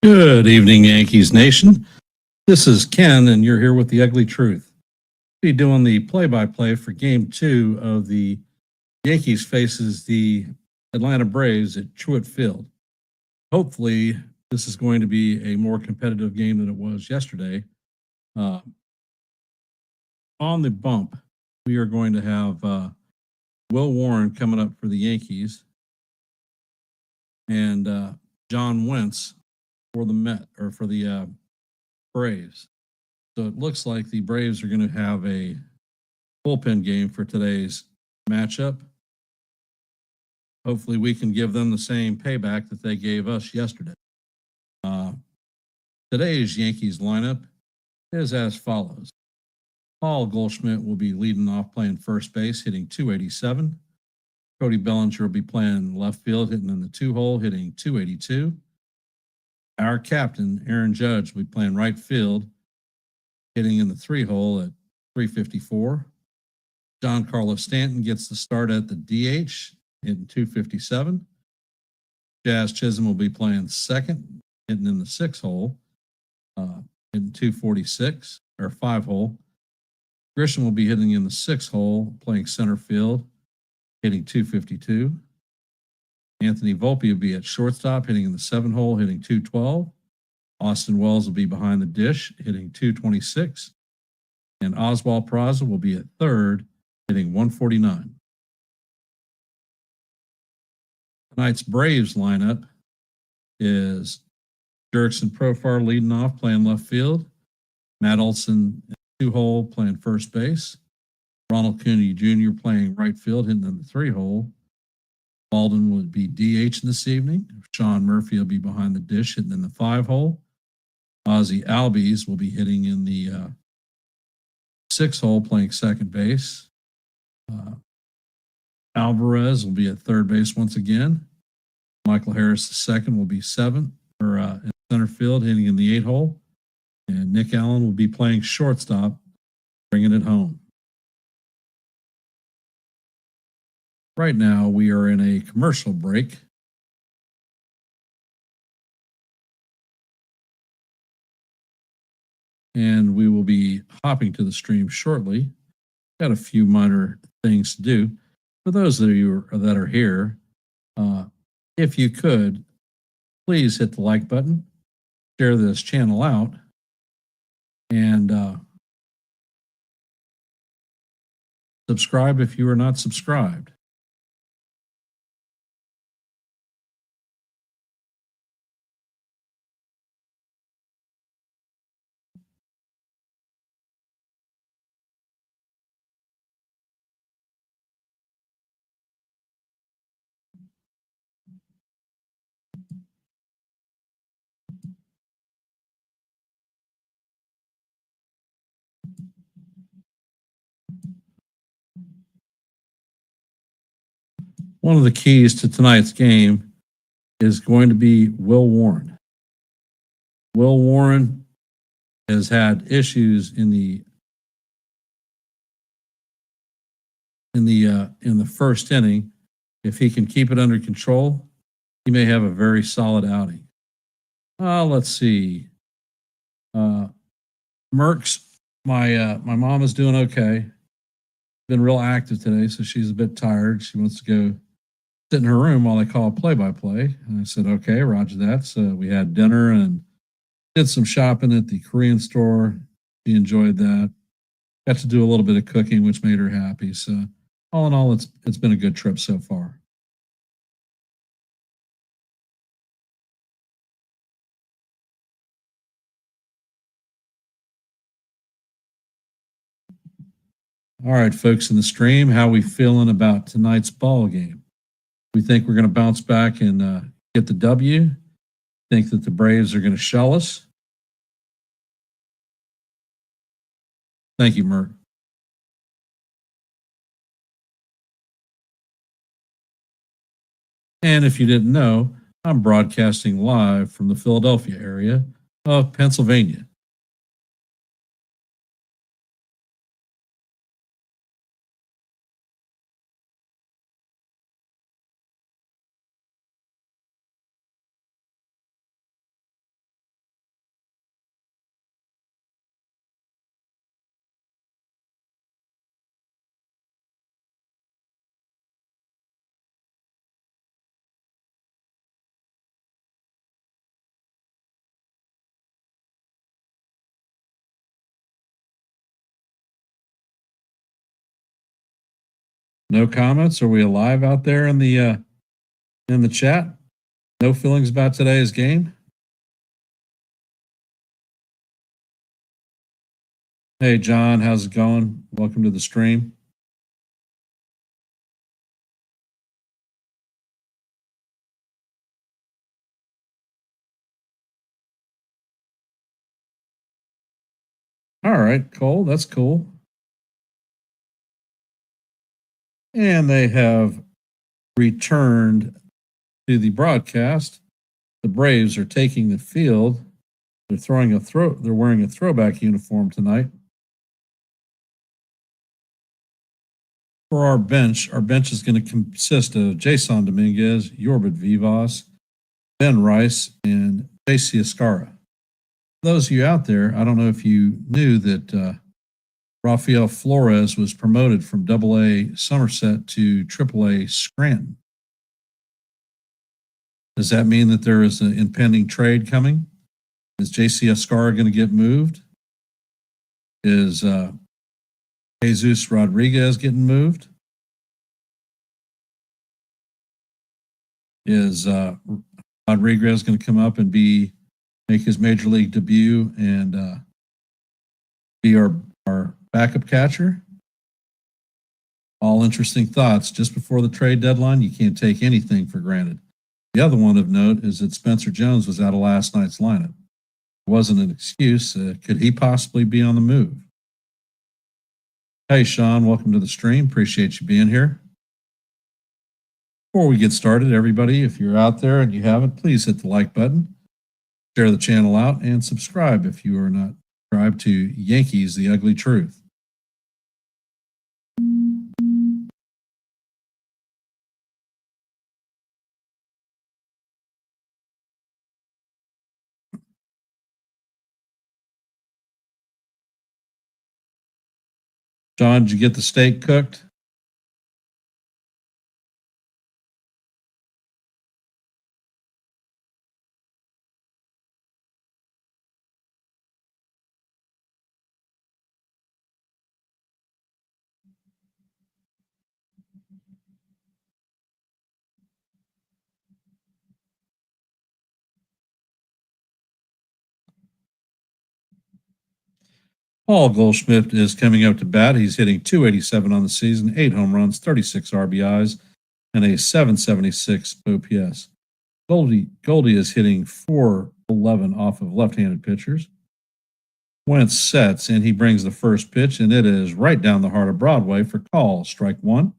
Good evening, Yankees Nation. This is Ken, and you're here with the Ugly Truth. We'll be doing the play-by-play for Game 2 of the Yankees faces the Atlanta Braves at Truett Field. Hopefully, this is going to be a more competitive game than it was yesterday. On the bump, we are going to have Will Warren coming up for the Yankees and John Wentz for the Braves. So it looks like the Braves are going to have a bullpen game for today's matchup. Hopefully, we can give them the same payback that they gave us yesterday. Today's Yankees lineup is as follows. Paul Goldschmidt will be leading off playing first base, hitting .287. Cody Bellinger will be playing left field, hitting in the 2-hole, hitting .282. Our captain, Aaron Judge, will be playing right field, hitting in the 3-hole at .354. John Carlos Stanton gets the start at the DH, hitting .257. Jazz Chisholm will be playing second, hitting in the 6-hole, hitting .246, or 5-hole. Grisham will be hitting in the 6-hole, playing center field, hitting .252. Anthony Volpe will be at shortstop, hitting in the 7-hole, hitting .212. Austin Wells will be behind the dish, hitting .226. And Oswald Peraza will be at third, hitting .149. Tonight's Braves lineup is Jurickson Profar leading off, playing left field. Matt Olson in the 2-hole, playing first base. Ronald Cooney Jr. playing right field, hitting in the 3-hole. Alden would be DH this evening. Sean Murphy will be behind the dish, hitting in the 5-hole. Ozzie Albies will be hitting in the 6-hole, playing second base. Alvarez will be at third base once again. Michael Harris II will be seventh, in center field, hitting in the 8-hole. And Nick Allen will be playing shortstop, bringing it home. Right now, we are in a commercial break. And we will be hopping to the stream shortly. Got a few minor things to do. For those of you that are here, if you could, please hit the like button, share this channel out, and subscribe if you are not subscribed. One of the keys to tonight's game is going to be Will Warren. Will Warren has had issues in the first inning. If he can keep it under control, he may have a very solid outing. Let's see. Merck's, my mom is doing okay. Been real active today, so she's a bit tired. She wants to go sit in her room while I call play-by-play. And I said, okay, roger that. So we had dinner and did some shopping at the Korean store. She enjoyed that. Got to do a little bit of cooking, which made her happy. So all in all, it's been a good trip so far. All right, folks in the stream, how we feeling about tonight's ball game? We think we're going to bounce back and get the W. Think that the Braves are going to shell us. Thank you, Mert. And if you didn't know, I'm broadcasting live from the Philadelphia area of Pennsylvania. No comments? Are we alive out there in the chat? No feelings about today's game? Hey John, how's it going? Welcome to the stream. All right, Cole, that's cool. And they have returned to the broadcast. The Braves are taking the field. They're wearing a throwback uniform tonight. For our bench is going to consist of Jason Dominguez, Yorbit Vivas, Ben Rice, and JC Escara. Those of you out there, I don't know if you knew that Rafael Flores was promoted from AA Somerset to AAA Scranton. Does that mean that there is an impending trade coming? Is JC Escara going to get moved? Is Jesus Rodriguez getting moved? Is Rodriguez going to come up and make his major league debut and be our backup catcher? All interesting thoughts. Just before the trade deadline, you can't take anything for granted. The other one of note is that Spencer Jones was out of last night's lineup. It wasn't an excuse. Could he possibly be on the move? Hey, Sean, welcome to the stream. Appreciate you being here. Before we get started, everybody, if you're out there and you haven't, please hit the like button, share the channel out, and subscribe if you are not subscribed to Yankees, The Ugly Truth. John, did you get the steak cooked? Paul Goldschmidt is coming up to bat. He's hitting .287 on the season, 8 home runs, 36 RBIs, and a .776 OPS. Goldie is hitting .411 off of left-handed pitchers. Wentz sets, and he brings the first pitch, and it is right down the heart of Broadway for call, strike one,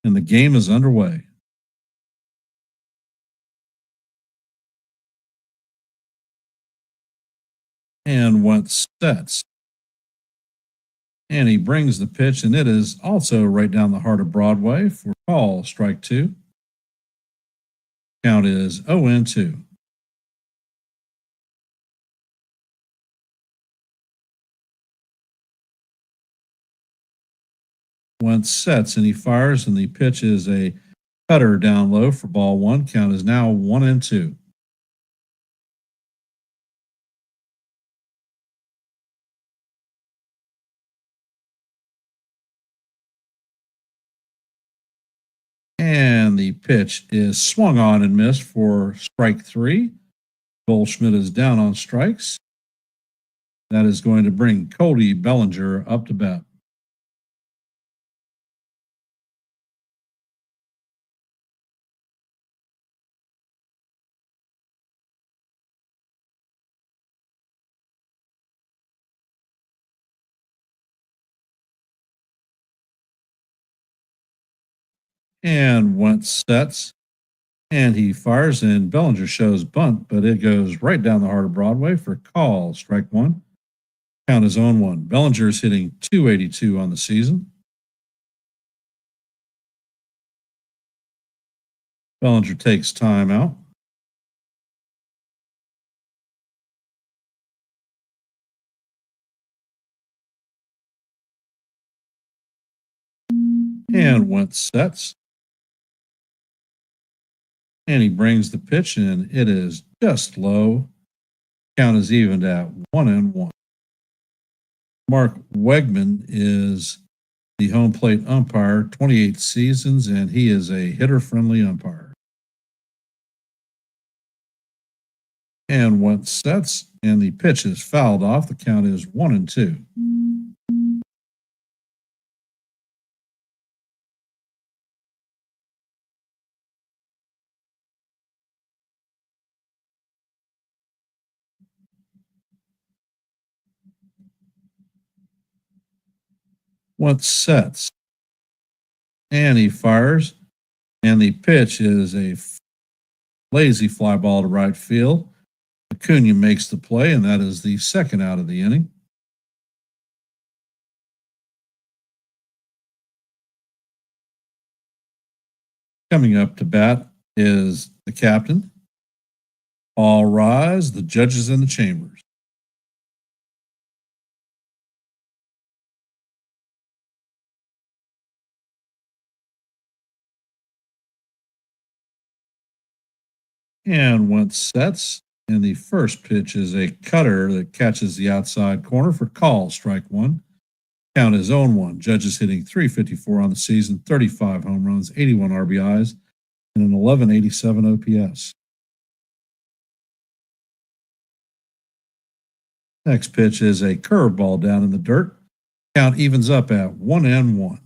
and the game is underway. And Wentz sets, and he brings the pitch, and it is also right down the heart of Broadway for call, strike two. Count is 0-2. Wentz sets, and he fires, and the pitch is a cutter down low for ball one. Count is now 1-2. And the pitch is swung on and missed for strike three. Goldschmidt is down on strikes. That is going to bring Cody Bellinger up to bat. And Wentz sets, and he fires, and Bellinger shows bunt, but it goes right down the heart of Broadway for call, strike one. Count is 0-1. Bellinger is hitting .282 on the season. Bellinger takes time out. And Wentz sets. And he brings the pitch in. It is just low. Count is evened at 1-1. Mark Wegman is the home plate umpire, 28 seasons, and he is a hitter-friendly umpire. And once sets and the pitch is fouled off, the count is 1-2. Once sets and he fires, and the pitch is a lazy fly ball to right field. Acuna makes the play, and that is the second out of the inning. Coming up to bat is the captain. All rise, the judges in the chambers. And once sets, and the first pitch is a cutter that catches the outside corner for call, strike one. Count is 0-1. Judges hitting .354 on the season, 35 home runs, 81 RBIs, and an 1187 OPS. Next pitch is a curveball down in the dirt. Count evens up at 1-1.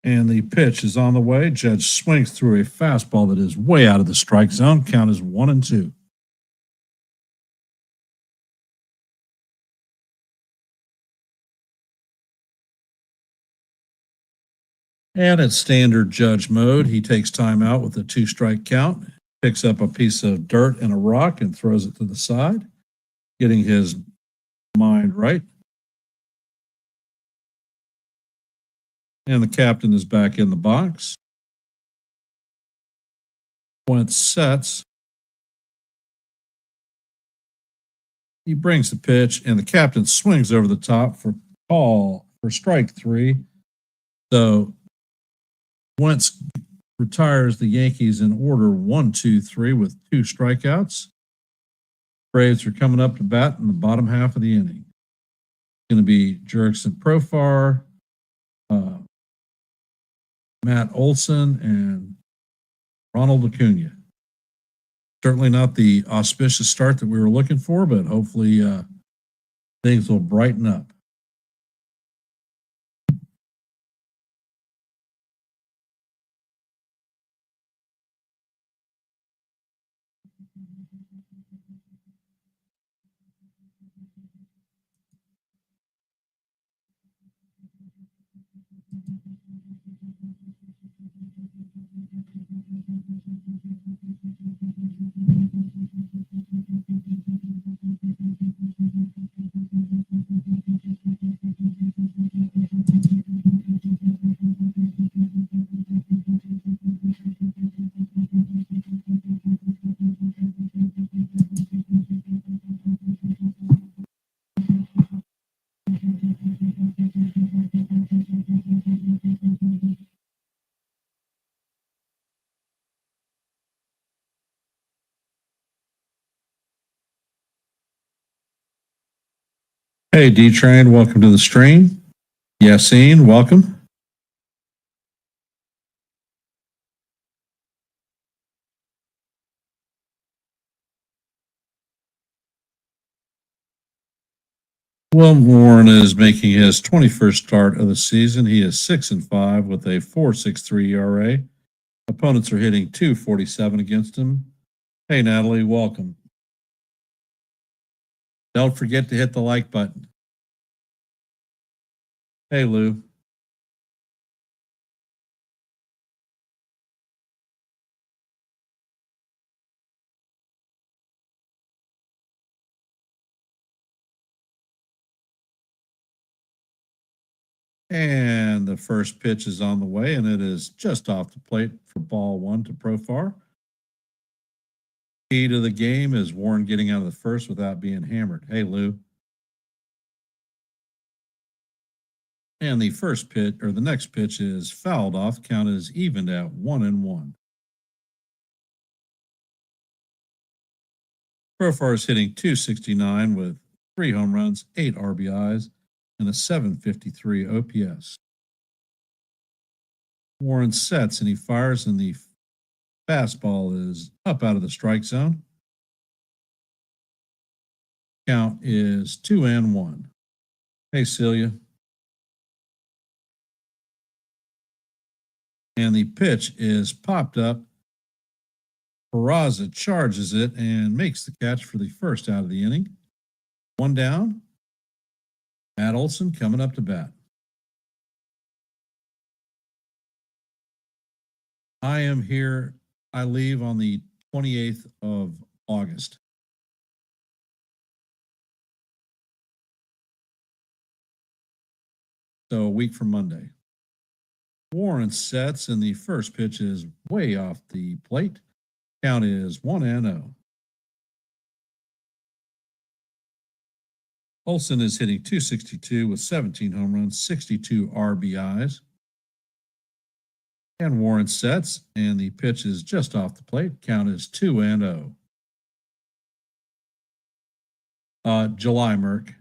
And the pitch is on the way. Judge swings through a fastball that is way out of the strike zone. Count is 1-2. And at standard judge mode, he takes time out with a 2-strike count, picks up a piece of dirt and a rock and throws it to the side, getting his mind right. And the captain is back in the box. Once sets, he brings the pitch, and the captain swings over the top for call for strike three. So Wentz retires the Yankees in order 1-2-3 with 2 strikeouts. Braves are coming up to bat in the bottom half of the inning. It's going to be Jurickson Profar, Matt Olson, and Ronald Acuna. Certainly not the auspicious start that we were looking for, but hopefully things will brighten up. Hey, D-Train, welcome to the stream. Yassine, welcome. Will Warren is making his 21st start of the season. He is 6-5 with a 4.63 ERA. Opponents are hitting .247 against him. Hey, Natalie, welcome. Don't forget to hit the like button. Hey, Lou. And the first pitch is on the way, and it is just off the plate for ball one to Profar. Key to the game is Warren getting out of the first without being hammered. Hey, Lou. And the first pitch, or the next pitch, is fouled off. Count is evened at 1-1. Profar is hitting .269 with 3 home runs, 8 RBIs, and a .753 OPS. Warren sets and he fires, and the fastball is up out of the strike zone. Count is 2-1. Hey, Celia. And the pitch is popped up. Peraza charges it and makes the catch for the first out of the inning. 1 down. Matt Olson coming up to bat. I am here. I leave on the 28th of August. So a week from Monday. Warren sets, and the first pitch is way off the plate. Count is 1-0. Olson is hitting .262 with 17 home runs, 62 RBIs. And Warren sets, and the pitch is just off the plate. Count is 2-0. July, Merck.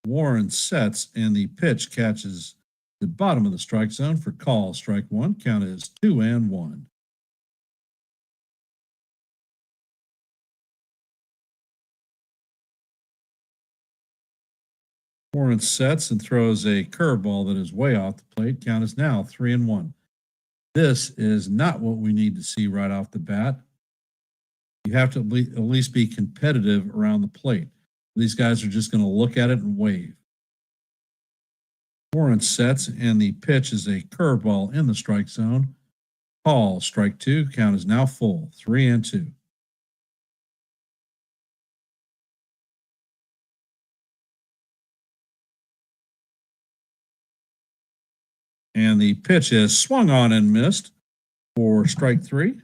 Warren sets, and the pitch catches the bottom of the strike zone for call. Strike 1. Count is 2-1. Warren sets and throws a curveball that is way off the plate. Count is now 3-1. This is not what we need to see right off the bat. You have to at least be competitive around the plate. These guys are just going to look at it and wave. Warren sets, and the pitch is a curveball in the strike zone. Call. Strike 2. Count is now full. 3-2. And the pitch is swung on and missed for strike 3.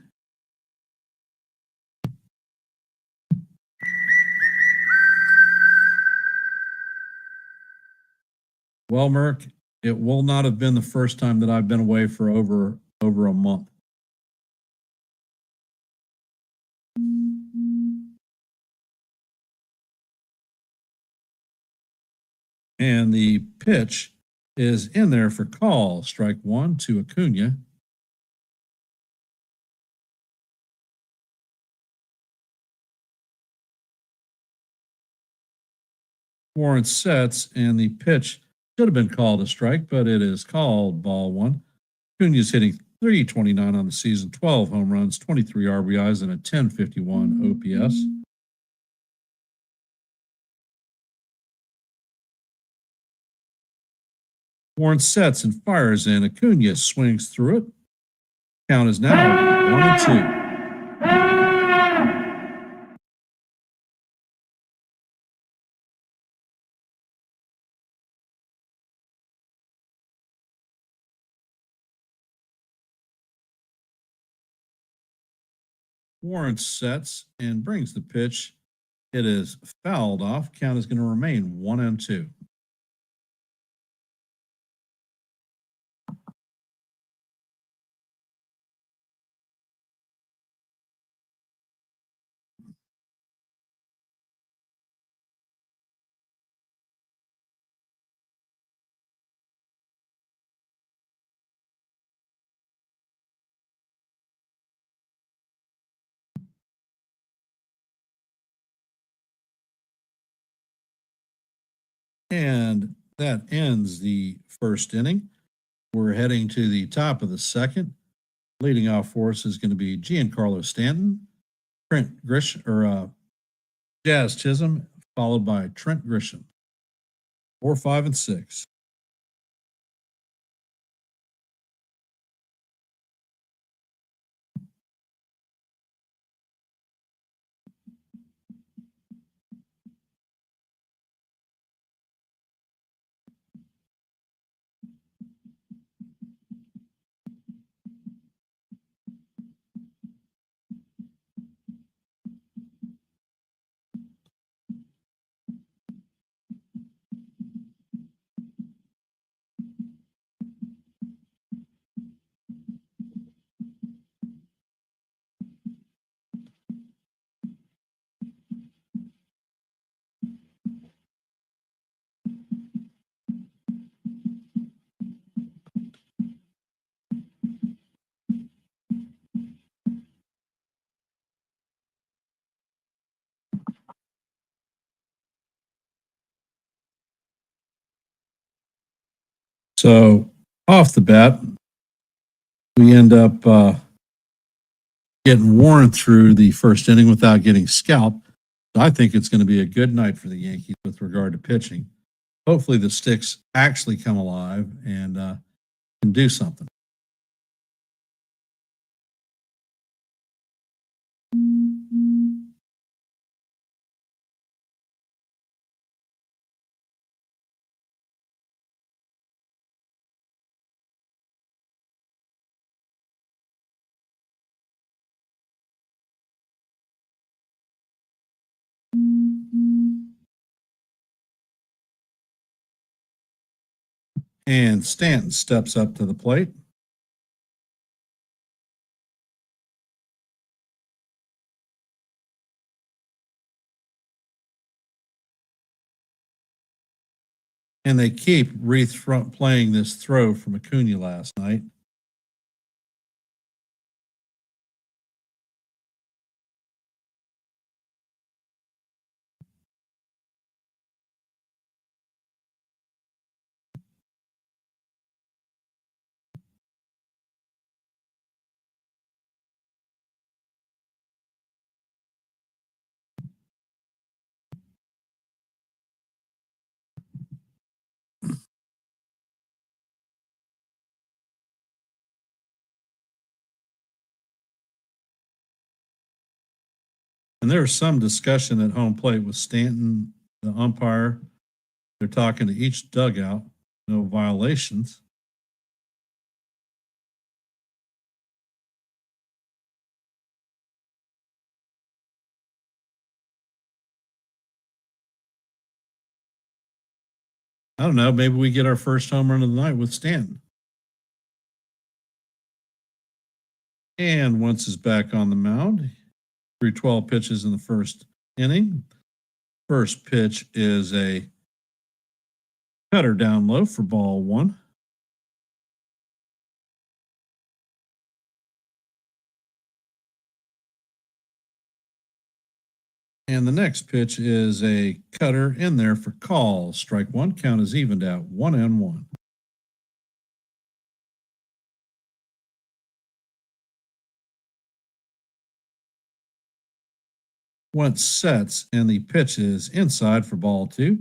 Well, Merck, it will not have been the first time that I've been away for over a month. And the pitch is in there for call. Strike 1 to Acuna. Warren sets, and the pitch should have been called a strike, but it is called ball 1. Acuna's hitting .329 on the season, 12 home runs, 23 RBIs, and a .1051 OPS. Warren sets and fires, and Acuna swings through it. Count is now 1-2. Warren sets and brings the pitch. It is fouled off. Count is going to remain 1-2. And that ends the first inning. We're heading to the top of the second. Leading off for us is going to be Giancarlo Stanton, Trent Grisham, or Jazz Chisholm, followed by Trent Grisham. 4, 5, and 6. So off the bat, we end up getting Warren through the first inning without getting scalped. So I think it's going to be a good night for the Yankees with regard to pitching. Hopefully, the sticks actually come alive and can do something. And Stanton steps up to the plate. And they keep playing this throw from Acuna last night. And there was some discussion at home plate with Stanton, the umpire. They're talking to each dugout, no violations. I don't know. Maybe we get our first home run of the night with Stanton. And once is back on the mound, threw 12 pitches in the first inning. First pitch is a cutter down low for ball one. And the next pitch is a cutter in there for call. Strike one. Count is evened out 1-1. Once sets and the pitch is inside for ball two.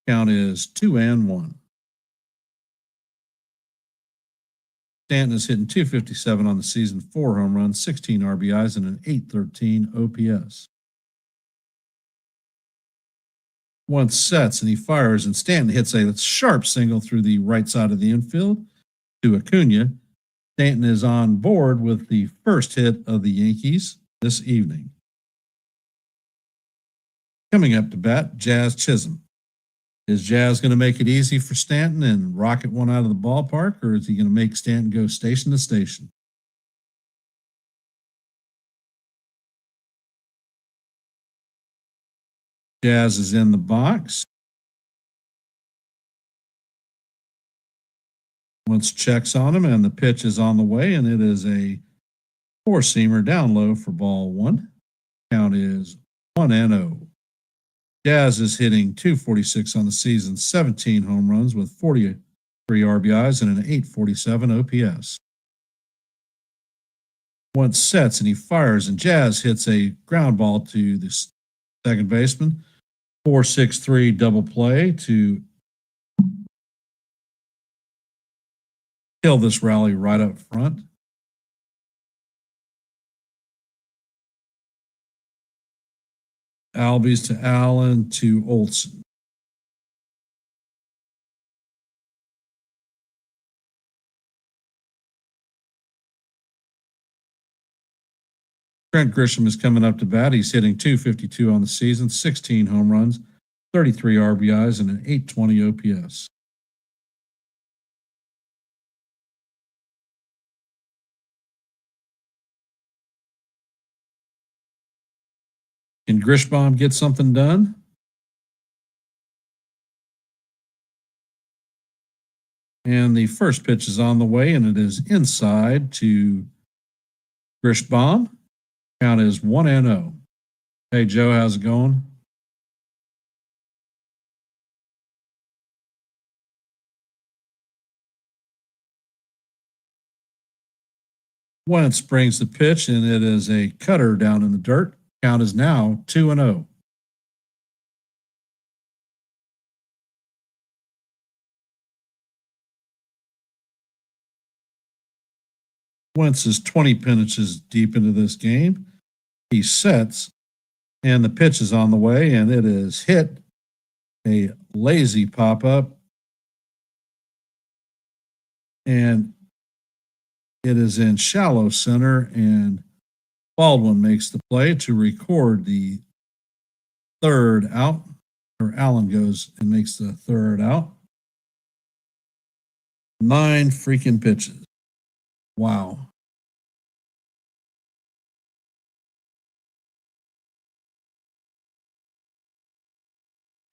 Count is 2-1. Stanton is hitting 257 on the season, 4 home runs, 16 RBIs, and an 813 OPS. Once sets and he fires, and Stanton hits a sharp single through the right side of the infield to Acuna. Stanton is on board with the first hit of the Yankees this evening. Coming up to bat, Jazz Chisholm. Is Jazz going to make it easy for Stanton and rocket one out of the ballpark, or is he going to make Stanton go station to station? Jazz is in the box. Once checks on him, and the pitch is on the way, and it is a four-seamer down low for ball one. Count is 1-0. Jazz is hitting 246 on the season, 17 home runs with 43 RBIs and an 847 OPS. Once sets and he fires, and Jazz hits a ground ball to the second baseman. 4-6-3 double play to kill this rally right up front. Albies to Allen to Olson. Trent Grisham is coming up to bat. He's hitting 252 on the season, 16 home runs, 33 RBIs, and an 820 OPS. Can Grishbaum get something done? And the first pitch is on the way, and it is inside to Grishbaum. Count is 1-0. Hey, Joe, how's it going? Wentz brings the pitch, and it is a cutter down in the dirt. Count is now 2-0. Wentz is 20 pitches deep into this game. He sets, and the pitch is on the way, and it is hit. A lazy pop up, and it is in shallow center, and Baldwin makes the play to record the third out, or Allen goes and makes the third out. 9 freaking pitches. Wow.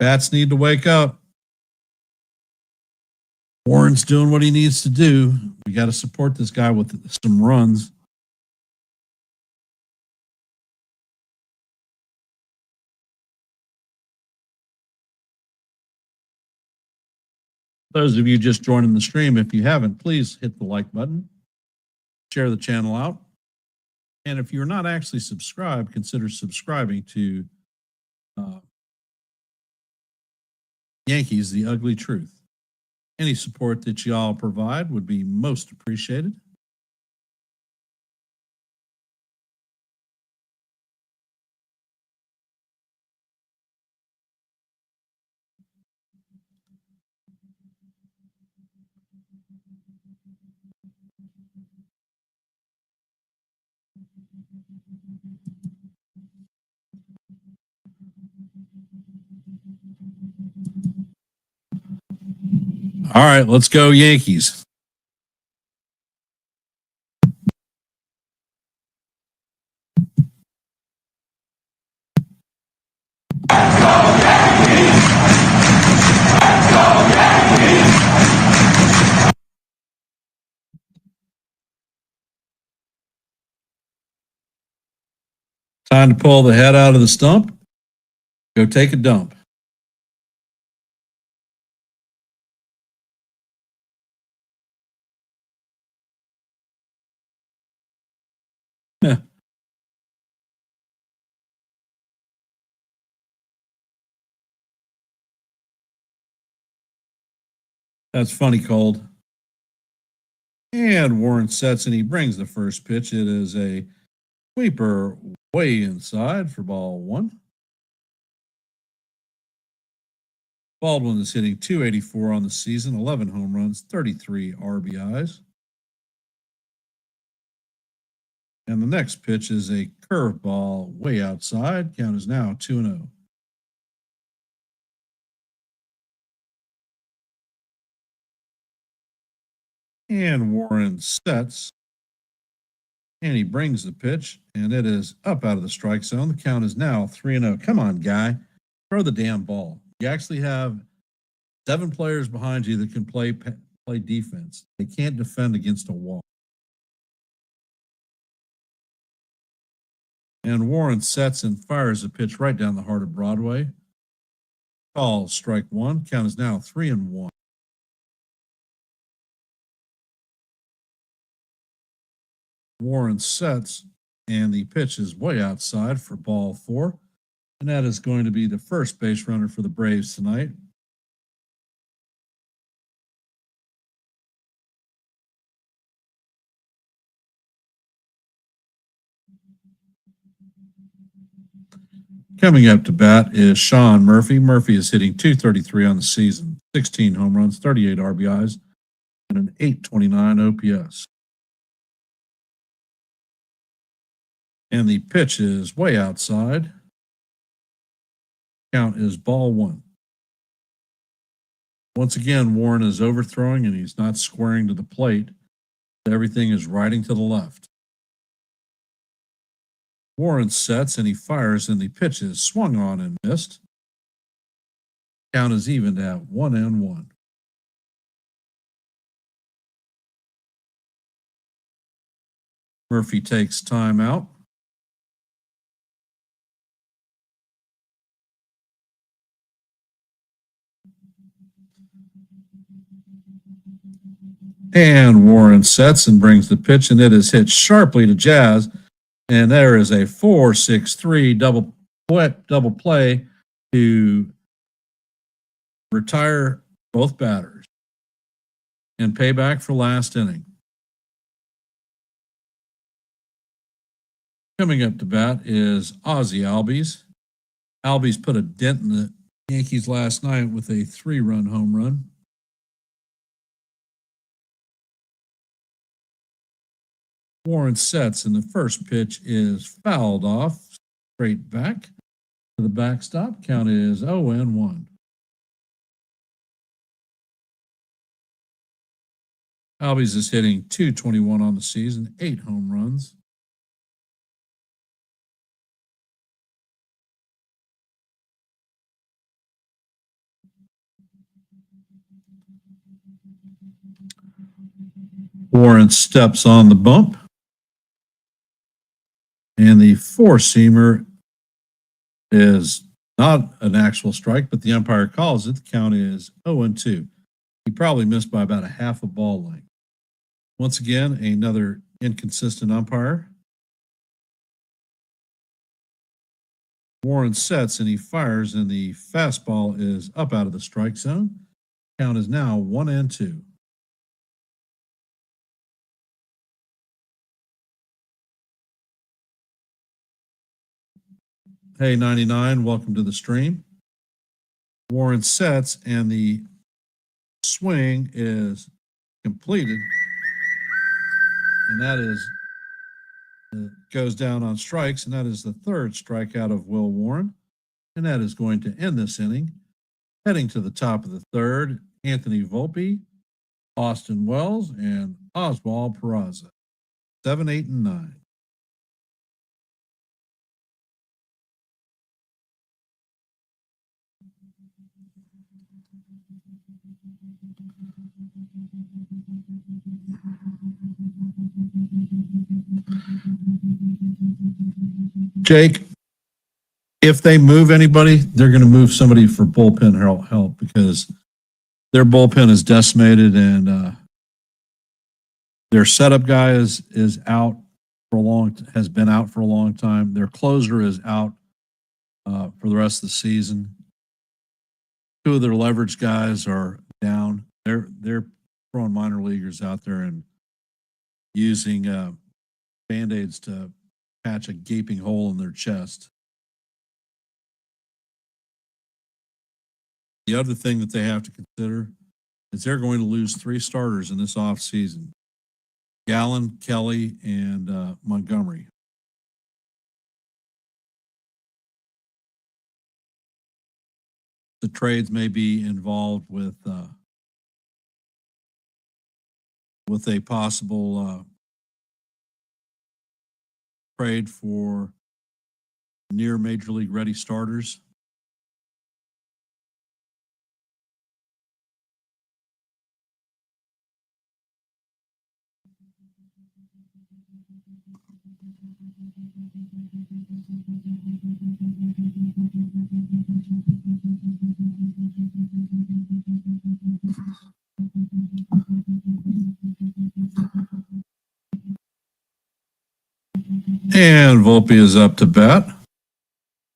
Bats need to wake up. Warren's doing what he needs to do. We got to support this guy with some runs. Those of you just joining the stream, if you haven't, please hit the like button, share the channel out. And if you're not actually subscribed, consider subscribing to Yankees, The Ugly Truth. Any support that y'all provide would be most appreciated. All right, let's go Yankees. Time to pull the head out of the stump. Go take a dump. That's funny, Cold. And Warren sets and he brings the first pitch. It is a sweeper way inside for ball 1. Baldwin is hitting .284 on the season, 11 home runs, 33 RBIs. And the next pitch is a curveball way outside. Count is now 2-0. And Warren sets. And he brings the pitch, and it is up out of the strike zone. The count is now 3-0. Come on, guy. Throw the damn ball. You actually have 7 players behind you that can play defense. They can't defend against a wall. And Warren sets and fires a pitch right down the heart of Broadway. Call strike 1. Count is now 3-1. Warren sets, and the pitch is way outside for ball 4. And that is going to be the first base runner for the Braves tonight. Coming up to bat is Sean Murphy. Murphy is hitting .233 on the season, 16 home runs, 38 RBIs, and an .829 OPS. And the pitch is way outside. Count is ball 1. Once again, Warren is overthrowing and he's not squaring to the plate. Everything is riding to the left. Warren sets and he fires, and the pitch is swung on and missed. Count is evened at 1-1. Murphy takes time out. And Warren sets and brings the pitch, and it is hit sharply to Jazz. And there is a 4-6-3 double play to retire both batters and payback for last inning. Coming up to bat is Ozzie Albies. Albies put a dent in the Yankees last night with a 3-run home run. Warren sets, and the first pitch is fouled off straight back to the backstop. Count is 0-1. Albies is hitting .221 on the season, 8 home runs. Warren steps on the bump. And the 4-seamer is not an actual strike, but the umpire calls it. The count is 0-2. He probably missed by about a half a ball length. Once again, another inconsistent umpire. Warren sets and he fires, and the fastball is up out of the strike zone. Count is now 1-2. Hey, 99, welcome to the stream. Warren sets, and the swing is completed, and that is goes down on strikes, and that is the third strikeout of Will Warren, and that is going to end this inning. Heading to the top of the third, Anthony Volpe, Austin Wells, and Oswald Peraza. 7, 8, and 9. Jake, if they move anybody, they're going to move somebody for bullpen help because their bullpen is decimated, and their setup guy is out for has been out for a long time. Their closer is out for the rest of the season. 2 of their leverage guys are down. They're throwing minor leaguers out there and using Band-Aids to patch a gaping hole in their chest. The other thing that they have to consider is they're going to lose 3 starters in this offseason. Gallen, Kelly, and Montgomery. The trades may be involved with a possible trade for near major league ready starters. And Volpe is up to bat.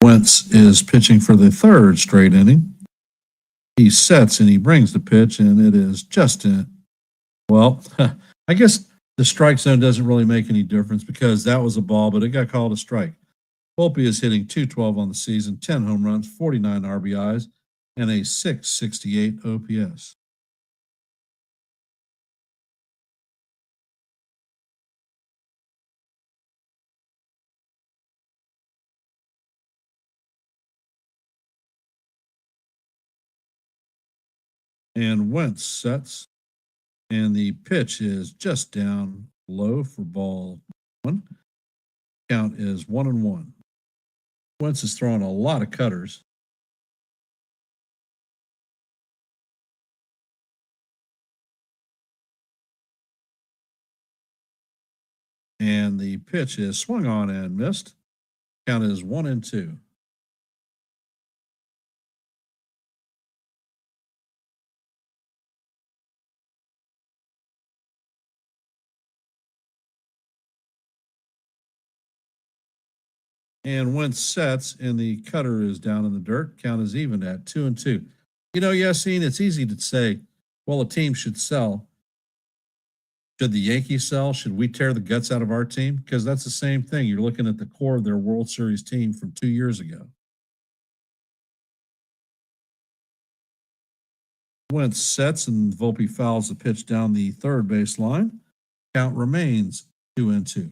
Wentz is pitching for the 3rd straight inning. He sets and he brings the pitch, and it is just in. Well, I guess the strike zone doesn't really make any difference because that was a ball, but it got called a strike. Volpe is hitting .212 on the season, 10 home runs, 49 RBIs, and a .668 OPS. And Wentz sets, and the pitch is just down low for ball 1. Count is 1-1. Wentz is throwing a lot of cutters. And the pitch is swung on and missed. Count is 1-2. And Wentz sets, and the cutter is down in the dirt. Count is even at 2-2. You know, Yassine, it's easy to say, well, a team should sell. Should the Yankees sell? Should we tear the guts out of our team? Because that's the same thing. You're looking at the core of their World Series team from 2 years ago. Wentz sets, and Volpe fouls the pitch down the third base line. Count remains 2-2.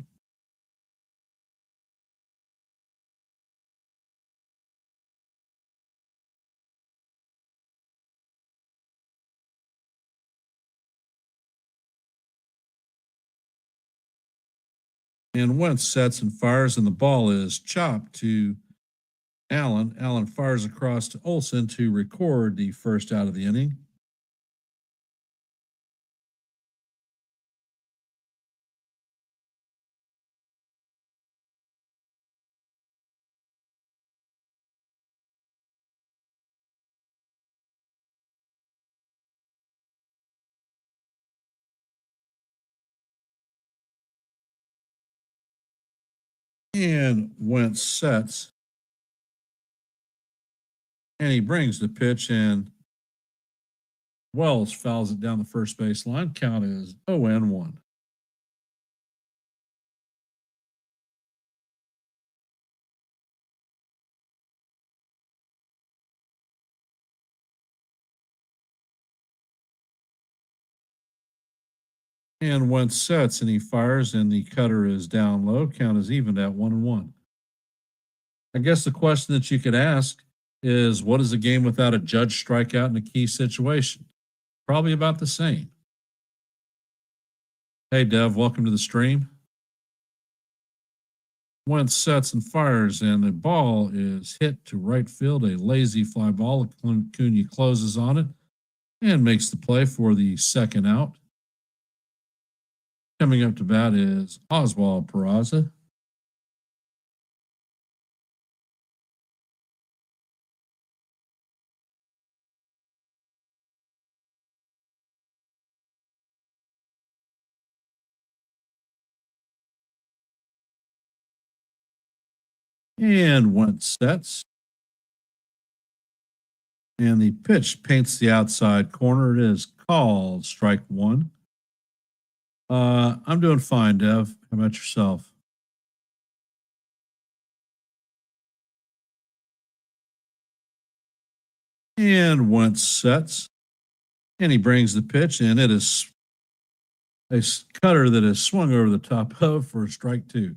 And Wentz sets and fires, and the ball is chopped to Allen. Allen fires across to Olson to record the first out of the inning. And Wentz sets, and he brings the pitch, and Wells fouls it down the first base line. Count is 0-1. And Wentz sets, and he fires, and the cutter is down low. Count is even at 1-1. I guess the question that you could ask is, what is a game without a judge strikeout in a key situation? Probably about the same. Hey, Dev, welcome to the stream. Wentz sets and fires, and the ball is hit to right field. A lazy fly ball. Acuna closes on it and makes the play for the second out. Coming up to bat is Oswald Peraza. And Wentz sets. And the pitch paints the outside corner. It is called strike one. I'm doing fine, Dev. How about yourself? And Wentz sets. And he brings the pitch, and it is a cutter that is swung over the top of for a strike two.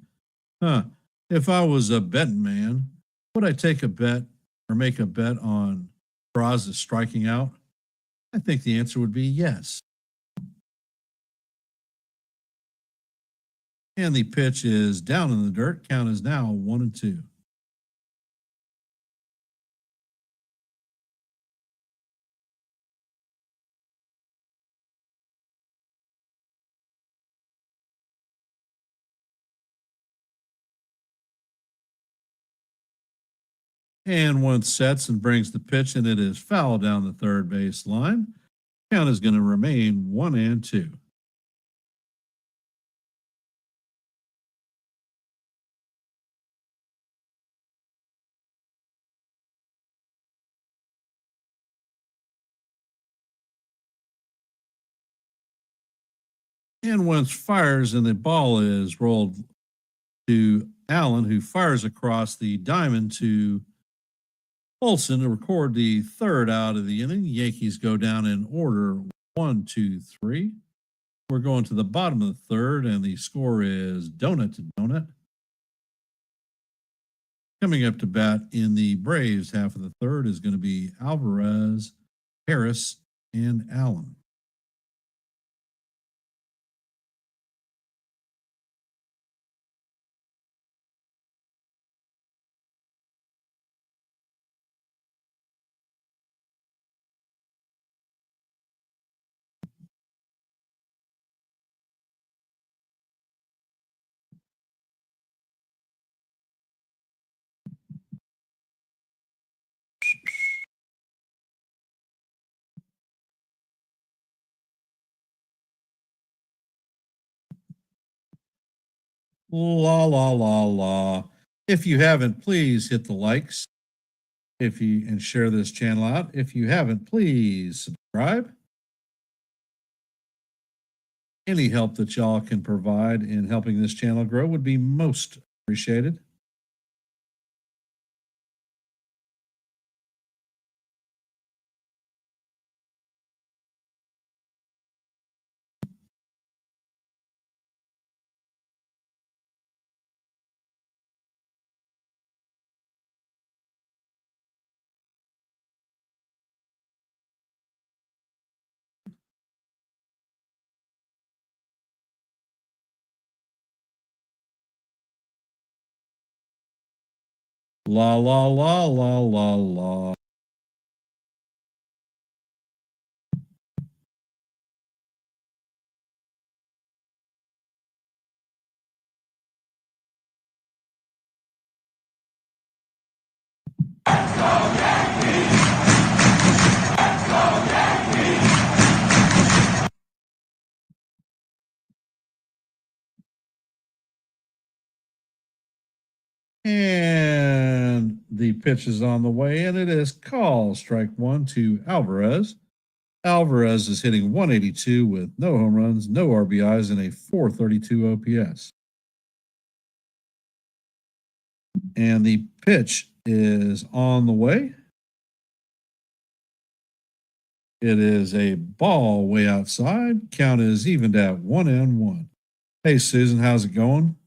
If I was a betting man, would I take a bet or make a bet on Peraza striking out? I think the answer would be yes. And the pitch is down in the dirt. Count is now 1-2. And one sets and brings the pitch, and it is foul down the third base line. Count is going to remain 1-2. And once fires, and the ball is rolled to Allen, who fires across the diamond to Olson to record the third out of the inning. The Yankees go down in order 1-2-3. We're going to the bottom of the third, and the score is donut to donut. Coming up to bat in the Braves half of the third is going to be Alvarez, Harris, and Allen. La la la la. If you haven't, please hit the likes and share this channel out. If you haven't, please subscribe. Any help that y'all can provide in helping this channel grow would be most appreciated. La la la la la la. And the pitch is on the way, and it is called strike one to Alvarez. Alvarez is hitting 182 with no home runs, no RBIs, and a 432 OPS. And the pitch is on the way. It is a ball way outside. Count is evened at 1-1. Hey, Susan, how's it going?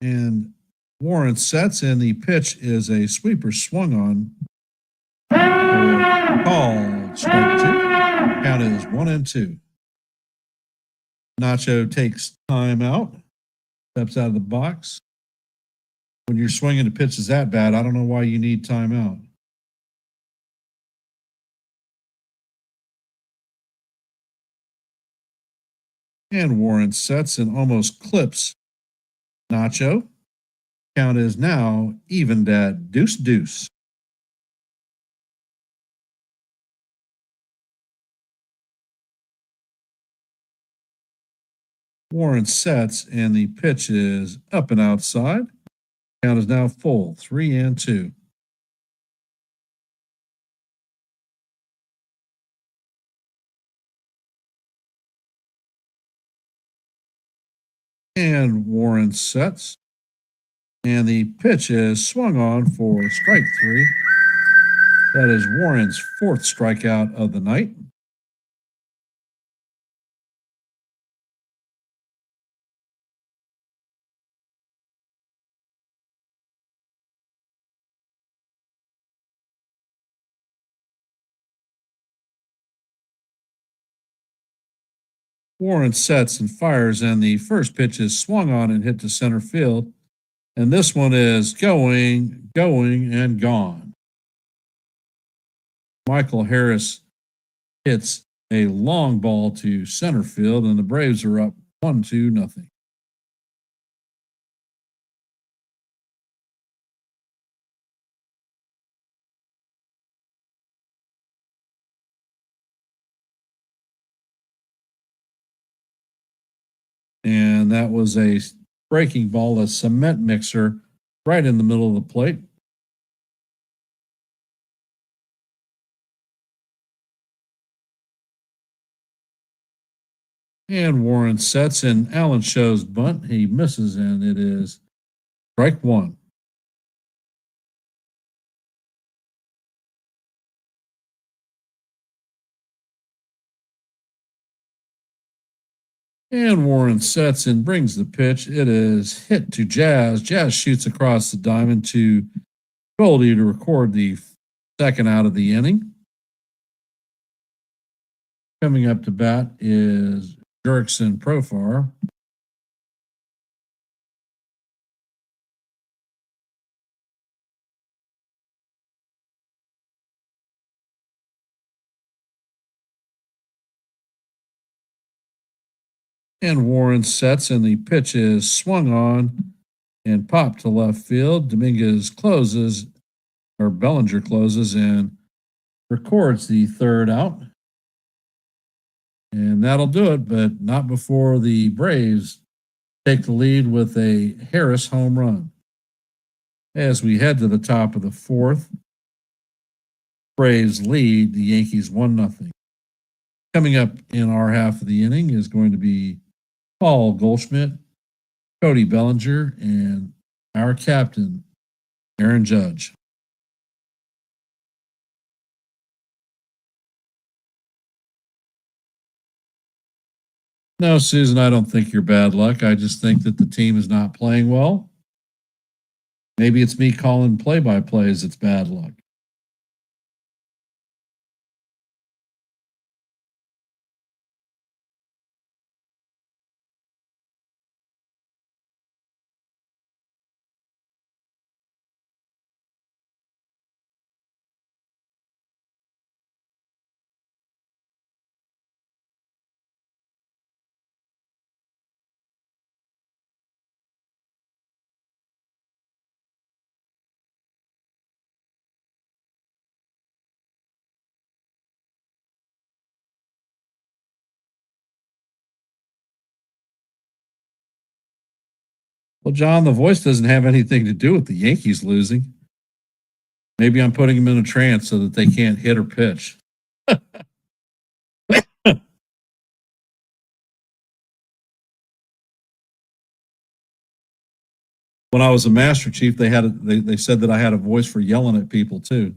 And Warren sets, and the pitch is a sweeper swung on. Called strike two. Count is 1-2. Nacho takes time out, steps out of the box. When you're swinging the pitches that bad, I don't know why you need timeout. And Warren sets and almost clips Nacho. Count is now evened at 2-2. Warren sets, and the pitch is up and outside. Count is now full, 3-2. And Warren sets, and the pitch is swung on for strike three. That is Warren's fourth strikeout of the night. Warren sets and fires, and the first pitch is swung on and hit to center field. And this one is going, and gone. Michael Harris hits a long ball to center field, and the Braves are up 1-0. And that was a breaking ball, a cement mixer right in the middle of the plate. And Warren sets, and Allen shows bunt. He misses, and it is strike one. And Warren sets and brings the pitch. It is hit to Jazz. Jazz shoots across the diamond to Goldie to record the second out of the inning. Coming up to bat is Jurickson Profar. And Warren sets, and the pitch is swung on and popped to left field. Dominguez closes, or Bellinger closes, and records the third out. And that'll do it, but not before the Braves take the lead with a Harris home run. As we head to the top of the fourth, Braves lead the Yankees 1-0. Coming up in our half of the inning is going to be Paul Goldschmidt, Cody Bellinger, and our captain, Aaron Judge. No, Susan, I don't think you're bad luck. I just think that the team is not playing well. Maybe it's me calling play-by-plays. It's bad luck. Well, John, the voice doesn't have anything to do with the Yankees losing. Maybe I'm putting them in a trance so that they can't hit or pitch. When I was a Master Chief, they said that I had a voice for yelling at people too.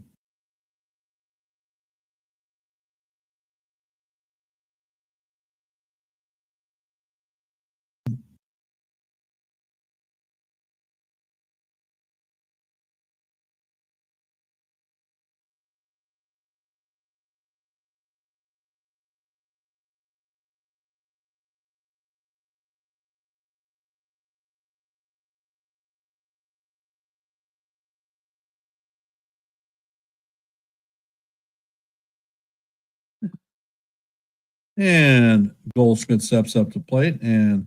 And Goldschmidt steps up to plate and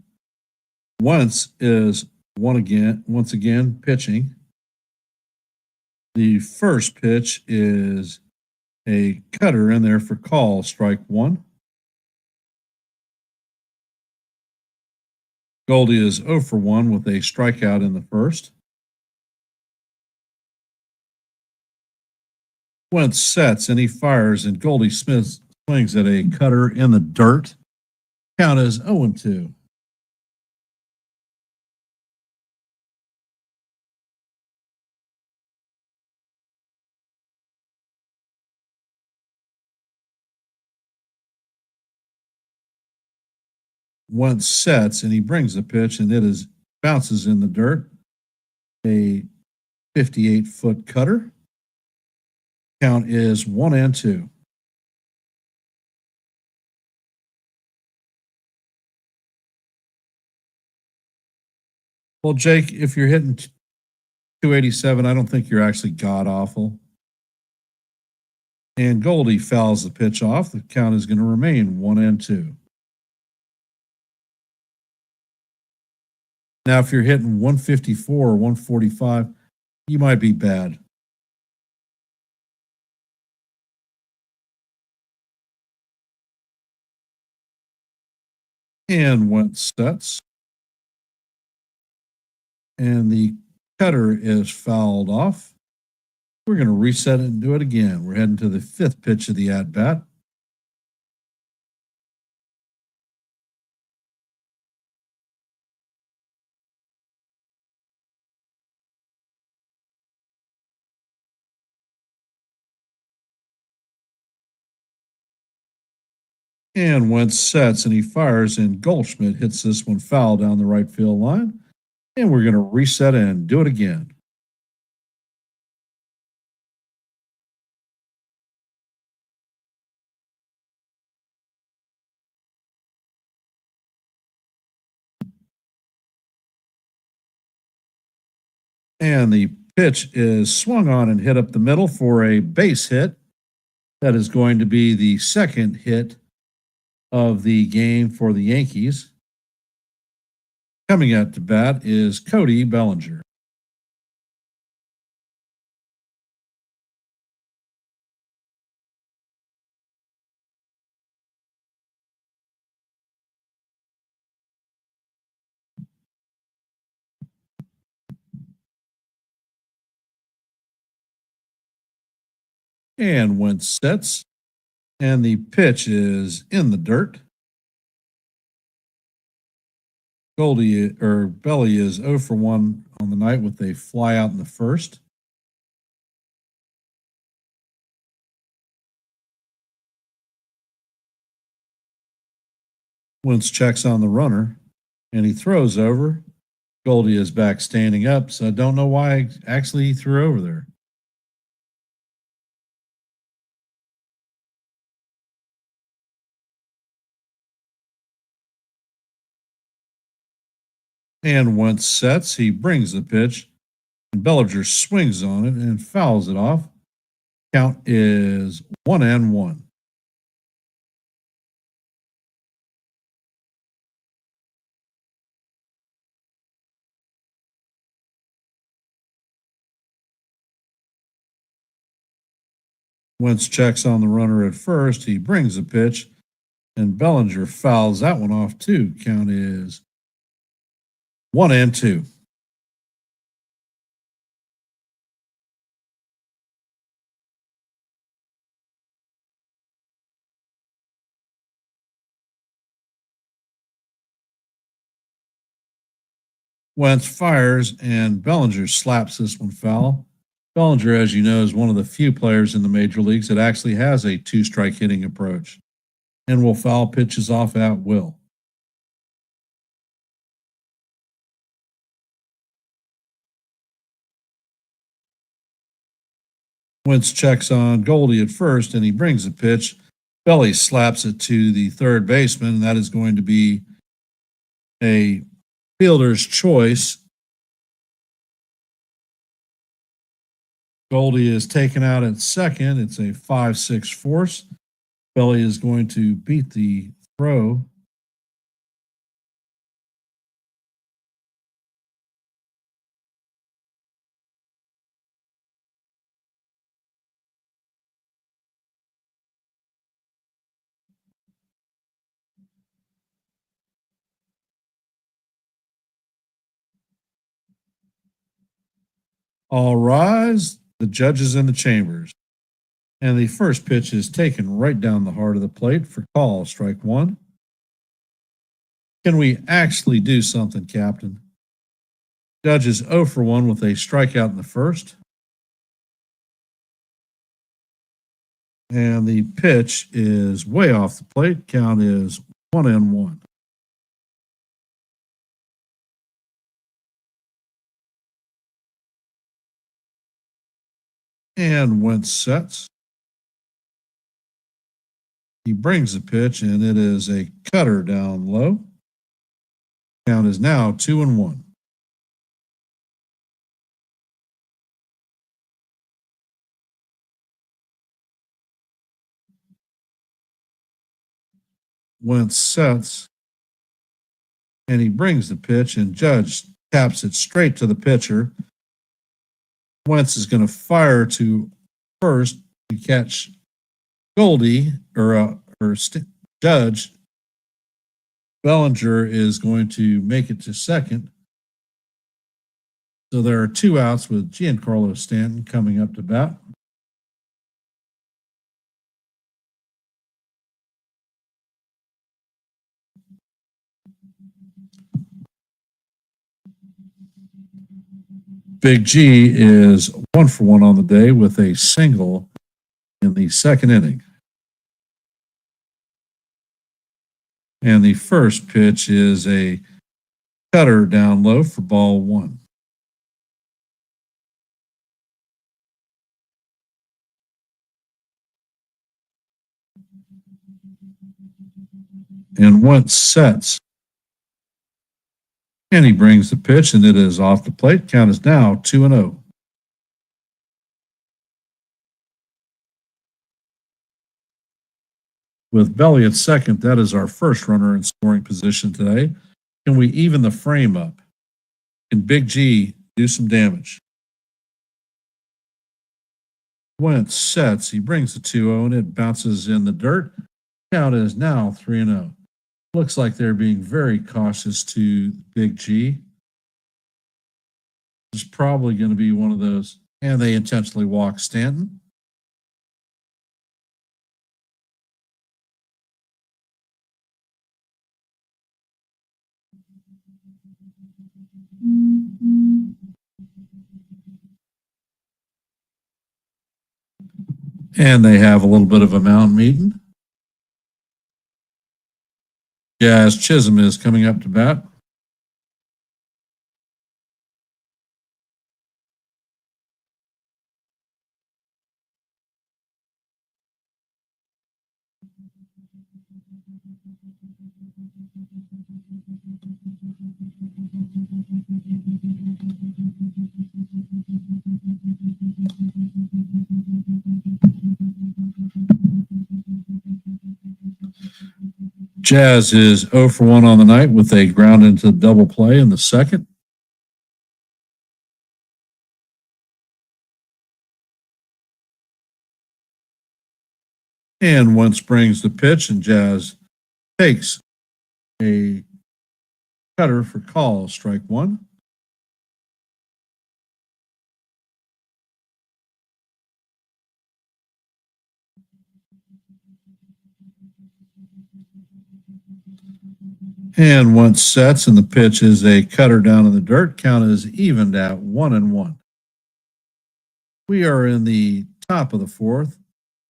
once again pitching. The first pitch is a cutter in there for call, strike one. Goldie is 0 for 1 with a strikeout in the first. Wentz sets and he fires, and Goldie Smith swings at a cutter in the dirt. Count is 0-2. Wentz sets and he brings the pitch, and bounces in the dirt. A 58-foot cutter. Count is 1-2. Well, Jake, if you're hitting 287, I don't think you're actually god awful. And Goldie fouls the pitch off. The count is going to remain 1-2. Now, if you're hitting 154 or 145, you might be bad. And Wentz sets. And the cutter is fouled off. We're going to reset it and do it again. We're heading to the fifth pitch of the at bat. And Wentz sets and he fires, and Goldschmidt hits this one foul down the right field line. And we're going to reset and do it again. And the pitch is swung on and hit up the middle for a base hit. That is going to be the second hit of the game for the Yankees. Coming out to bat is Cody Bellinger. And Wentz sets, and the pitch is in the dirt. Belly is 0 for 1 on the night with a fly out in the first. Wentz checks on the runner, and he throws over. Goldie is back standing up, so I don't know why actually he threw over there. And Wentz sets, he brings the pitch, and Bellinger swings on it and fouls it off. Count is 1-1. Wentz checks on the runner at first. He brings the pitch, and Bellinger fouls that one off too. Count is 1-2. Wentz fires, and Bellinger slaps this one foul. Bellinger, as you know, is one of the few players in the major leagues that actually has a two-strike hitting approach and will foul pitches off at will. Wentz checks on Goldie at first, and he brings the pitch. Belly slaps it to the third baseman, and that is going to be a fielder's choice. Goldie is taken out at second. It's a 5-6 force. Belly is going to beat the throw. All rise. The judges in the chambers. And the first pitch is taken right down the heart of the plate for call, strike one. Can we actually do something, Captain? Judge is 0 for 1 with a strikeout in the first. And the pitch is way off the plate. Count is 1-1. And Wentz sets. He brings the pitch, and it is a cutter down low. Count is now 2-1. Wentz sets, and he brings the pitch, and Judge taps it straight to the pitcher. Wentz is going to fire to first to catch Goldie or Judge. Bellinger is going to make it to second. So there are 2 outs with Giancarlo Stanton coming up to bat. Big G is 1 for 1 on the day with a single in the second inning. And the first pitch is a cutter down low for ball 1. And Wentz sets. And he brings the pitch, and it is off the plate. Count is now 2-0. With Belly at second, that is our first runner in scoring position today. Can we even the frame up? Can Big G do some damage? Wentz sets. He brings the 2-0, and it bounces in the dirt. Count is now 3-0. Looks like they're being very cautious to Big G. It's probably going to be one of those, and they intentionally walk Stanton. And they have a little bit of a mountain meeting. Jazz Chisholm is coming up to bat. Jazz is 0 for 1 on the night with a ground into double play in the second. And once brings the pitch, and Jazz takes a cutter for call, strike one. And once sets, and the pitch is a cutter down in the dirt, count is evened at 1-1. We are in the top of the fourth.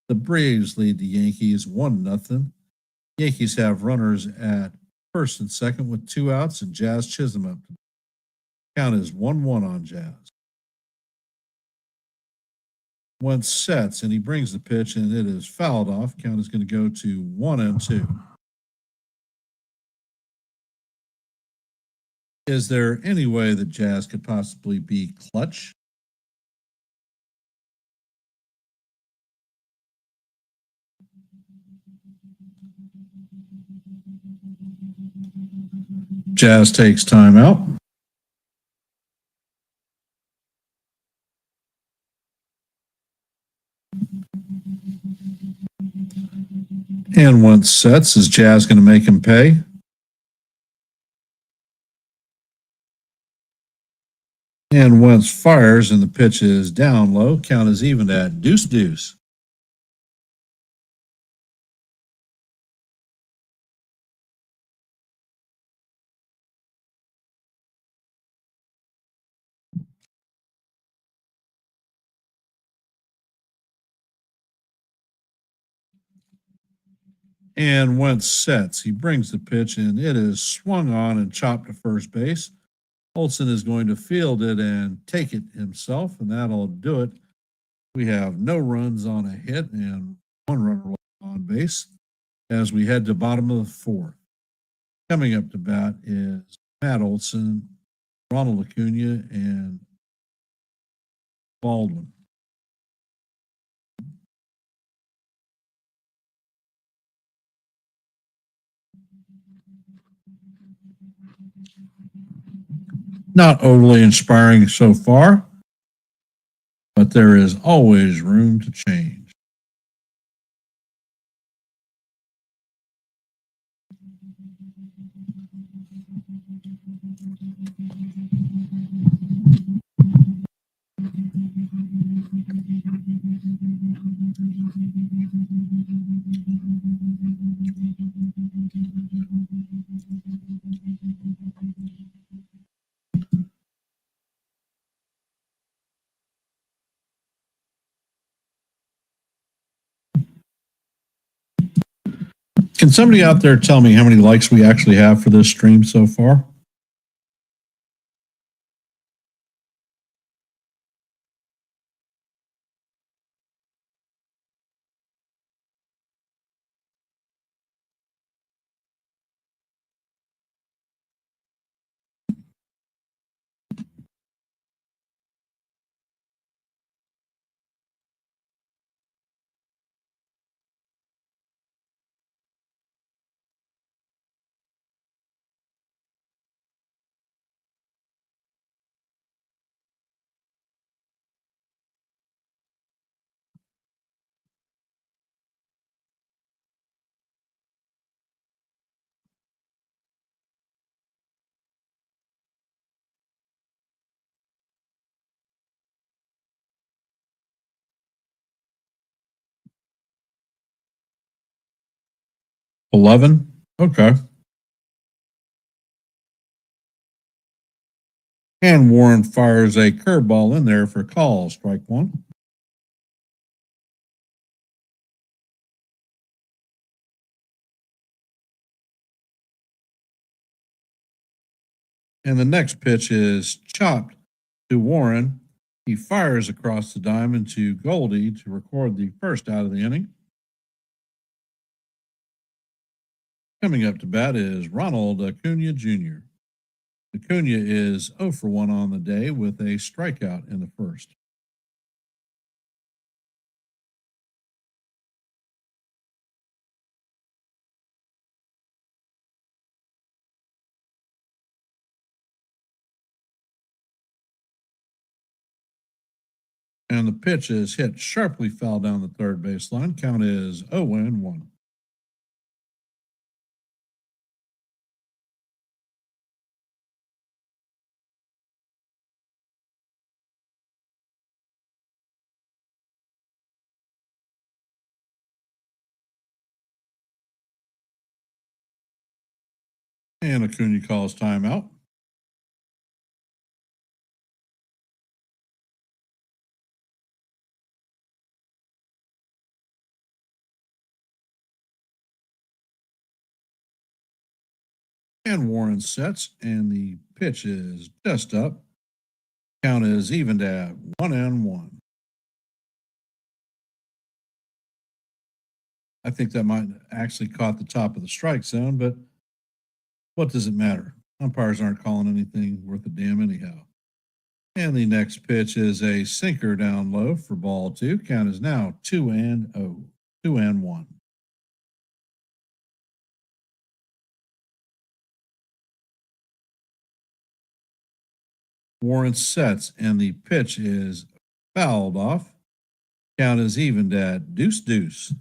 The Braves lead the Yankees 1-0. Yankees have runners at first and second with 2 outs, and Jazz Chisholm up. Count is 1-1 on Jazz. Once sets, and he brings the pitch, and it is fouled off. Count is going to go to 1-2. Is there any way that Jazz could possibly be clutch? Jazz takes time out. And once sets, is Jazz going to make him pay? And once fires and the pitch is down low, count is even at deuce. And once sets, he brings the pitch and it is swung on and chopped to first base. Olson is going to field it and take it himself, and that'll do it. We have no runs on a hit and 1 runner on base as we head to bottom of the fourth. Coming up to bat is Matt Olson, Ronald Acuna, and Baldwin. Not overly inspiring so far, but there is always room to change. Can somebody out there tell me how many likes we actually have for this stream so far? $11? Okay. And Warren fires a curveball in there for call, strike one. And the next pitch is chopped to Warren. He fires across the diamond to Goldie to record the first out of the inning. Coming up to bat is Ronald Acuna Jr. Acuna is 0 for 1 on the day with a strikeout in the first. And the pitch is hit sharply foul down the third baseline. Count is 0-1. And Acuna calls timeout. And Warren sets, and the pitch is just up. Count is evened at 1-1. I think that might actually caught the top of the strike zone, but what does it matter? Umpires aren't calling anything worth a damn anyhow. And the next pitch is a sinker down low for ball two. Count is now 2-0, 2-1. Warren sets, and the pitch is fouled off. Count is evened at deuce.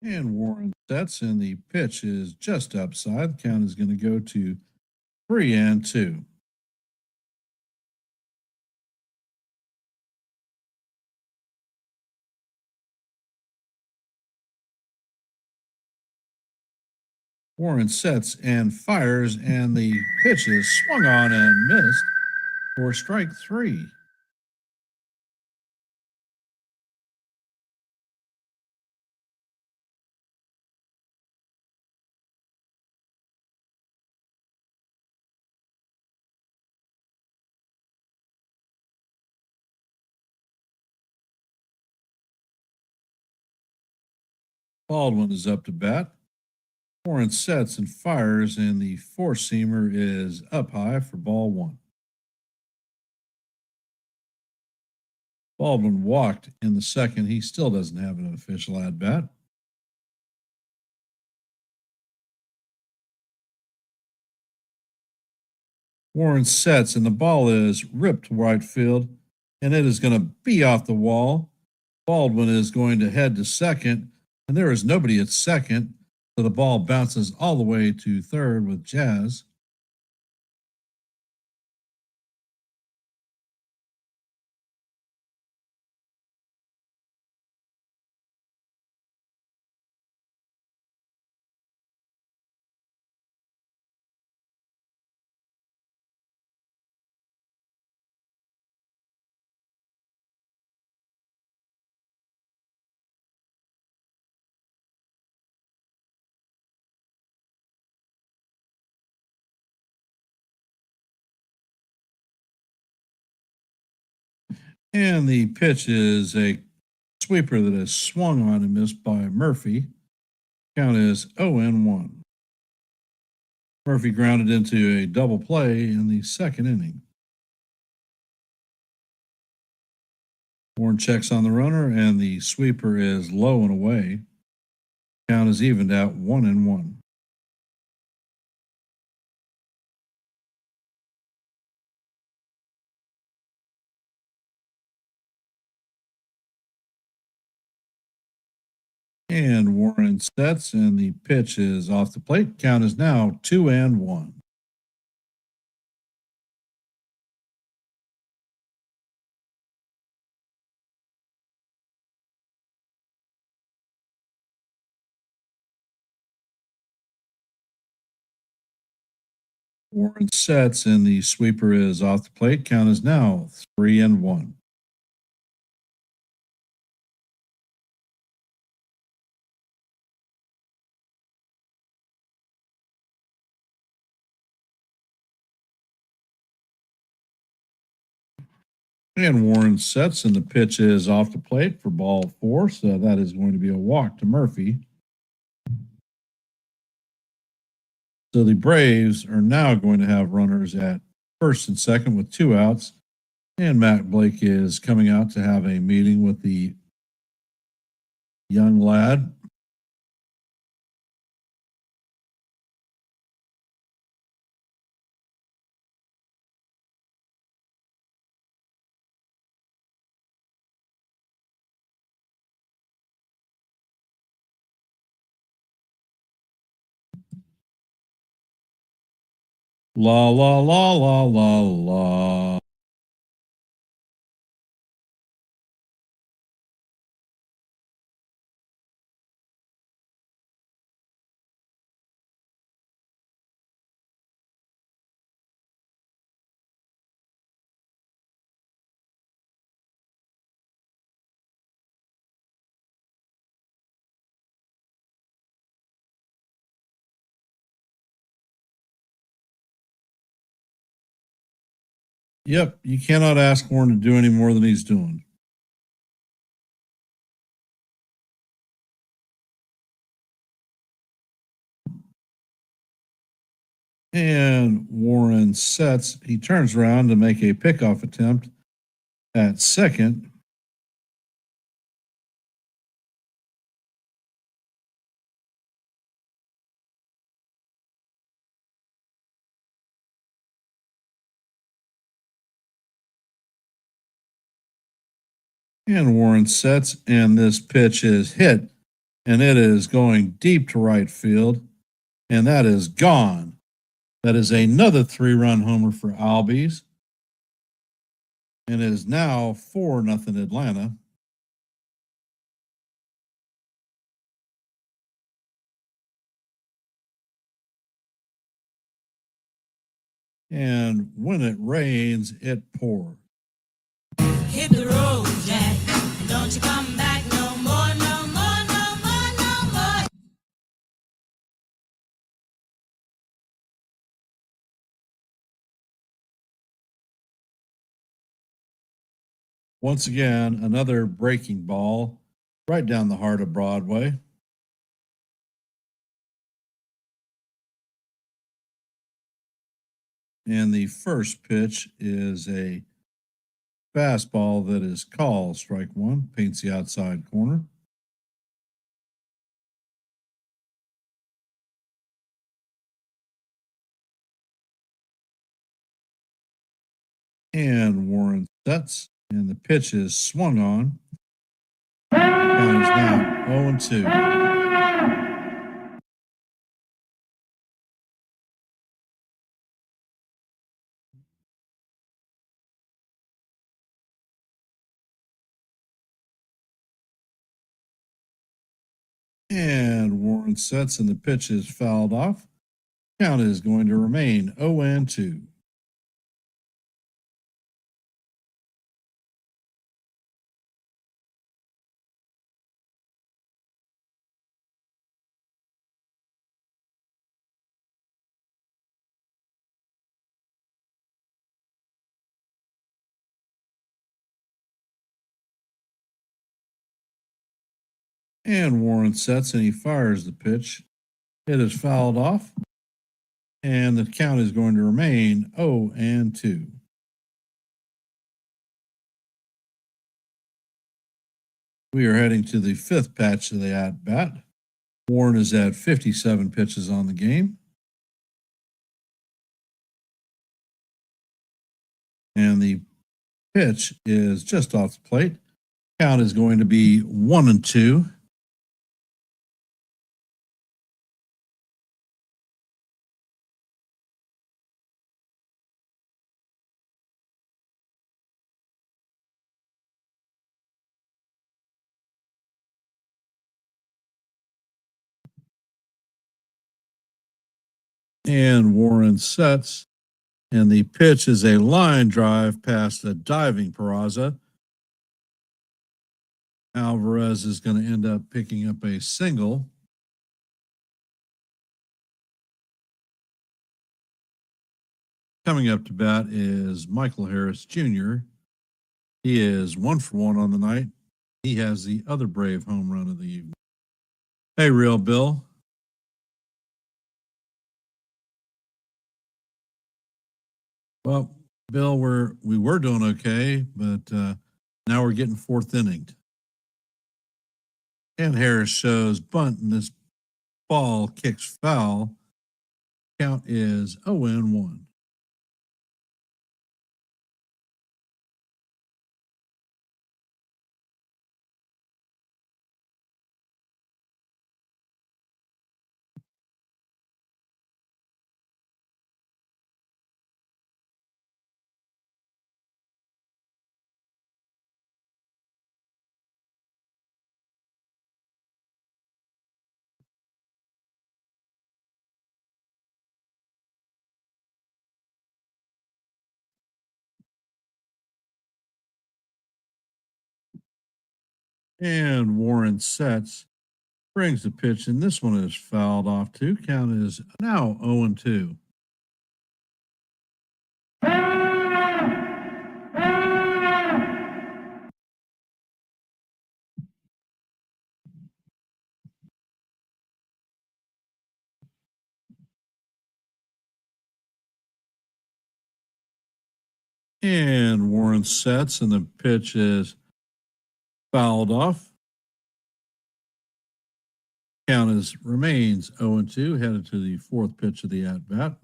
And Warren sets, and the pitch is just upside. The count is going to go to 3-2. Warren sets and fires, and the pitch is swung on and missed for strike three. Baldwin is up to bat. Warren sets and fires, and the four seamer is up high for ball one. Baldwin walked in the second. He still doesn't have an official at bat. Warren sets, and the ball is ripped to right field, and it is going to be off the wall. Baldwin is going to head to second, and there is nobody at second, so the ball bounces all the way to third with Jazz. And the pitch is a sweeper that is swung on and missed by Murphy. Count is 0-1. Murphy grounded into a double play in the second inning. Warren checks on the runner, and the sweeper is low and away. Count is evened out 1-1. And Warren sets, and the pitch is off the plate. Count is now 2-1. Warren sets, and the sweeper is off the plate. Count is now 3-1. And Warren sets, and the pitch is off the plate for ball 4. So that is going to be a walk to Murphy. So the Braves are now going to have runners at first and second with 2 outs. And Matt Blake is coming out to have a meeting with the young lad. La la la la la la. Yep, you cannot ask Warren to do any more than he's doing. And Warren sets. He turns around to make a pickoff attempt at second. And Warren sets, and this pitch is hit, and it is going deep to right field, and that is gone. That is another 3-run homer for Albies, and it is now 4-0 Atlanta. And when it rains, it pours. Hit the road, Jack. Don't you come back no more, no more, no more, no more. Once again, another breaking ball right down the heart of Broadway. And the first pitch is a fastball that is called strike 1, paints the outside corner. And Warren sets, and the pitch is swung on. Count is now 0-2. And Warren sets, and the pitch is fouled off. Count is going to remain 0-2. And Warren sets, and he fires the pitch. It is fouled off, and the count is going to remain 0-2. We are heading to the 5th patch of the at bat. Warren is at 57 pitches on the game. And the pitch is just off the plate. Count is going to be 1-2. And Warren sets. And the pitch is a line drive past the diving Peraza. Alvarez is going to end up picking up a single. Coming up to bat is Michael Harris Jr. He is 1-for-1 on the night. He has the other Brave home run of the evening. Hey, Real Bill. Well, Bill, we were doing okay, but now we're getting fourth inning. And Harris shows bunt, and this ball kicks foul. Count is 0-1. And Warren sets, brings the pitch, and this one is fouled off too. Count is now 0-2. And Warren sets, and the pitch is fouled off. Count is remains 0-2, headed to the fourth pitch of the at bat.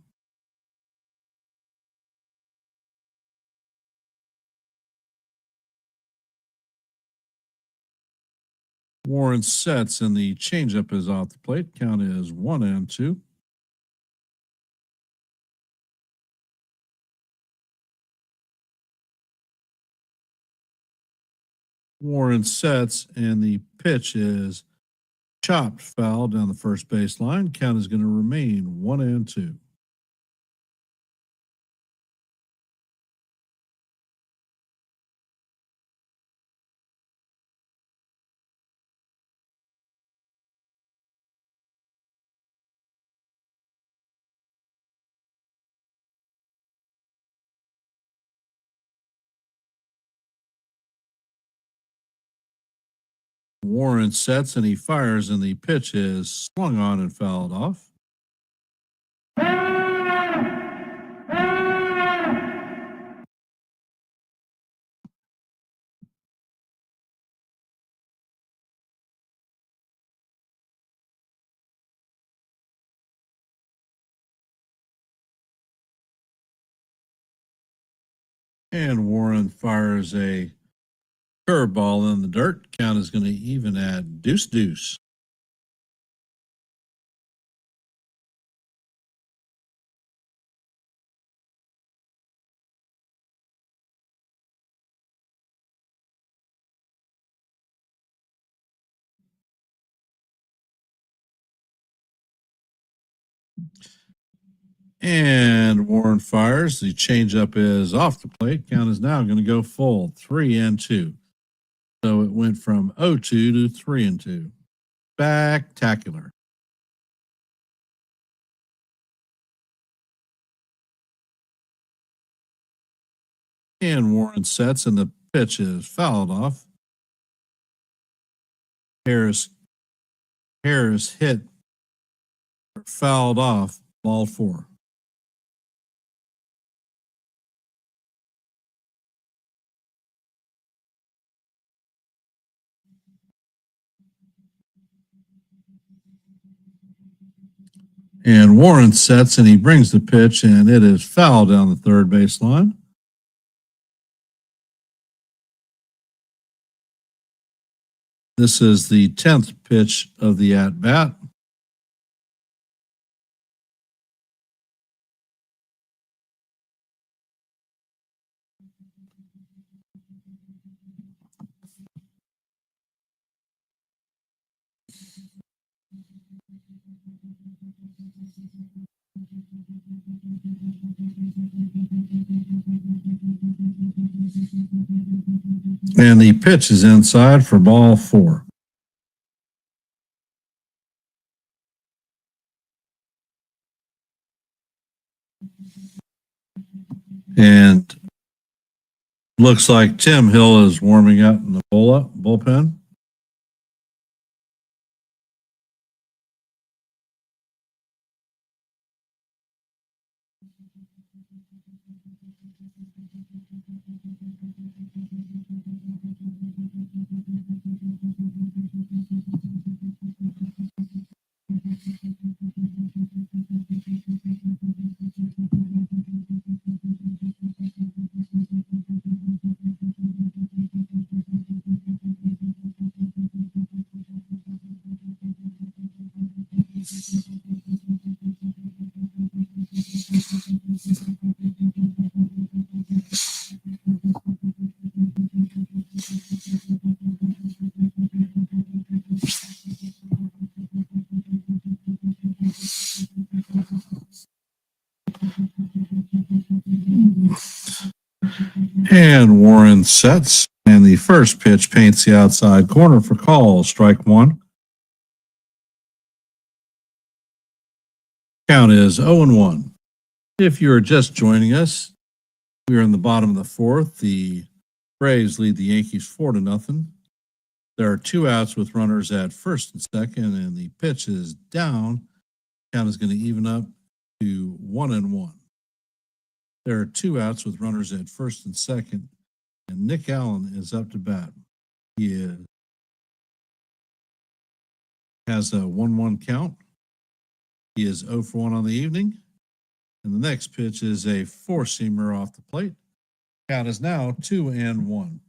Warren sets, and the changeup is off the plate. Count is 1-2. Warren sets, and the pitch is chopped foul down the first base line. Count is going to remain 1-2. Warren sets, and he fires, and the pitch is swung on and fouled off. And Warren fires a curveball in the dirt. Count is going to even at 2-2. And Warren fires. The changeup is off the plate. Count is now going to go full 3-2. So it went from 0-2 to 3-2. Spectacular. And Warren sets, and the pitch is fouled off. Harris hit or fouled off ball 4. And Warren sets, and he brings the pitch, and it is foul down the third base line. This is the 10th pitch of the at bat. And the pitch is inside for ball 4. And looks like Tim Hill is warming up in the bullpen. And Warren sets, and the first pitch paints the outside corner for call, strike 1. Count is 0-1. If you're just joining us, we are in the bottom of the 4th. The Braves lead the Yankees 4-0. There are 2 outs with runners at first and second, and the pitch is down. Count is going to even up to 1-1. There are 2 outs with runners at first and second, and Nick Allen is up to bat. He has a 1-1 count. He is 0 for 1 on the evening. And the next pitch is a 4-seamer off the plate. Count is now 2-1.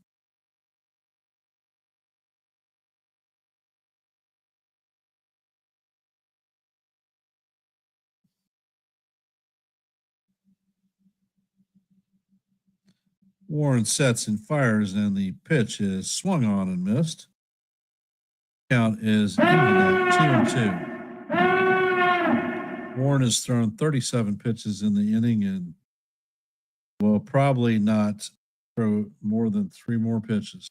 Warren sets and fires, and the pitch is swung on and missed. Count is even at 2-2. Warren has thrown 37 pitches in the inning and will probably not throw more than 3 more pitches.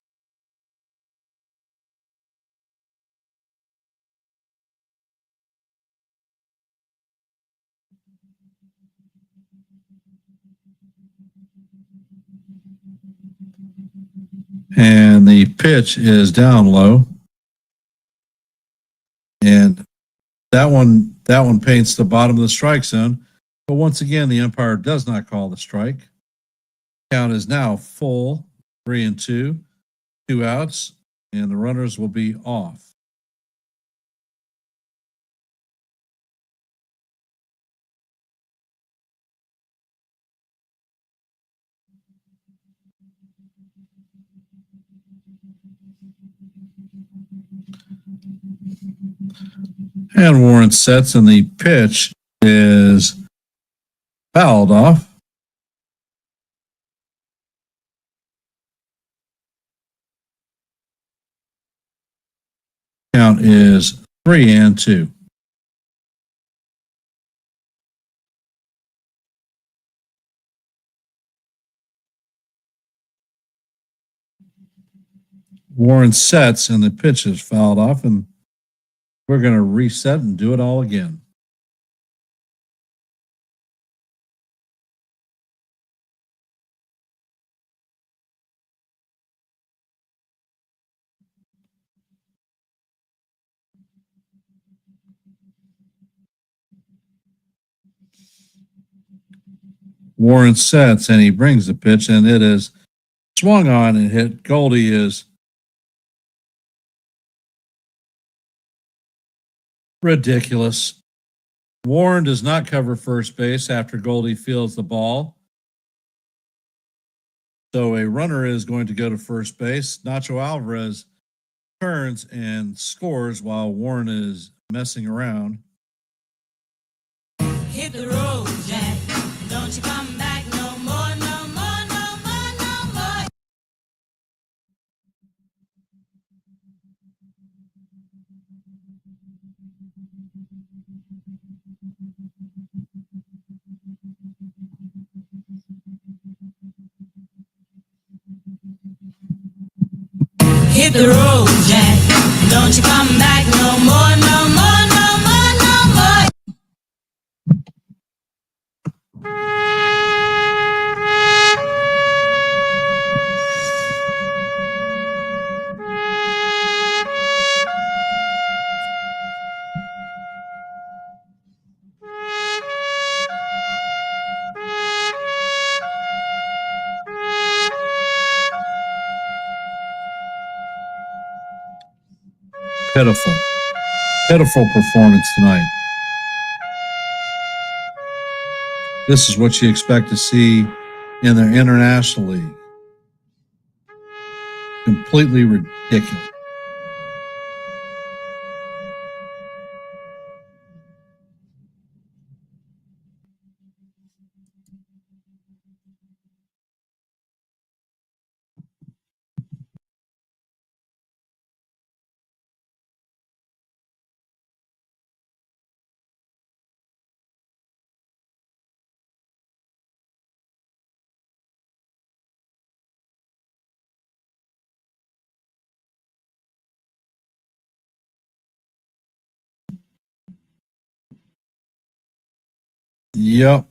And the pitch is down low. And that one paints the bottom of the strike zone. But once again, the umpire does not call the strike. Count is now full, 3-2, 2 outs, and the runners will be off. And Warren sets, and the pitch is fouled off. Count is 3-2. Warren sets, and the pitch is fouled off, and we're going to reset and do it all again. Warren sets, and he brings the pitch, and it is swung on and hit. Goldie is ridiculous. Warren does not cover first base after Goldie fields the ball. So a runner is going to go to first base. Nacho Alvarez turns and scores while Warren is messing around. Hit the road, Jack. Don't you come back no more, no more, no more, no more. hit the road, Jack. Don't you come back no more, no more, no more, no more. Pitiful performance tonight. This is what you expect to see in their international league. Completely ridiculous. Yep.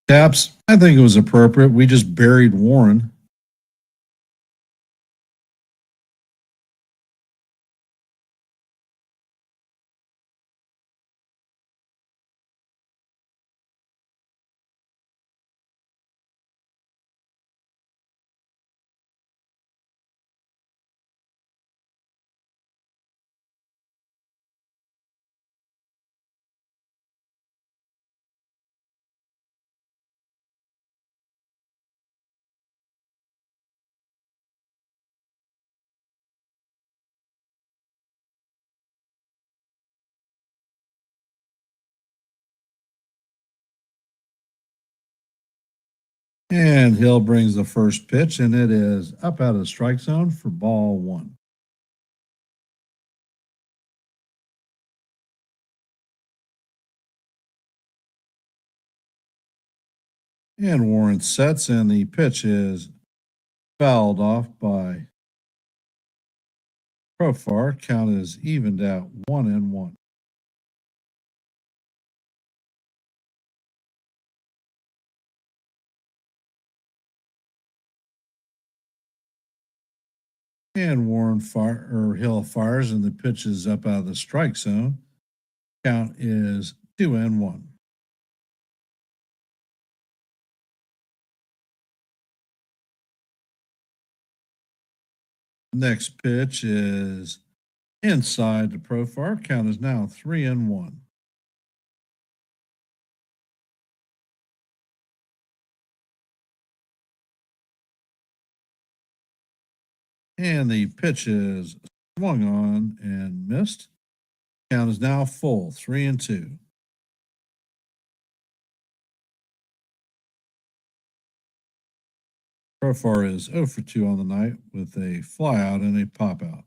Taps, I think it was appropriate. We just buried Warren. And Hill brings the first pitch, and it is up out of the strike zone for ball one. And Warren sets, and the pitch is fouled off by Profar. Count is evened out 1-1. And Hill fires, and the pitch is up out of the strike zone. Count is 2-1. Next pitch is inside to Profar. Count is now 3-1. And the pitch is swung on and missed. Count is now full, 3-2. Profar is 0 for 2 on the night with a flyout and a pop out.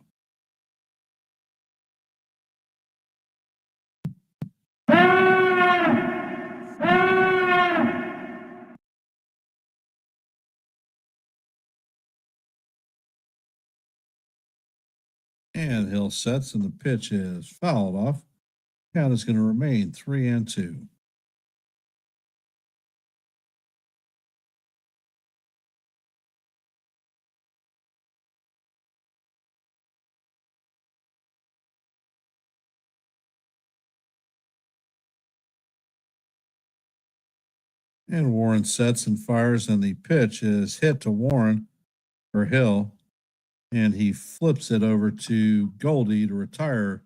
And Hill sets, and the pitch is fouled off. Count is going to remain 3-2. And Warren sets and fires, and the pitch is hit to Warren or Hill, and he flips it over to Goldie to retire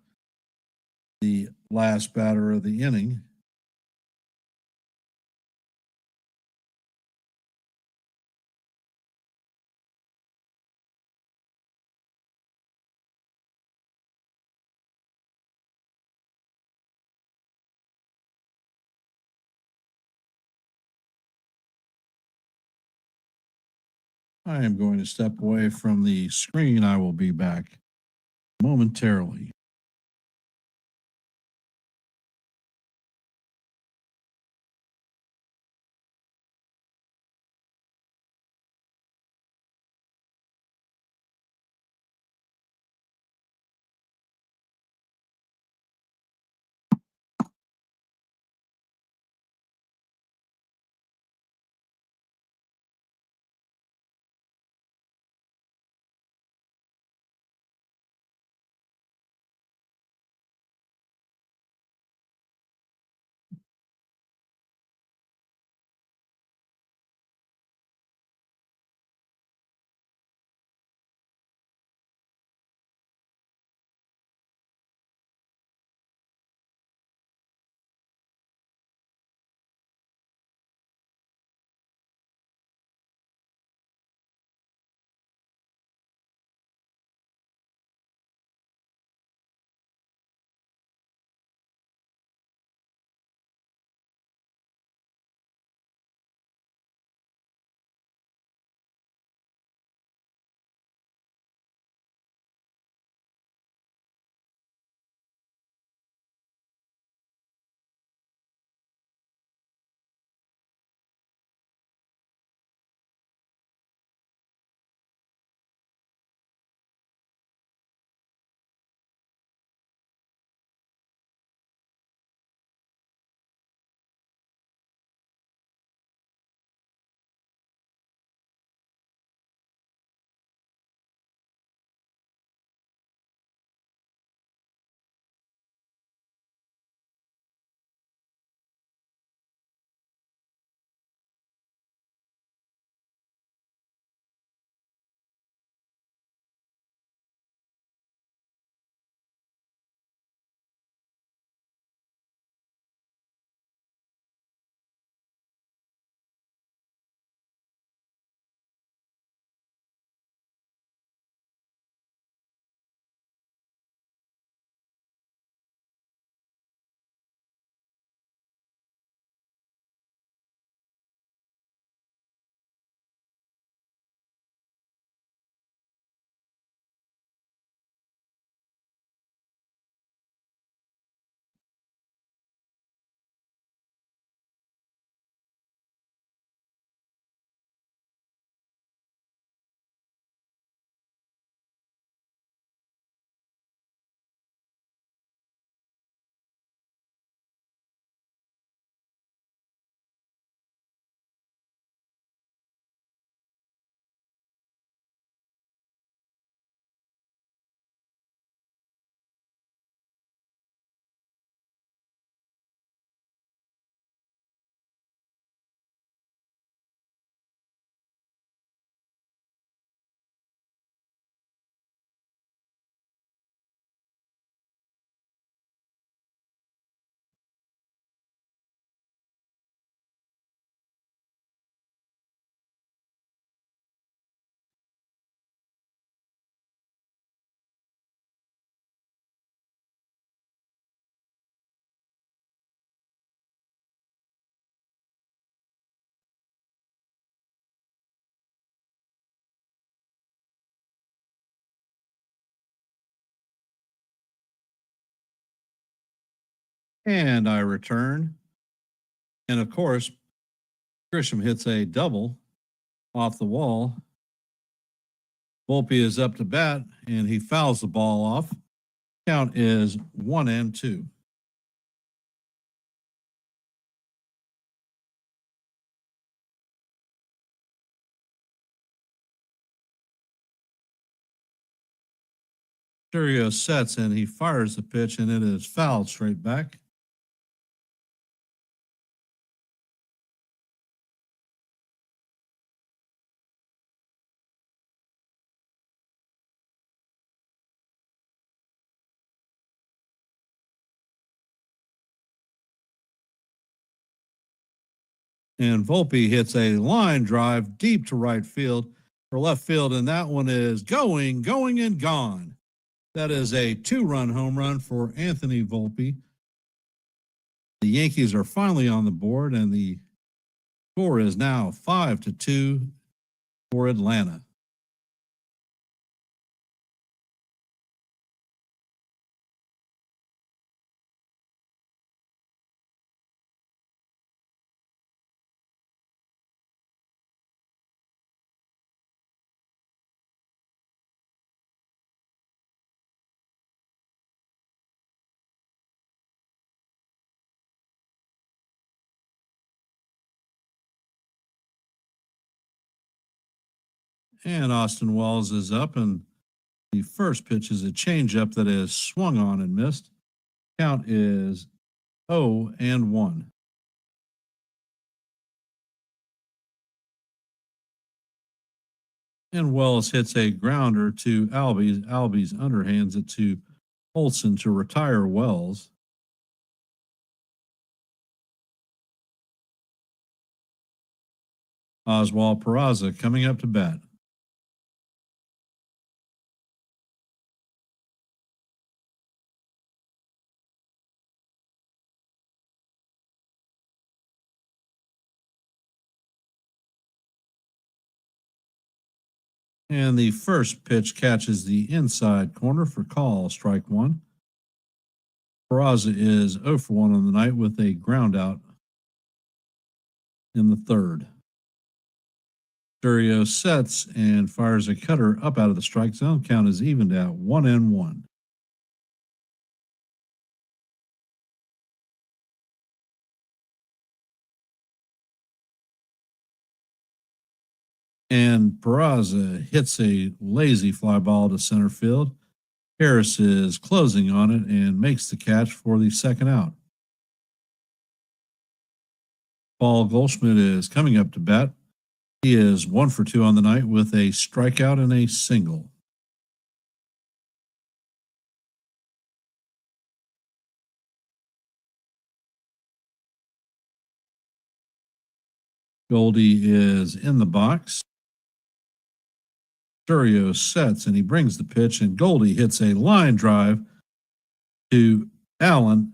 the last batter of the inning. I am going to step away from the screen. I will be back momentarily. And I return. And of course, Grisham hits a double off the wall. Volpe is up to bat and he fouls the ball off. Count is 1-2. Sturio sets and he fires the pitch and it is fouled straight back. And Volpe hits a line drive deep to right field or left field, and that one is going, and gone. That is a 2-run home run for Anthony Volpe. The Yankees are finally on the board, and the score is now 5-2 for Atlanta. And Austin Wells is up, and the first pitch is a changeup that is swung on and missed. Count is 0-1. And Wells hits a grounder to Albies. Albies underhands it to Olson to retire Wells. Oswald Peraza coming up to bat. And the first pitch catches the inside corner for call, strike one. Peraza is 0 for 1 on the night with a ground out in the third. Sturio sets and fires a cutter up out of the strike zone. Count is evened out 1-1. And Peraza hits a lazy fly ball to center field. Harris is closing on it and makes the catch for the second out. Paul Goldschmidt is coming up to bat. He is 1 for 2 on the night with a strikeout and a single. Goldie is in the box. Sturio sets and he brings the pitch, and Goldie hits a line drive to Allen.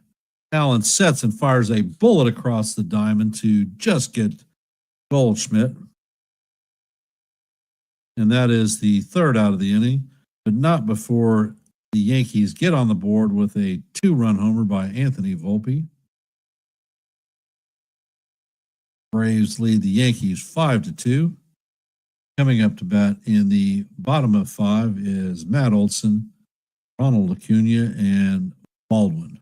Allen sets and fires a bullet across the diamond to just get Goldschmidt. And that is the third out of the inning, but not before the Yankees get on the board with a 2-run homer by Anthony Volpe. Braves lead the Yankees 5-2. Coming up to bat in the bottom of 5 is Matt Olson, Ronald Acuna, and Baldwin.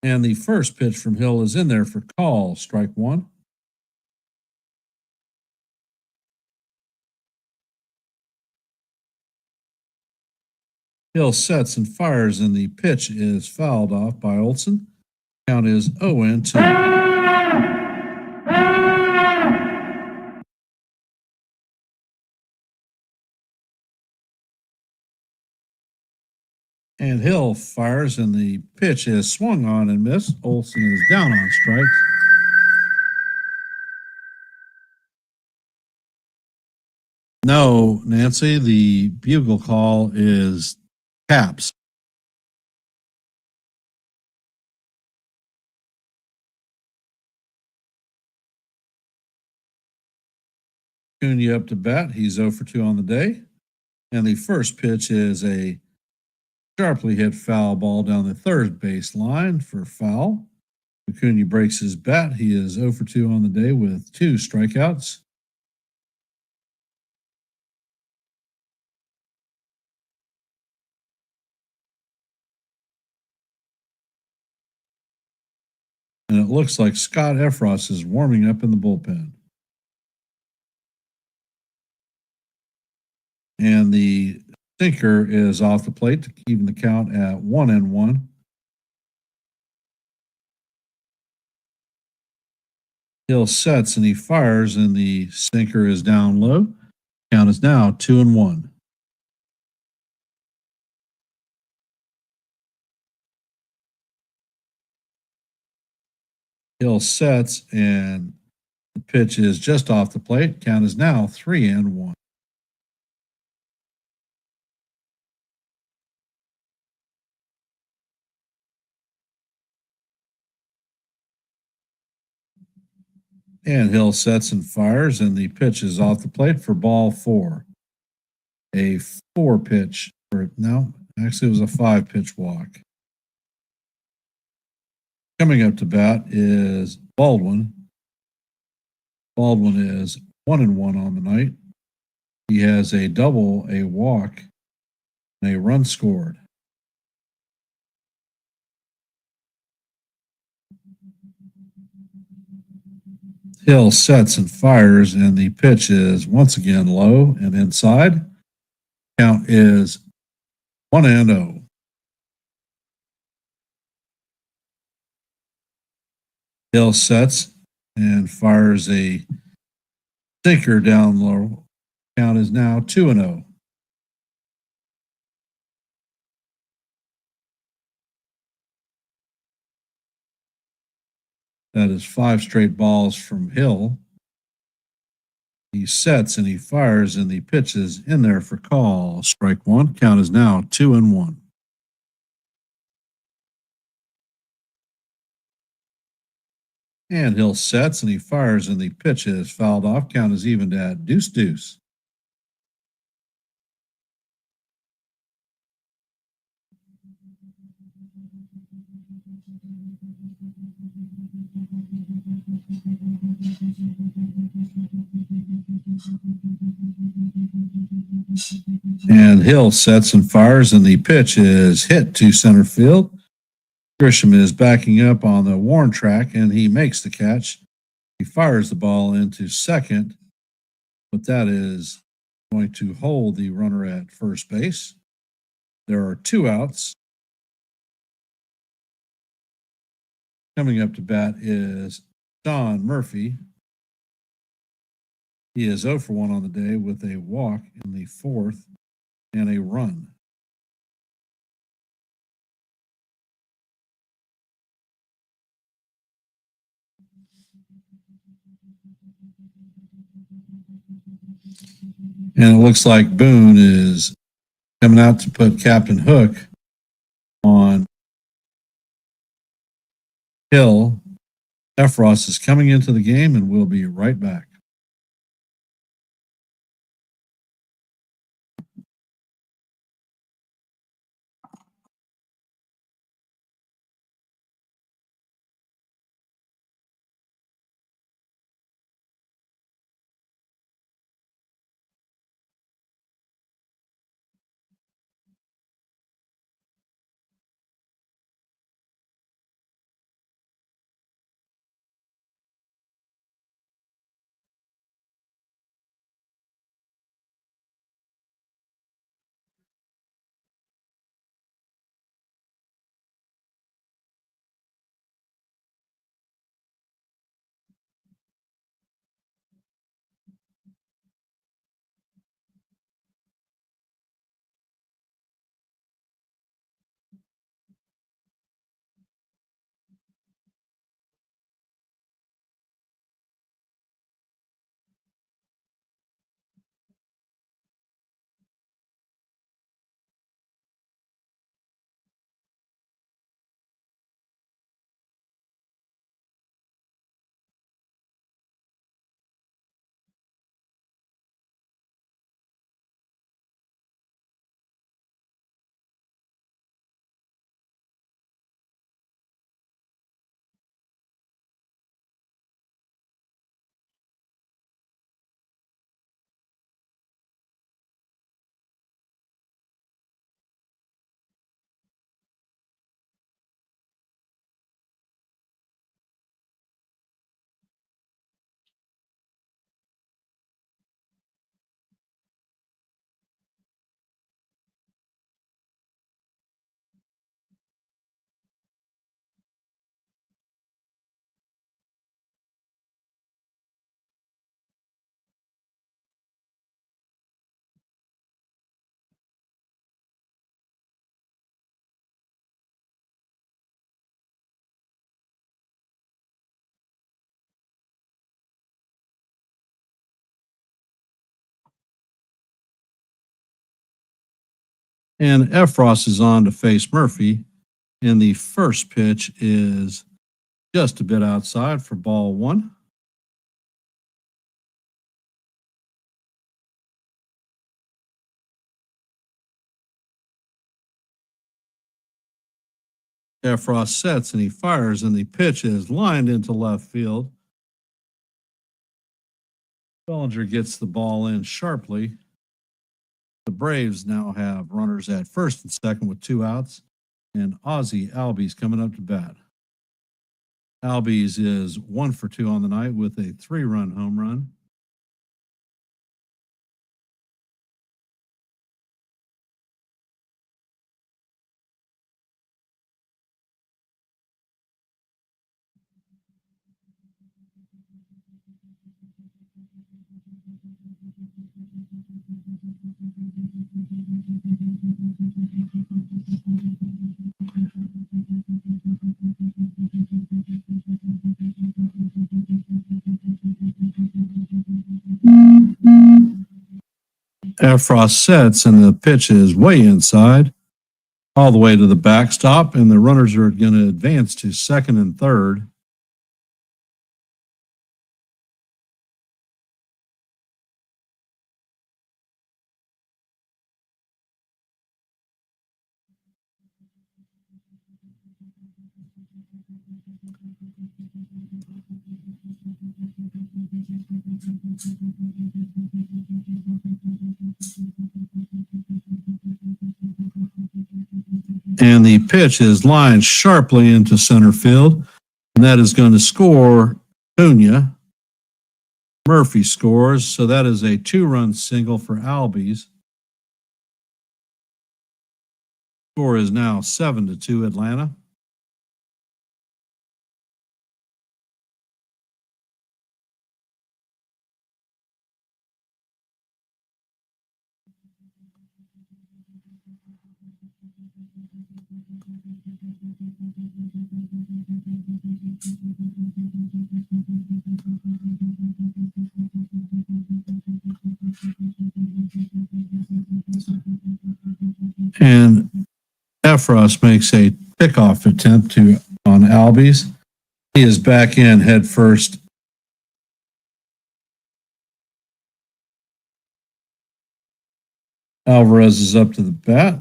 And the first pitch from Hill is in there for call, strike one. Hill sets and fires, and the pitch is fouled off by Olson. Count is 0-2. And Hill fires, and the pitch is swung on and missed. Olson is down on strikes. No, Nancy, the bugle call is caps. Acuna up to bat. He's 0 for 2 on the day. And the first pitch is a sharply hit foul ball down the third base line for foul. Acuna breaks his bat. He is 0 for 2 on the day with 2 strikeouts. And it looks like Scott Efros is warming up in the bullpen. And the sinker is off the plate to even the count at 1-1. Hill sets and he fires, and the sinker is down low. Count is now 2-1. Hill sets, and the pitch is just off the plate. Count is now 3-1. And Hill sets and fires, and the pitch is off the plate for ball 4. A 4 pitch, or no, actually it was a 5 pitch walk. Coming up to bat is Baldwin. Baldwin is 1-1 on the night. He has a double, a walk, and a run scored. Hill sets and fires, and the pitch is once again low and inside. Count is 1-0. Hill sets and fires a sinker down low. Count is now 2-0. That is 5 straight balls from Hill. He sets and he fires, and the pitch is in there for call. Strike one. Count is now 2-1. And Hill sets and he fires, and the pitch is fouled off. Count is evened at 2-2. And Hill sets and fires, and the pitch is hit to center field. Grisham is backing up on the worn track, and he makes the catch. He fires the ball into second, but that is going to hold the runner at first base. There are 2 outs. Coming up to bat is Don Murphy. He is 0 for 1 on the day with a walk in the 4th and a run. And it looks like Boone is coming out to put Captain Hook on Hill. Efros is coming into the game, and we'll be right back. And Efros is on to face Murphy. And the first pitch is just a bit outside for ball one. Efros sets and he fires, and the pitch is lined into left field. Bellinger gets the ball in sharply. The Braves now have runners at first and second with 2 outs, and Ozzie Albies coming up to bat. Albies is 1 for 2 on the night with a 3-run home run. Efros sets, and the pitch is way inside, all the way to the backstop, and the runners are going to advance to second and third. And the pitch is lined sharply into center field, and that is going to score Cunha. Murphy scores, so that is a 2-run single for Albies. Score is now 7-2 Atlanta. And Efros makes a pickoff attempt on Albies. He is back in head first. Alvarez is up to the bat.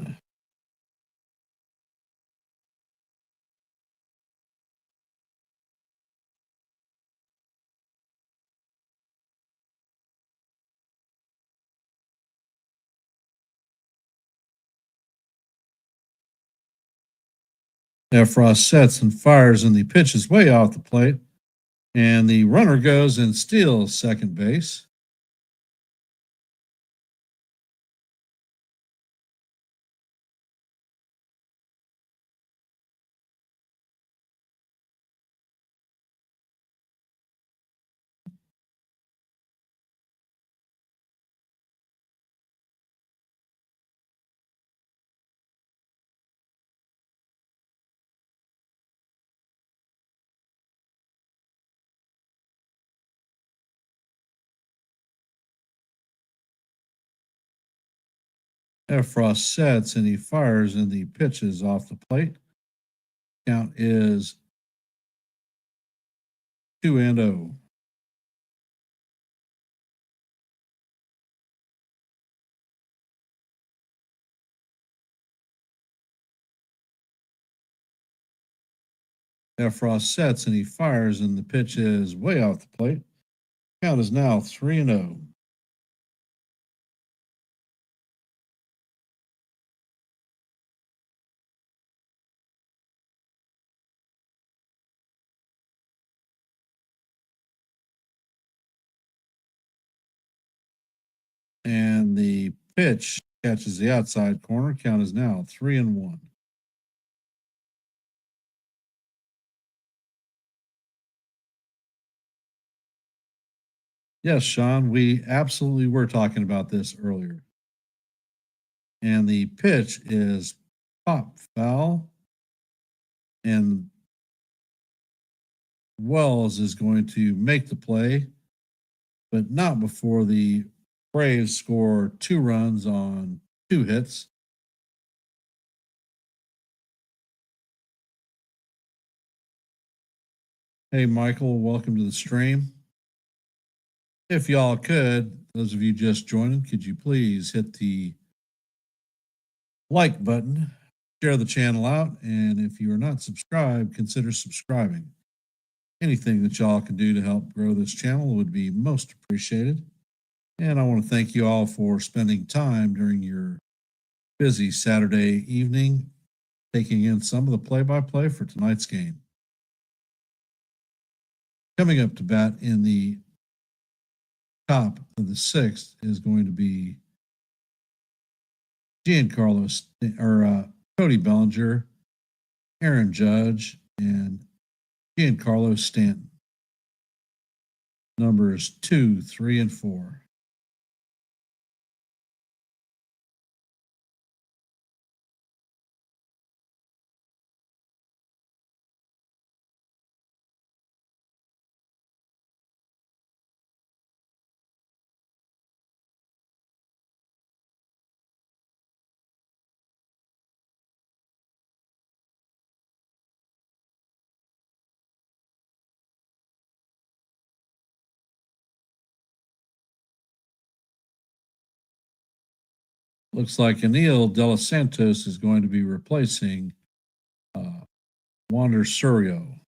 Efros sets and fires, and the pitch is way off the plate. And the runner goes and steals second base. Efros sets and he fires, and the pitch is off the plate. Count is 2-0. Efros sets and he fires, and the pitch is way off the plate. Count is now 3-0. And the pitch catches the outside corner. Count is now 3-1. Yes, Sean, we absolutely were talking about this earlier. And the pitch is pop foul. And Wells is going to make the play, but not before the Braves score 2 runs on 2 hits. Hey, Michael, welcome to the stream. If y'all could, those of you just joining, could you please hit the like button, share the channel out, and if you are not subscribed, consider subscribing. Anything that y'all can do to help grow this channel would be most appreciated. And I want to thank you all for spending time during your busy Saturday evening, taking in some of the play-by-play for tonight's game. Coming up to bat in the top of the sixth is going to be Cody Bellinger, Aaron Judge, and Giancarlo Stanton. Numbers 2, 3, and 4. Looks like Anil De Los Santos is going to be replacing Wander Surio.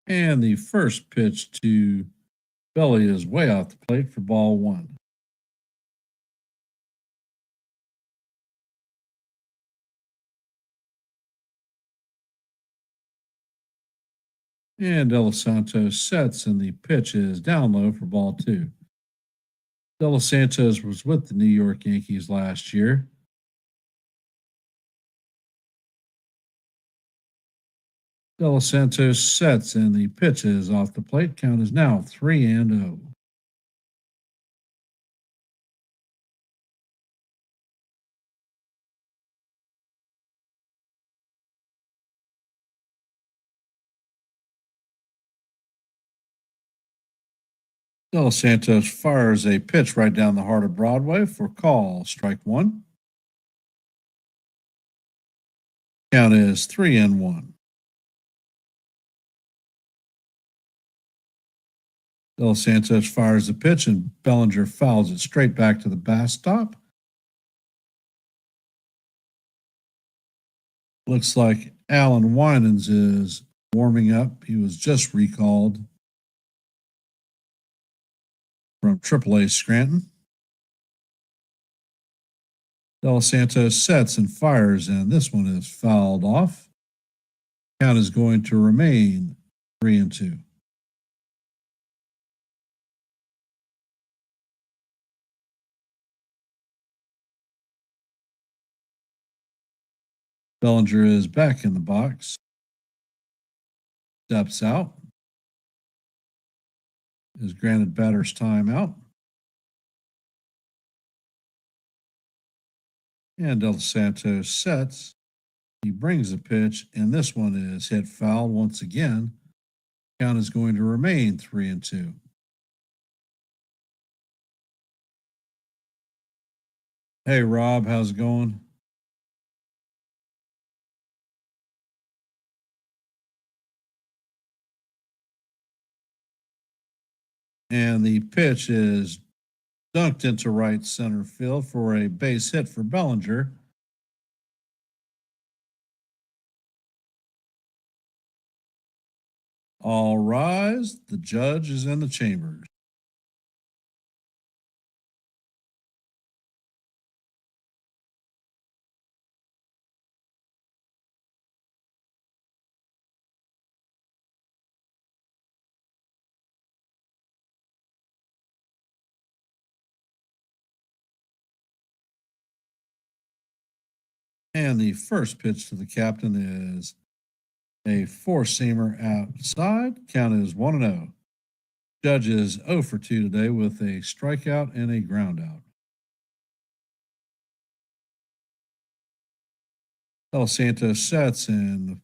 And the first pitch to Belly is way off the plate for ball one. And De Los Santos sets, and the pitch is down low for ball two. De Los Santos was with the New York Yankees last year. De Los Santos sets, and the pitch is off the plate. Count is now 3-0. De Los Santos fires a pitch right down the heart of Broadway for call, strike one. Count is 3-1. De Los Santos fires the pitch, and Bellinger fouls it straight back to the backstop. Looks like Alan Winans is warming up. He was just recalled from AAA Scranton. De Los Santos sets and fires, and this one is fouled off. Count is going to remain 3-2. Bellinger is back in the box. Steps out. Is granted batter's timeout. And De Los Santos sets. He brings the pitch, and this one is hit foul once again. Count is going to remain 3-2. Hey, Rob, how's it going? And the pitch is dunked into right center field for a base hit for Bellinger. All rise. The judge is in the chambers. And the first pitch to the captain is a four-seamer outside. Count is 1-0. Judge is 0 for 2 today with a strikeout and a ground out. Los Santos sets and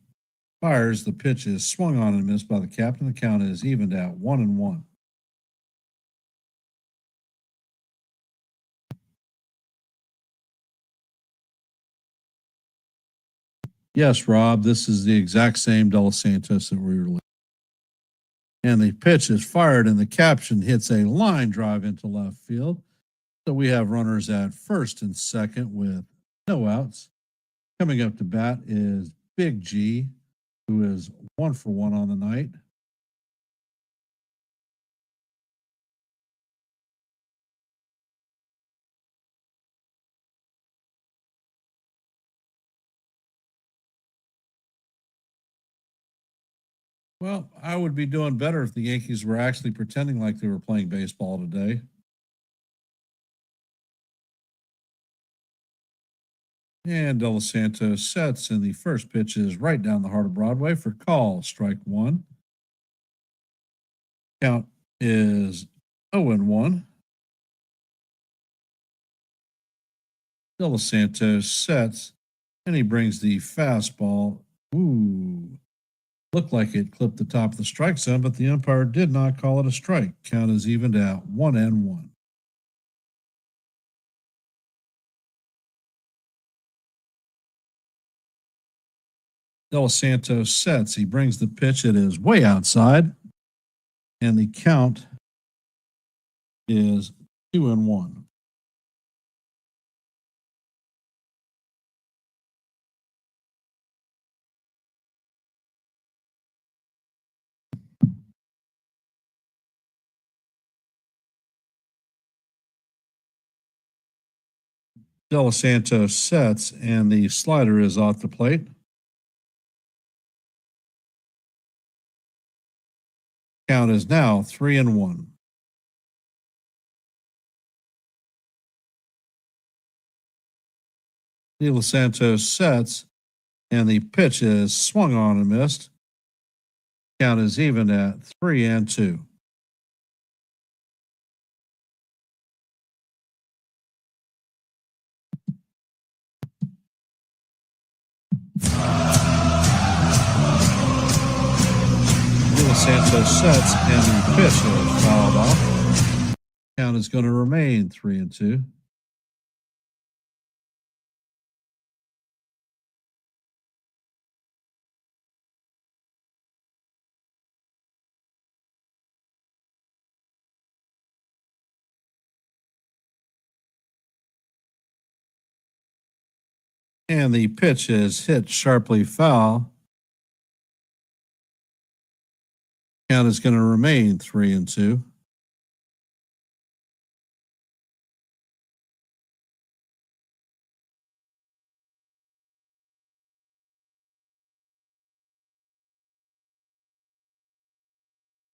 fires. The pitch is swung on and missed by the captain. The count is evened out 1-1. Yes, Rob, this is the exact same Dos Santos that we were looking. And the pitch is fired, and the caption hits a line drive into left field. So we have runners at first and second with no outs. Coming up to bat is Big G, who is 1 for 1 on the night. Well, I would be doing better if the Yankees were actually pretending like they were playing baseball today. And De Los Santos sets, and the first pitch is right down the heart of Broadway for call, strike one. Count is 0-1. De Los Santos sets, and he brings the fastball. Ooh, looked like it clipped the top of the strike zone, but the umpire did not call it a strike. Count is evened out 1-1. De Los Santos sets. He brings the pitch. It is way outside, and the count is 2-1. De Los Santos sets, and the slider is off the plate. Count is now 3-1. De Los Santos sets, and the pitch is swung on and missed. Count is even at 3-2. De Los Santos sets, and the pitch is fouled off. Count is going to remain 3-2. And the pitch is hit sharply foul. Count is going to remain 3-2.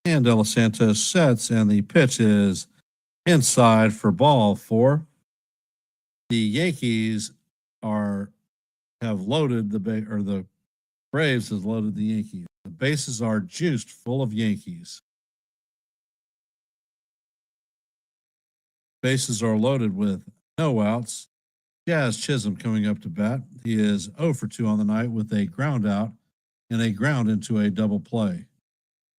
And De Los Santos sets, and the pitch is inside for ball 4. The Yankees have loaded the Braves has loaded the Yankees. The bases are juiced full of Yankees. Bases are loaded with no outs. Jazz Chisholm coming up to bat. He is 0 for 2 on the night with a ground out and a ground into a double play.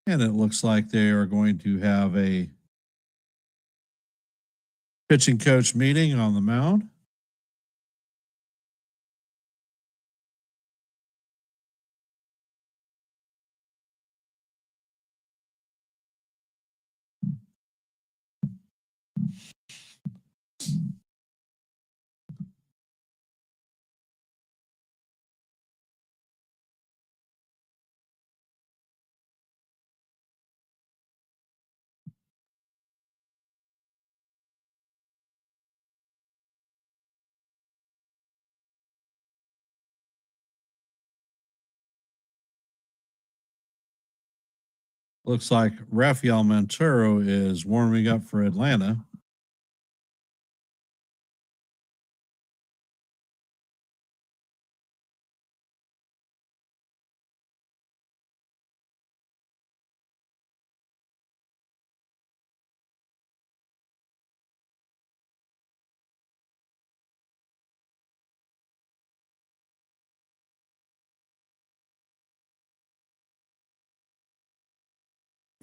And it looks like they are going to have a pitching coach meeting on the mound. Looks like Rafael Montero is warming up for Atlanta.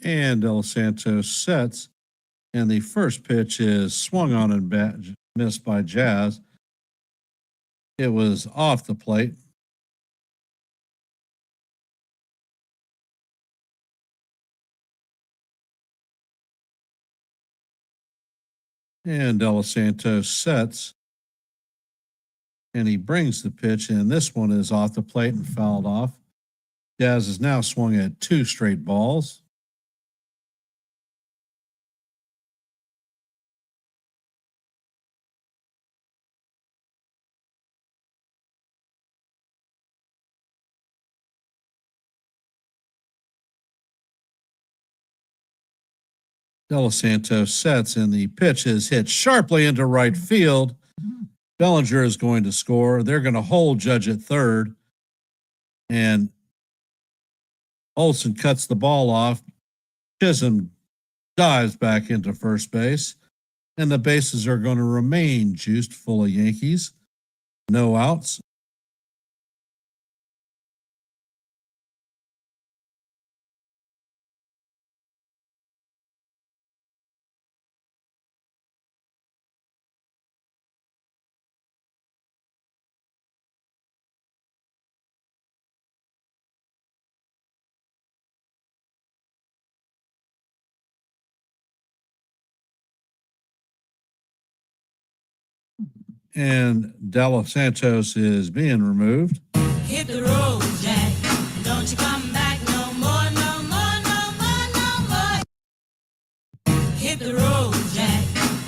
And De Los Santos sets. And the first pitch is swung on and missed by Jazz. It was off the plate. And De Los Santos sets. And he brings the pitch in. This one is off the plate and fouled off. Jazz has now swung at 2 straight balls. De Los Santos sets, and the pitch is hit sharply into right field. Bellinger is going to score. They're going to hold Judge at third. And Olson cuts the ball off. Chisholm dives back into first base. And the bases are going to remain juiced full of Yankees. No outs. And De Los Santos is being removed. Hit the road, Jack. Don't you come back no more, no more, no more, no more. Hit the road, Jack.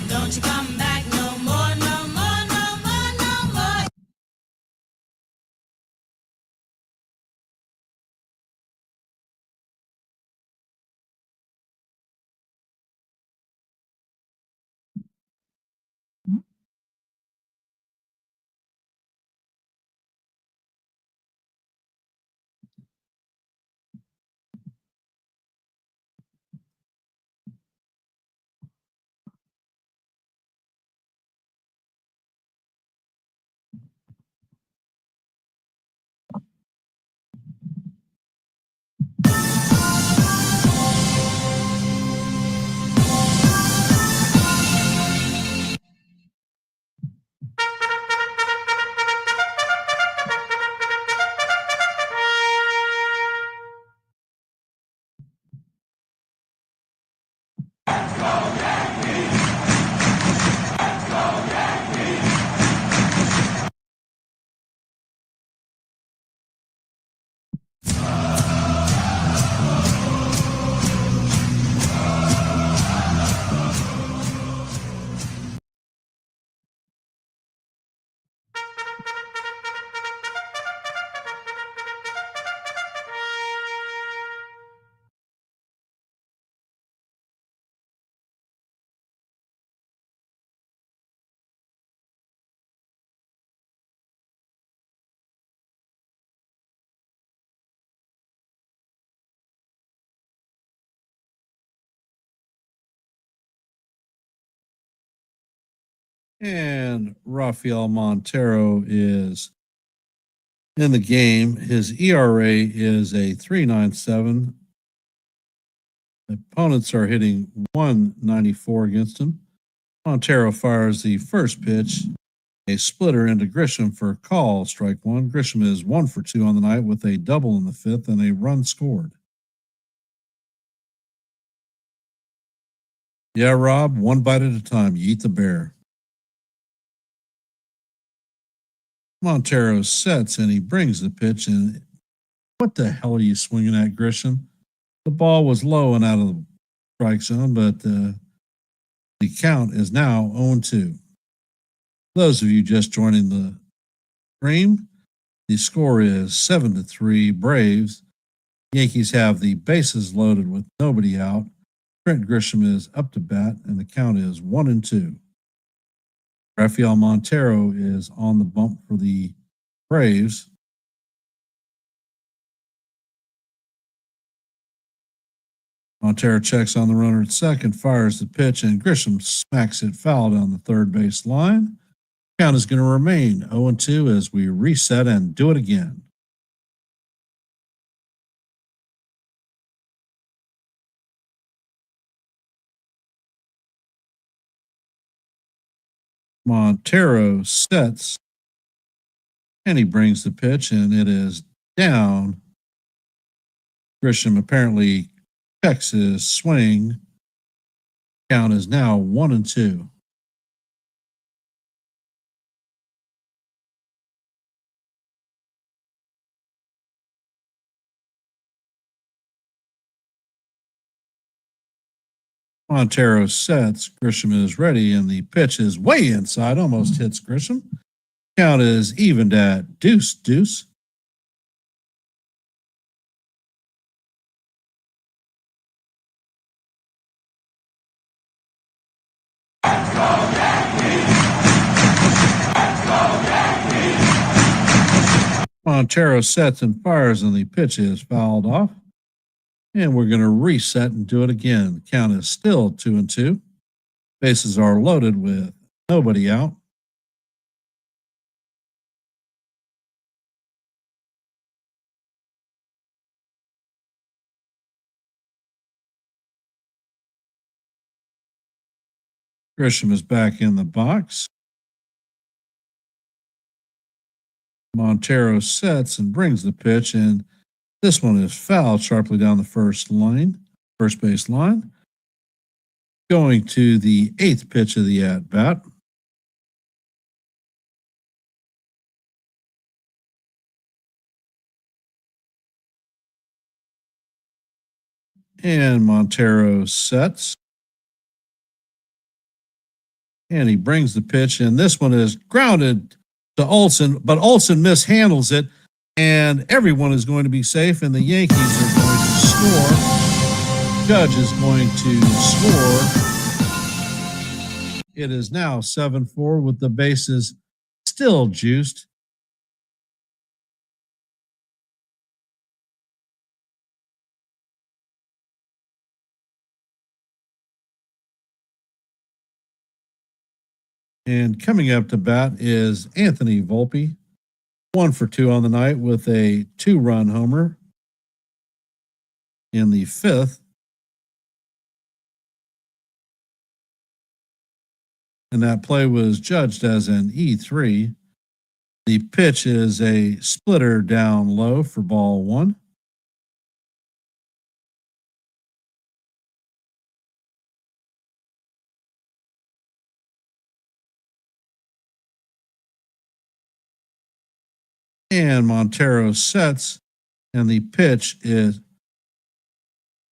Don't you come back no more, no more, no more, no more. And Rafael Montero is in the game. His ERA is a 3.97. Opponents are hitting 194 against him. Montero fires the first pitch, a splitter into Grisham for a call, strike one. Grisham is 1 for 2 on the night with a double in the fifth and a run scored. Yeah, Rob, one bite at a time. You eat the bear. Montero sets and he brings the pitch in. What the hell are you swinging at, Grisham? The ball was low and out of the strike zone, but the count is now 0-2. Those of you just joining the stream, the score is 7-3 Braves. Yankees have the bases loaded with nobody out. Trent Grisham is up to bat, and the count is 1-2. Rafael Montero is on the bump for the Braves. Montero checks on the runner at second, fires the pitch, and Grisham smacks it foul down the third base line. Count is going to remain 0-2 as we reset and do it again. Montero sets, and he brings the pitch, and it is down. Grisham apparently checks his swing. Count is now 1-2. Montero sets. Grisham is ready, and the pitch is way inside, almost hits Grisham. Count is evened at 2-2. Montero sets and fires, and the pitch is fouled off. And we're going to reset and do it again. Count is still 2-2. Bases are loaded with nobody out. Grisham is back in the box. Montero sets and brings the pitch, and this one is fouled sharply down the first base line. Going to the 8th pitch of the at bat. And Montero sets. And he brings the pitch, and this one is grounded to Olson, but Olson mishandles it, and everyone is going to be safe, and the Yankees are going to score. Judge is going to score. It is now 7-4 with the bases still juiced. And coming up to bat is Anthony Volpe, 1 for 2 on the night with a 2-run homer in the 5th. And that play was judged as an E3. The pitch is a splitter down low for ball 1. And Montero sets, and the pitch is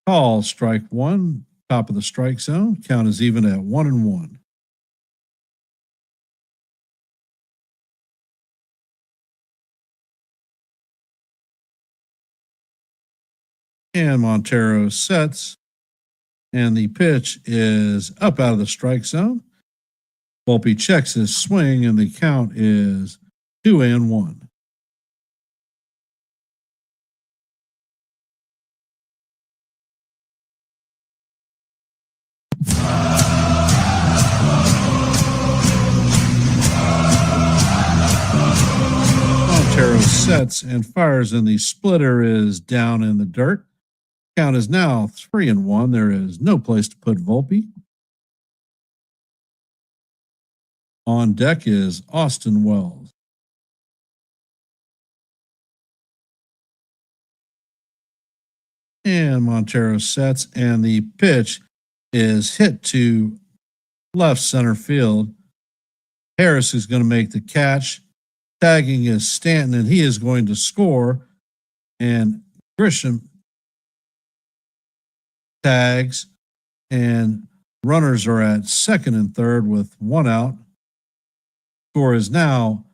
called strike 1, top of the strike zone. Count is even at 1-1. And Montero sets, and the pitch is up out of the strike zone. Volpe checks his swing, and the count is 2-1. Montero sets and fires, and the splitter is down in the dirt. Count is now 3-1. There is no place to put Volpe. On deck is Austin Wells. And Montero sets, and the pitch is hit to left center field. Harris is going to make the catch. Tagging is Stanton, and he is going to score. And Grisham tags, and runners are at second and third with 1 out. Score is now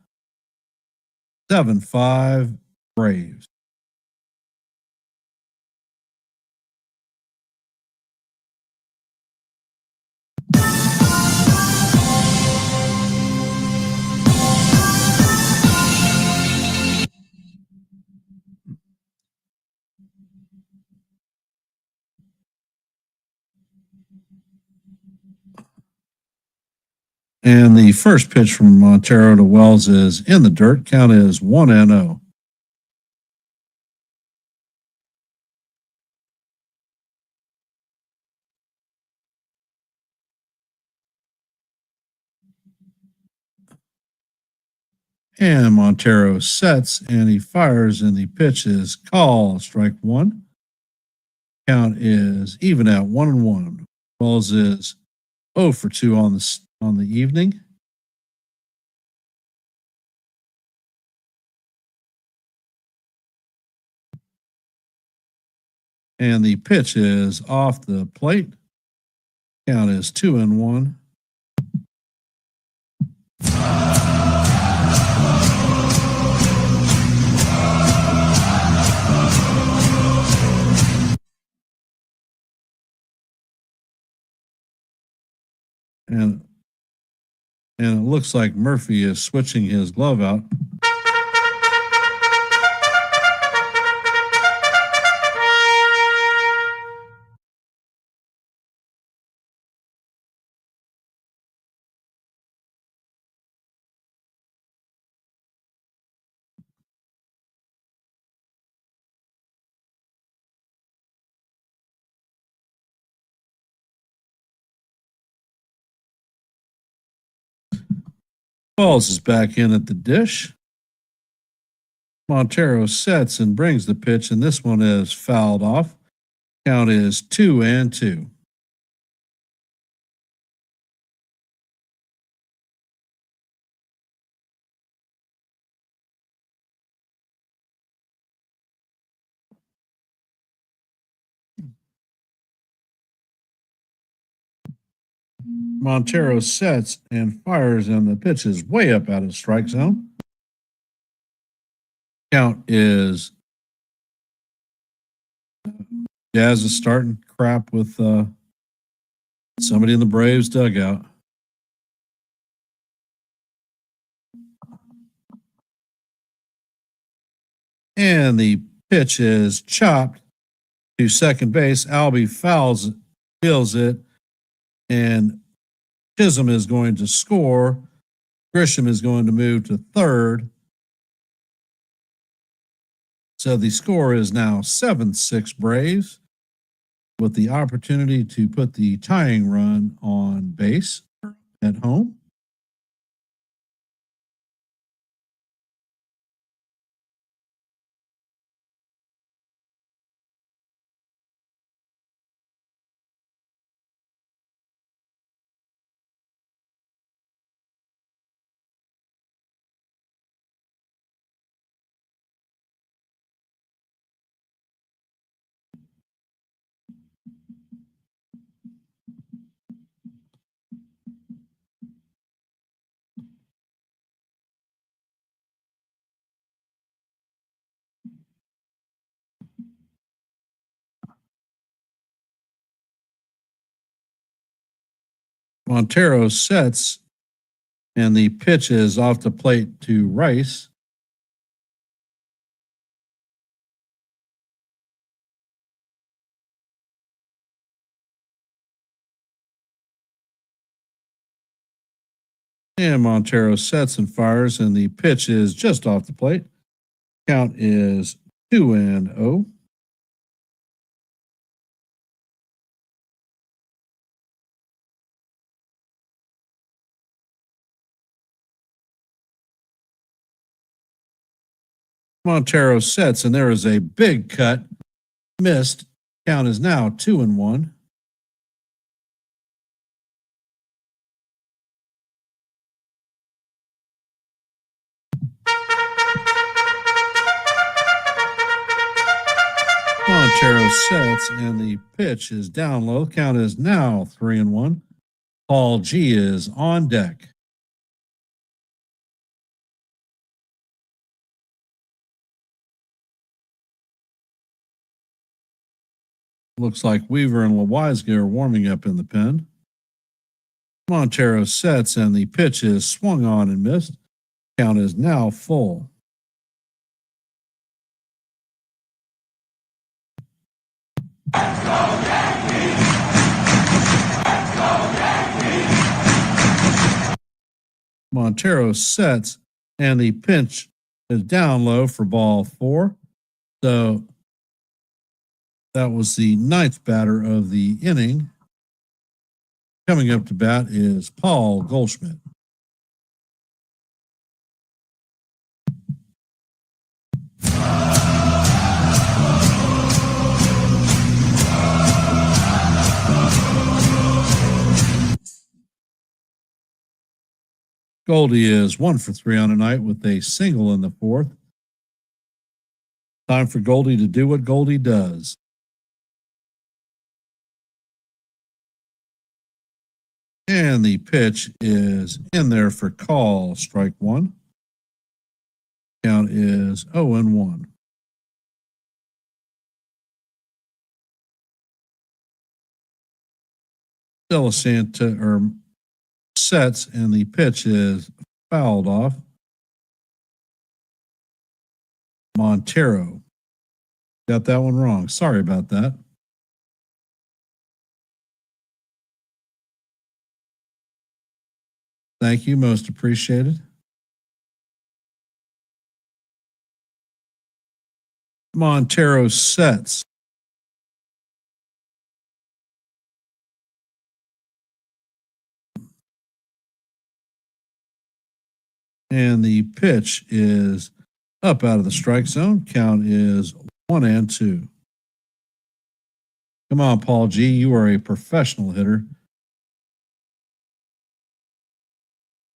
7-5 Braves. And the first pitch from Montero to Wells is in the dirt. Count is 1-0. And Montero sets and he fires, and the pitch is called strike one. Count is even at 1-1. Balls is 0 for 2 on the evening. And the pitch is off the plate. Count is 2-1. And it looks like Murphy is switching his glove out. Balls is back in at the dish. Montero sets and brings the pitch, and this one is fouled off. Count is 2-2. Montero sets and fires, and the pitch is way up out of strike zone. Count is Jazz is starting crap with somebody in the Braves dugout. And the pitch is chopped to second base. Albie feels it, and Chisholm is going to score. Grisham is going to move to third. So the score is now 7-6 Braves, with the opportunity to put the tying run on base at home. Montero sets, and the pitch is off the plate to Rice. And Montero sets and fires, and the pitch is just off the plate. Count is 2-0. Montero sets, and there is a big cut. Missed. Count is now 2-1. Montero sets, and the pitch is down low. Count is now 3-1. Paul G is on deck. Looks like Weaver and Lewinsky are warming up in the pen. Montero sets, and the pitch is swung on and missed. Count is now full. Montero sets, and the pitch is down low for ball 4. So that was the ninth batter of the inning. Coming up to bat is Paul Goldschmidt. Goldie is 1 for 3 on the night with a single in the fourth. Time for Goldie to do what Goldie does. And the pitch is in there for call, strike one. Count is 0-1. Delisanta sets, and the pitch is fouled off. Montero. Got that one wrong. Sorry about that. Thank you. Most appreciated. Montero sets. And the pitch is up out of the strike zone. Count is 1-2. Come on, Paul G. You are a professional hitter.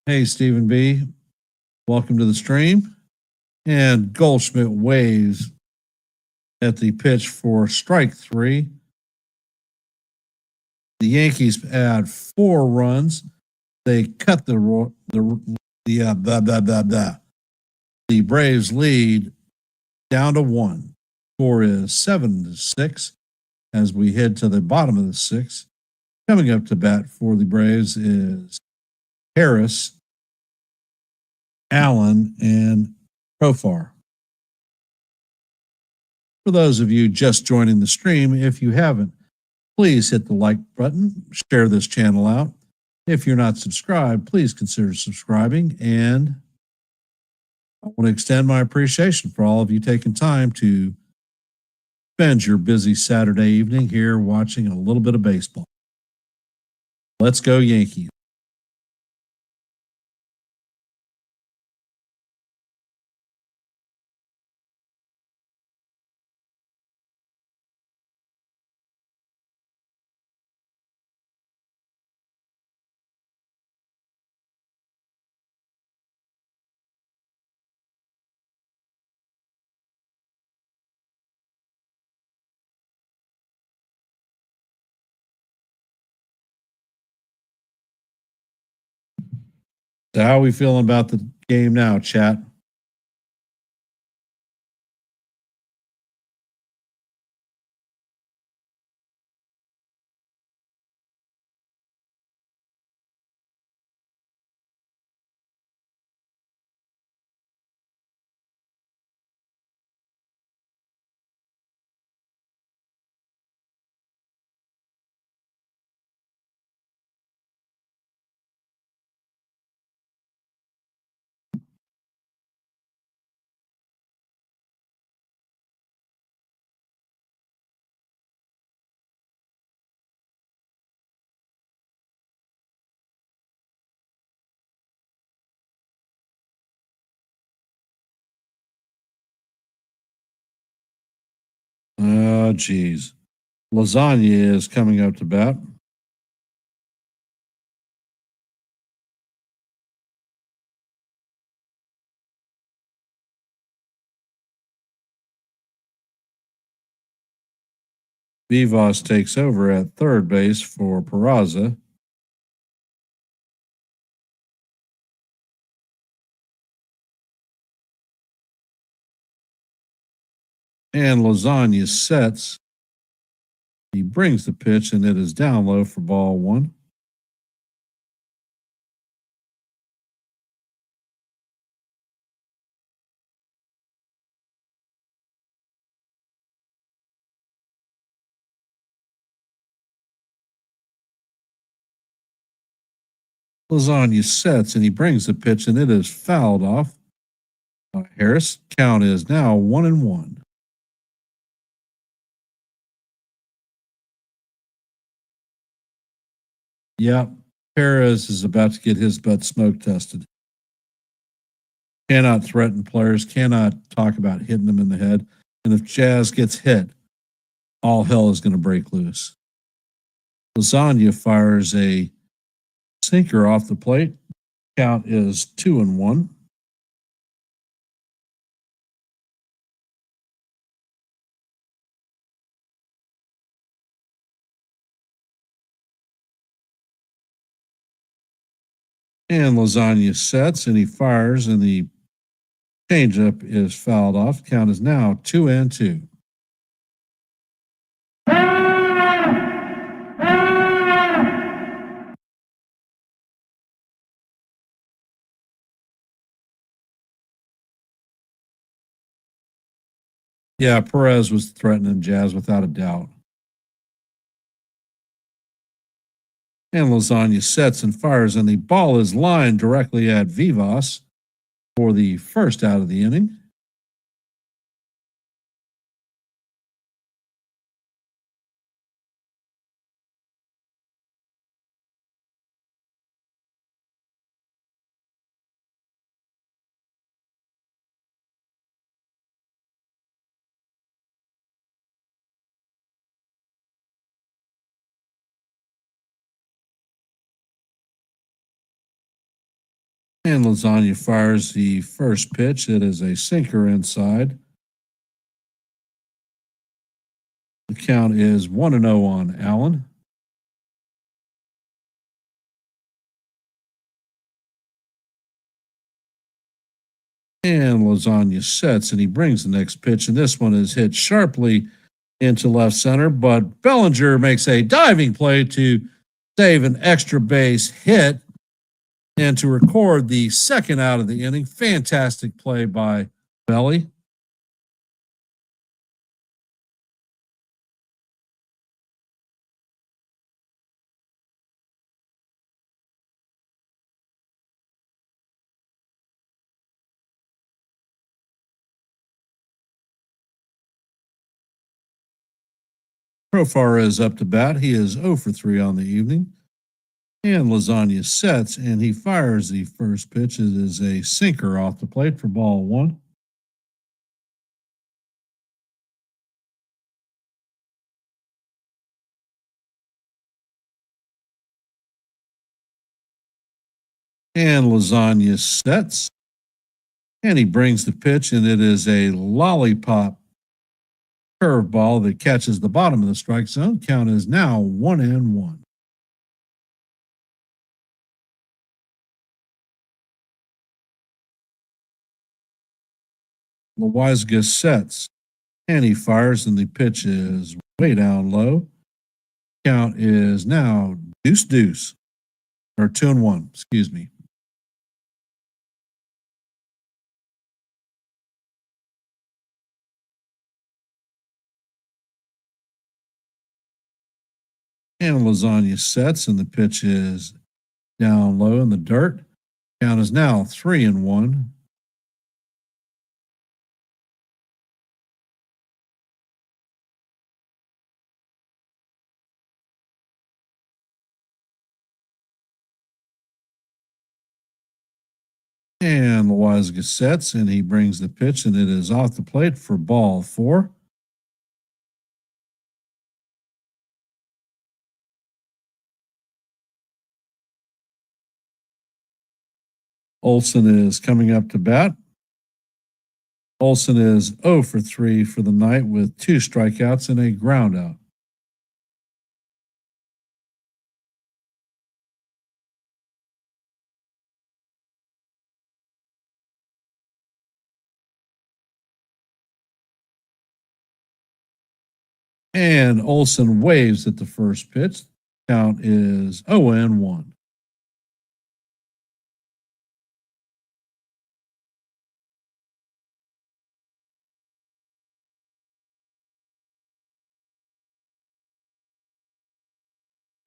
Hey, Stephen B. Welcome to the stream. And Goldschmidt waves at the pitch for strike three. The Yankees add 4 runs. They cut the Braves lead down to 1. Score is 7-6 as we head to the bottom of the 6th. Coming up to bat for the Braves is Harris, Allen, and Profar. For those of you just joining the stream, if you haven't, please hit the like button, share this channel out. If you're not subscribed, please consider subscribing. And I want to extend my appreciation for all of you taking time to spend your busy Saturday evening here watching a little bit of baseball. Let's go Yankees. So how are we feeling about the game now, chat? Oh, geez. Lasagna is coming up to bat. Vivas takes over at third base for Peraza. And Lasagna sets. He brings the pitch, and it is down low for ball one. Lasagna sets, and he brings the pitch, and it is fouled off by Harris. Count is now 1-1. Yep, Perez is about to get his butt smoke tested. Cannot threaten players, cannot talk about hitting them in the head. And if Jazz gets hit, all hell is going to break loose. Lasagna fires a sinker off the plate. Count is 2-1. And Lasagna sets and he fires, and the changeup is fouled off. Count is now 2-2. Yeah, Perez was threatening Jazz without a doubt. And Lasagna sets and fires, and the ball is lined directly at Vivas for the first out of the inning. And Lasagna fires the first pitch. It is a sinker inside. The count is 1-0 on Allen. And Lasagna sets, and he brings the next pitch, and this one is hit sharply into left center, but Bellinger makes a diving play to save an extra base hit and to record the second out of the inning. Fantastic play by Belly. Profar is up to bat. He is 0 for 3 on the evening. And Lasagna sets, and he fires the first pitch. It is a sinker off the plate for ball one. And Lasagna sets, and he brings the pitch, and it is a lollipop curveball that catches the bottom of the strike zone. Count is now 1-1. Loizaga sets, and he fires, and the pitch is way down low. Count is now deuce, or 2-1, excuse me. And Lasagna sets, and the pitch is down low in the dirt. Count is now 3-1. And Loizaga sets, and he brings the pitch, and it is off the plate for ball four. Olson is coming up to bat. Olson is 0 for 3 for the night with 2 strikeouts and a groundout. And Olson waves at the first pitch. Count is 0-1.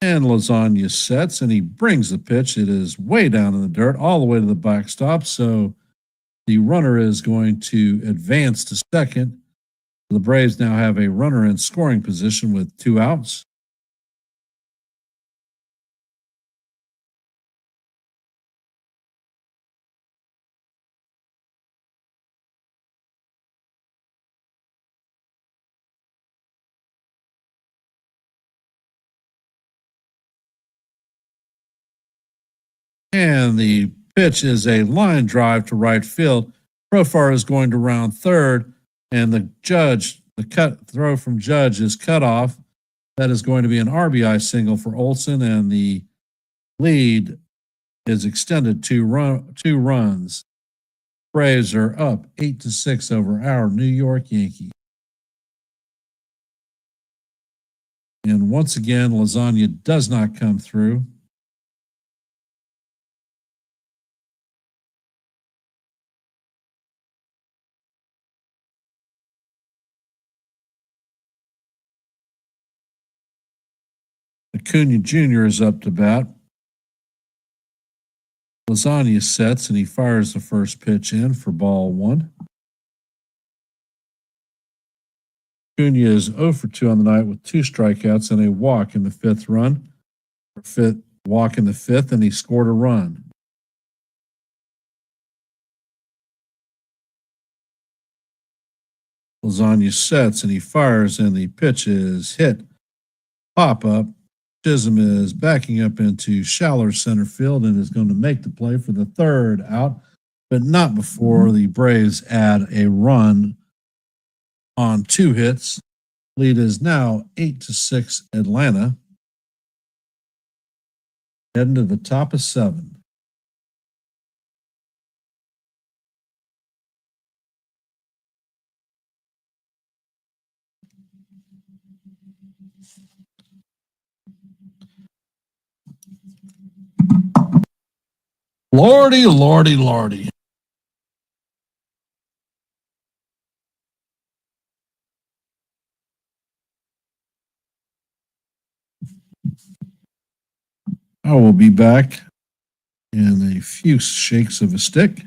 And Lasagna sets, and he brings the pitch. It is way down in the dirt, all the way to the backstop. So the runner is going to advance to second. The Braves now have a runner in scoring position with 2 outs. And the Pitch is a line drive to right field. Profar is going to round third, and the throw from Judge is cut off. That is going to be an RBI single for Olson, and the lead is extended to 2 runs. Braves are up 8-6 over our New York Yankees. And once again, Lasagna does not come through. Acuna Jr. is up to bat. Lasagna sets and he fires the first pitch in for ball 1. Acuna is 0 for 2 on the night with 2 strikeouts and a walk in the 5th run. Walk in the 5th, and he scored a run. Lasagna sets and he fires, and the pitch is hit. Pop up. Chisholm is backing up into shallow center field and is going to make the play for the 3rd out, but not before the Braves add a run on 2 hits. Lead is now 8-6 Atlanta. Heading to the top of 7. Lordy, lordy, lordy. I will be back in a few shakes of a stick.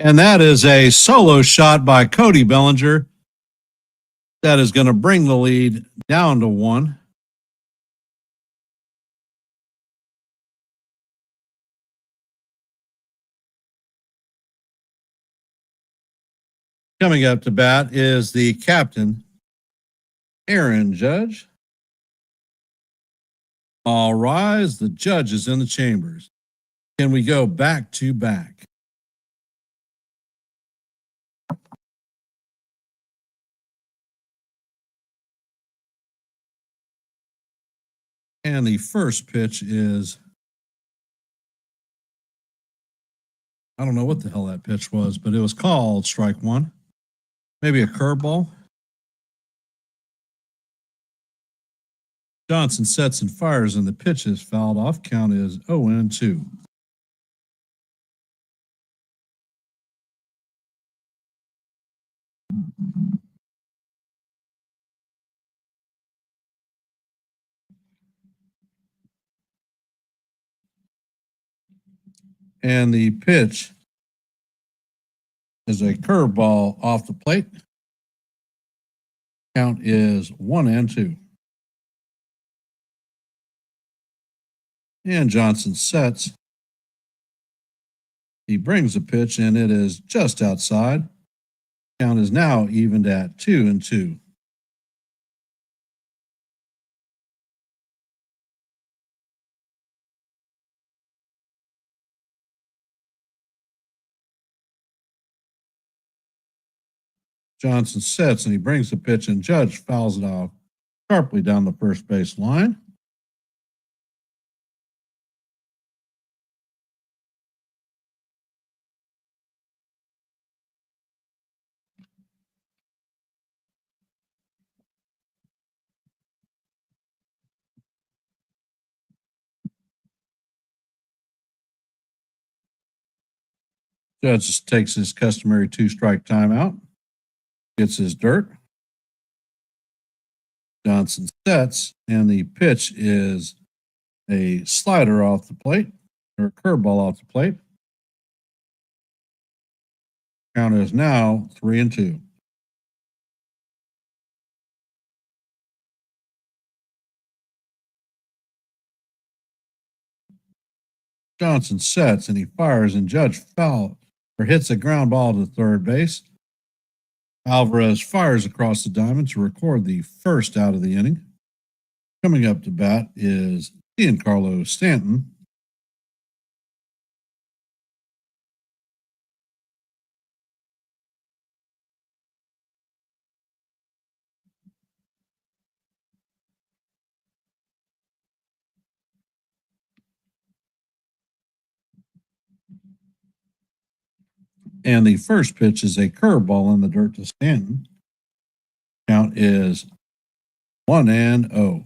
And that is a solo shot by Cody Bellinger. That is going to bring the lead down to 1. Coming up to bat is the captain, Aaron Judge. All rise. The judge is in the chambers. Can we go back to back? And the first pitch is, I don't know what the hell that pitch was, but it was called strike 1. Maybe a curveball. Johnson sets and fires, and the pitch is fouled off. Count is 0-2. And the pitch is a curveball off the plate. Count is 1-2. And Johnson sets. He brings the pitch, and it is just outside. Count is now evened at 2-2. Johnson sets, and he brings the pitch, and Judge fouls it off sharply down the first base line. Judge takes his customary 2-strike timeout, gets his dirt. Johnson sets, and the pitch is a slider off the plate, or a curveball off the plate. Count is now 3-2. Johnson sets, and he fires, and Judge hits a ground ball to third base. Alvarez fires across the diamond to record the first out of the inning. Coming up to bat is Giancarlo Stanton. And the first pitch is a curveball in the dirt to Stanton. Count is 1-0.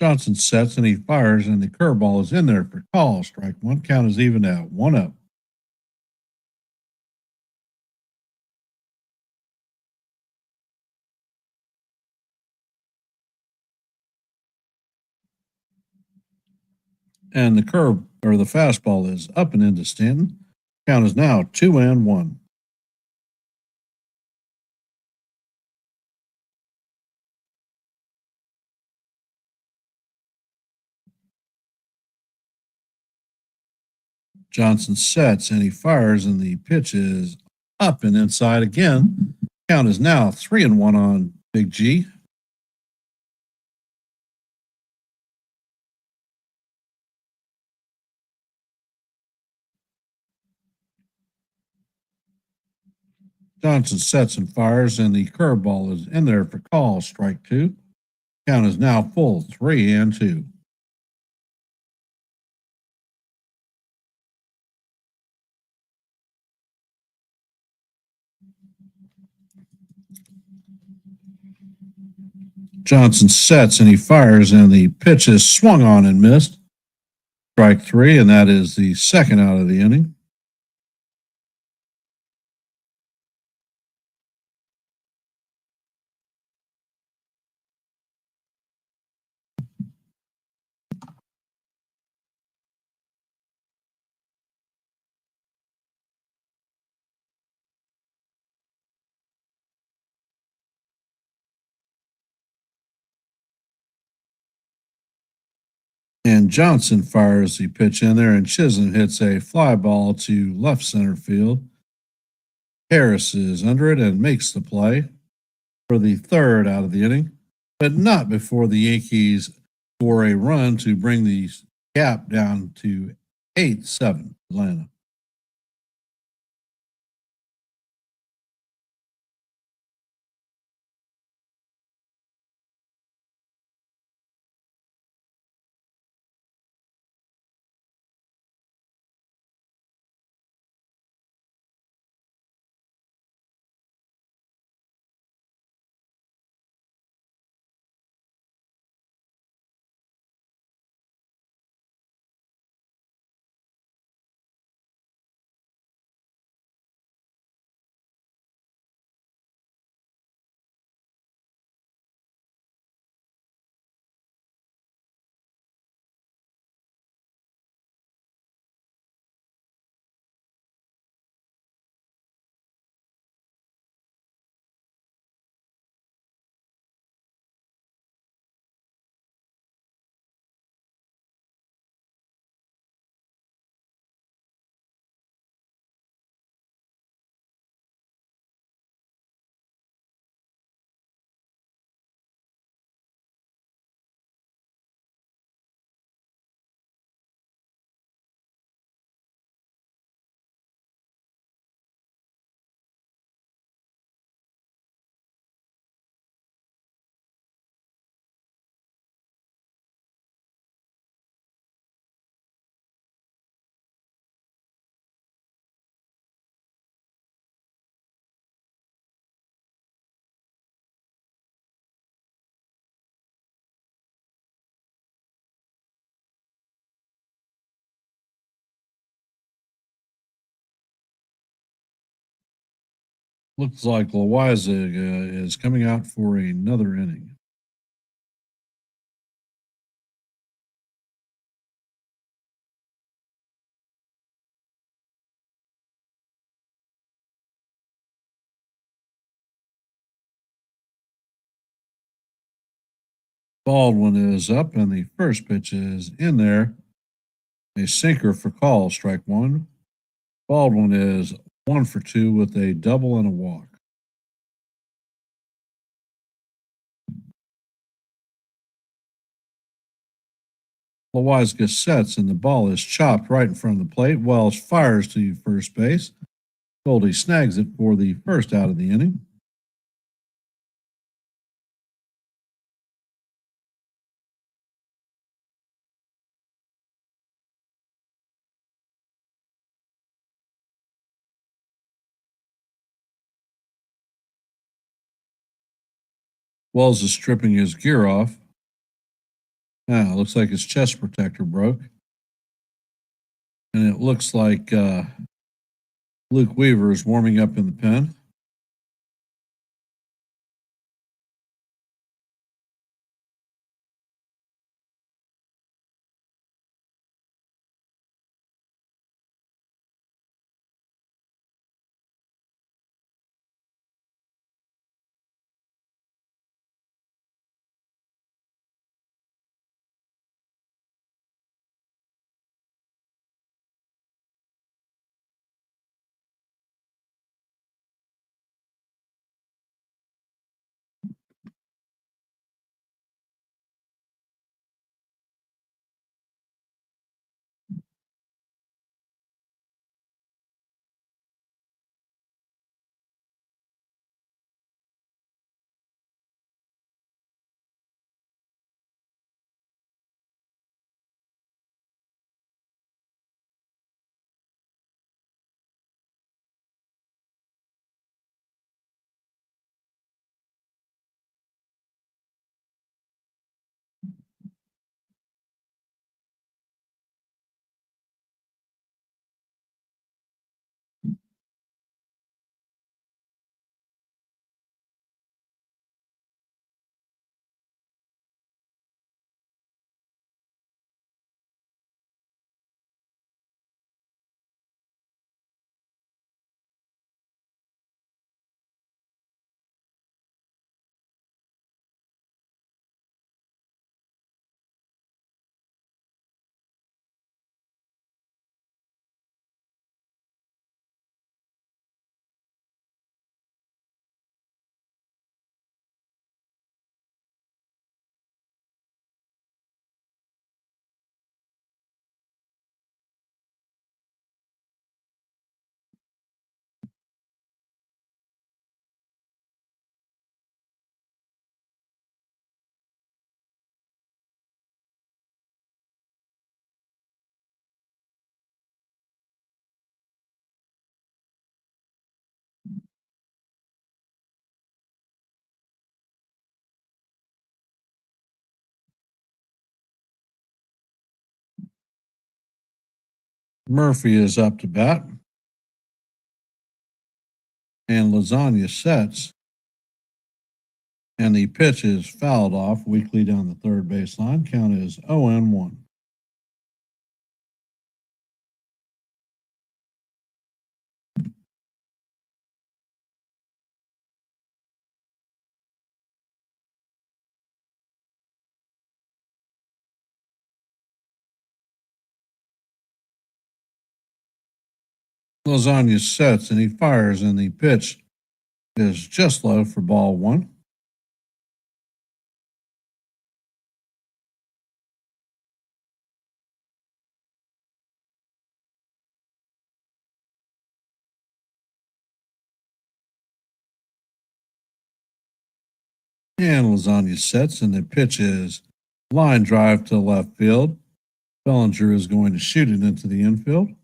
Johnson sets, and he fires, and the curveball is in there for call. Strike one. Count is even at 1-up. And the fastball is up and into Stanton. Count is now 2-1. Johnson sets, and he fires, and the pitch is up and inside again. Count is now 3-1 on Big G. Johnson sets and fires, and the curveball is in there for call. Strike two. Count is now full 3-2. Johnson sets, and he fires, and the pitch is swung on and missed. Strike three, and that is the second out of the inning. And Johnson fires the pitch in there, and Chisholm hits a fly ball to left center field. Harris is under it and makes the play for the third out of the inning, but not before the Yankees score a run to bring the gap down to 8-7 Atlanta. Looks like Loiza is coming out for another inning. Baldwin is up, and the first pitch is in there. A sinker for call, strike one. Baldwin is 1 for 2 with a double and a walk. Loiza sets, and the ball is chopped right in front of the plate. Wells fires to first base. Goldie snags it for the first out of the inning. Wells is stripping his gear off. Now, looks like his chest protector broke. And it looks like Luke Weaver is warming up in the pen. Murphy is up to bat. And Lasagna sets. And the pitch is fouled off weakly down the third baseline. Count is 0-1. Lasagna sets, and he fires, and the pitch is just low for ball one. And Lasagna sets, and the pitch is line drive to left field. Bellinger is going to shoot it into the infield.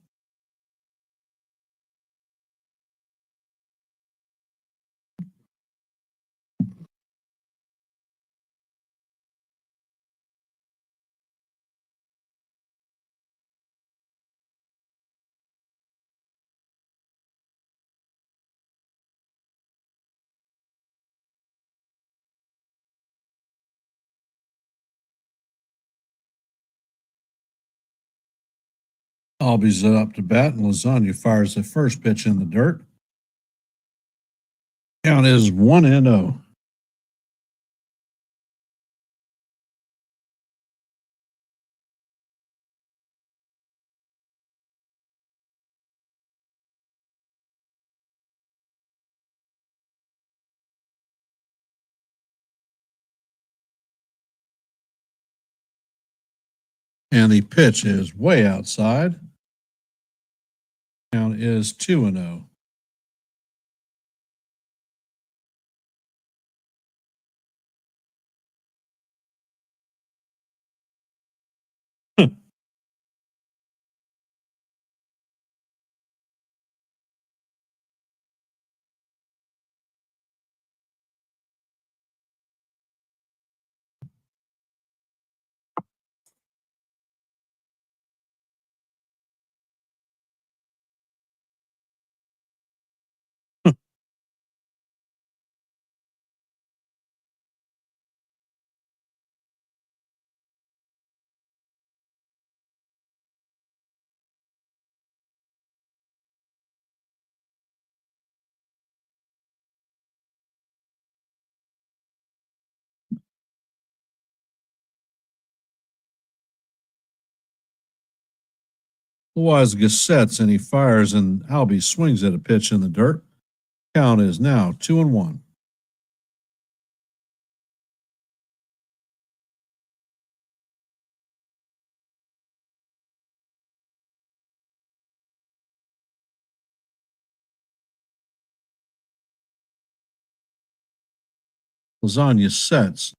Albies up to bat, and Lasagna fires the first pitch in the dirt. Count is 1-0. And the pitch is way outside. Count is 2-0. Loizaga sets and he fires, and Albie swings at a pitch in the dirt. Count is now 2-1. Lasagna sets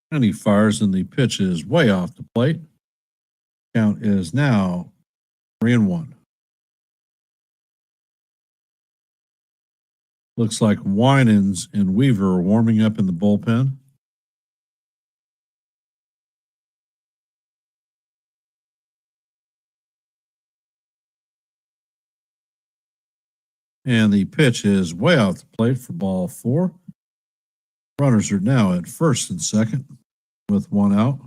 and he fires, and the pitch is way off the plate. Count is now 3-1. Looks like Winans and Weaver are warming up in the bullpen. And the pitch is way off the plate for ball 4. Runners are now at first and second with 1 out.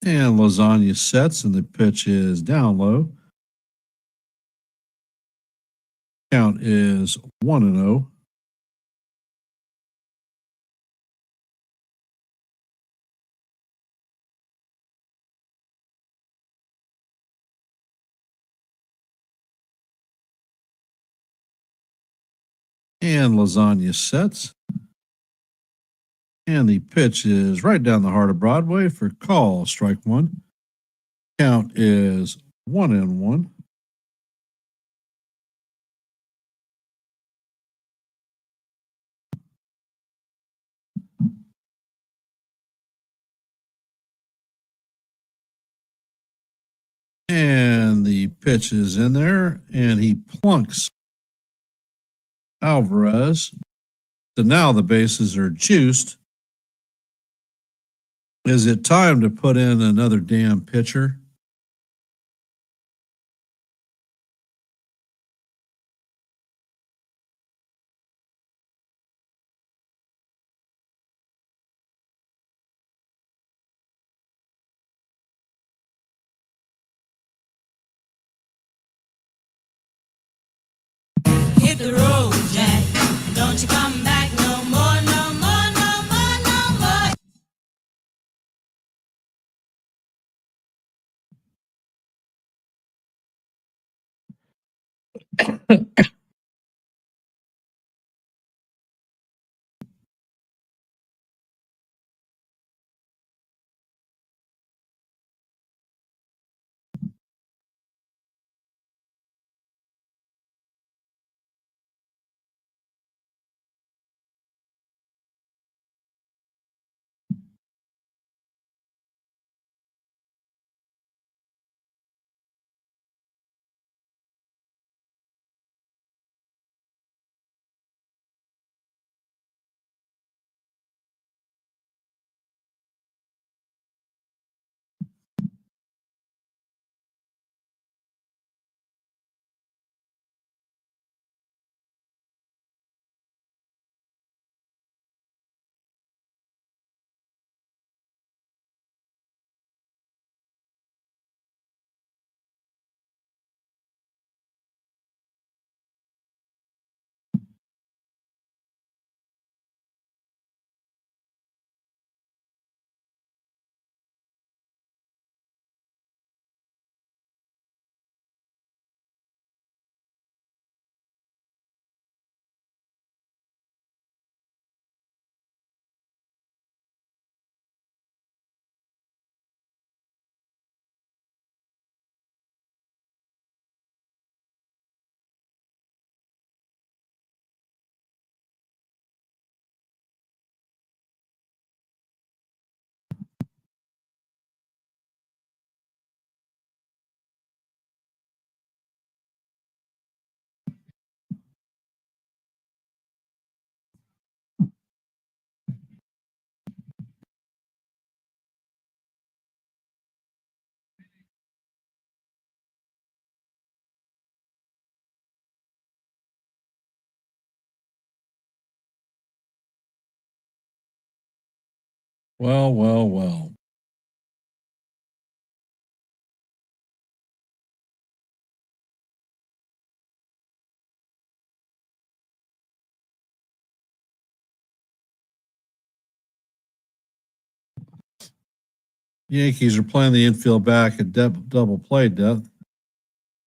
And Lasagna sets, and the pitch is down low. Count is 1-0. And Lasagna sets. And the pitch is right down the heart of Broadway for call, strike 1. Count is 1-1. And the pitch is in there, and he plunks Alvarez. So now the bases are juiced. Is it time to put in another damn pitcher? Hit the road, Jack. Don't you come back no more, no more, no more, no more. Well, well, well. Yankees are playing the infield back at double play depth,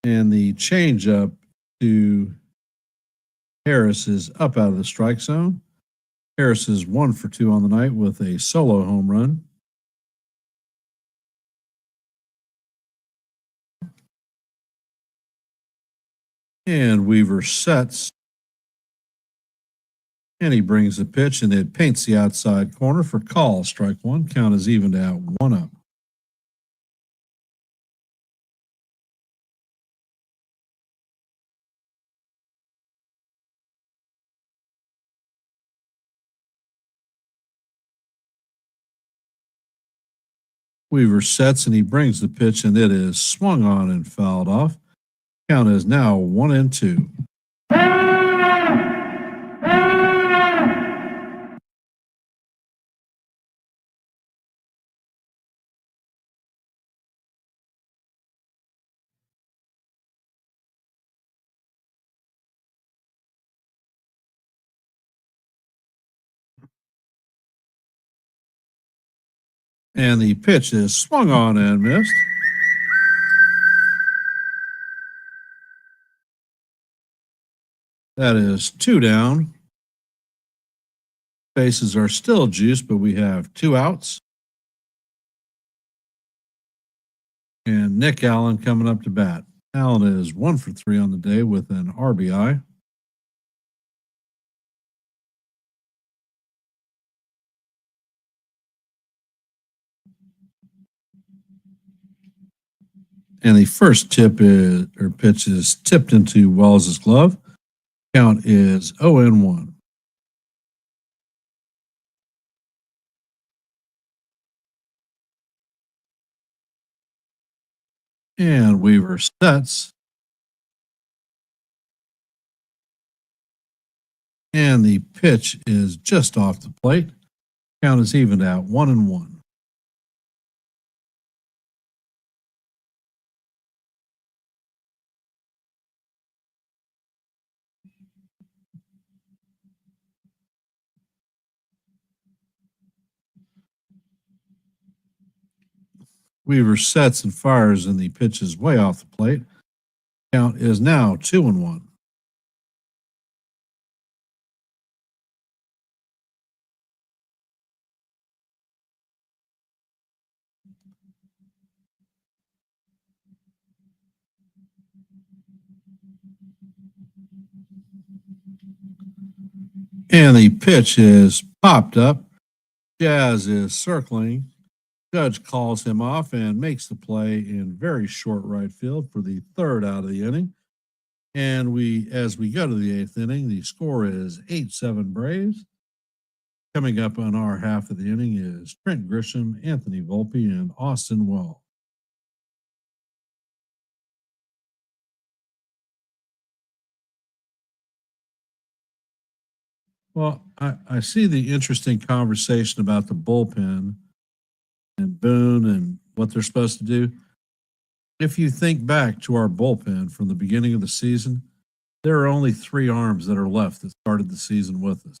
and the changeup to Harris is up out of the strike zone. Harris is 1 for 2 on the night with a solo home run. And Weaver sets, and he brings the pitch, and it paints the outside corner for call. Strike one. Count is evened out, 1 up. Weaver sets, and he brings the pitch, and it is swung on and fouled off. Count is now 1-2. And the pitch is swung on and missed. That is 2 down. Bases are still juiced, but we have 2 outs. And Nick Allen coming up to bat. Allen is 1 for 3 on the day with an RBI. And the first pitch is tipped into Wells's glove. Count is 0-1. And Weaver sets. And the pitch is just off the plate. Count is evened out, 1-1. Weaver sets and fires, and the pitch is way off the plate. Count is now 2-1. And the pitch is popped up. Jazz is circling. Judge calls him off and makes the play in very short right field for the 3rd out of the inning. And as we go to the 8th inning, the score is 8-7 Braves. Coming up on our half of the inning is Trent Grisham, Anthony Volpe, and Austin Wells. Well, I see the interesting conversation about the bullpen and Boone and what they're supposed to do. If you think back to our bullpen from the beginning of the season, there are only 3 arms that are left that started the season with us: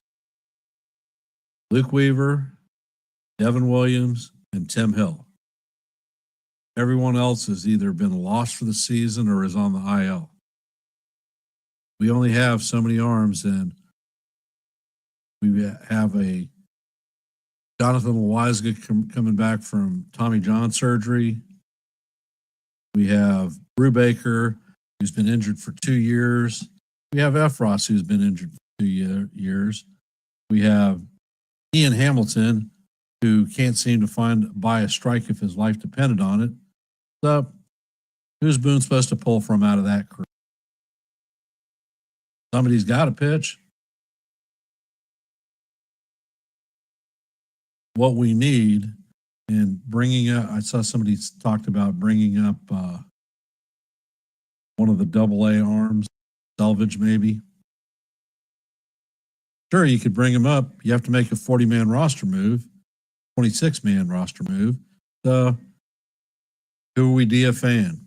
Luke Weaver, Devin Williams, and Tim Hill. Everyone else has either been lost for the season or is on the IL. We only have so many arms, and we have a Jonathan Loizaga coming back from Tommy John surgery. We have Brubaker, who's been injured for 2 years. We have Efros, who's been injured for 2 years. We have Ian Hamilton, who can't seem to buy a strike if his life depended on it. So, who's Boone supposed to pull from out of that crew? Somebody's got to pitch. What we need, and bringing up, I saw somebody talked about bringing up one of the AA arms, Selvage maybe. Sure, you could bring him up. You have to make a 40-man roster move. 26-man roster move. So, who are we DFAing?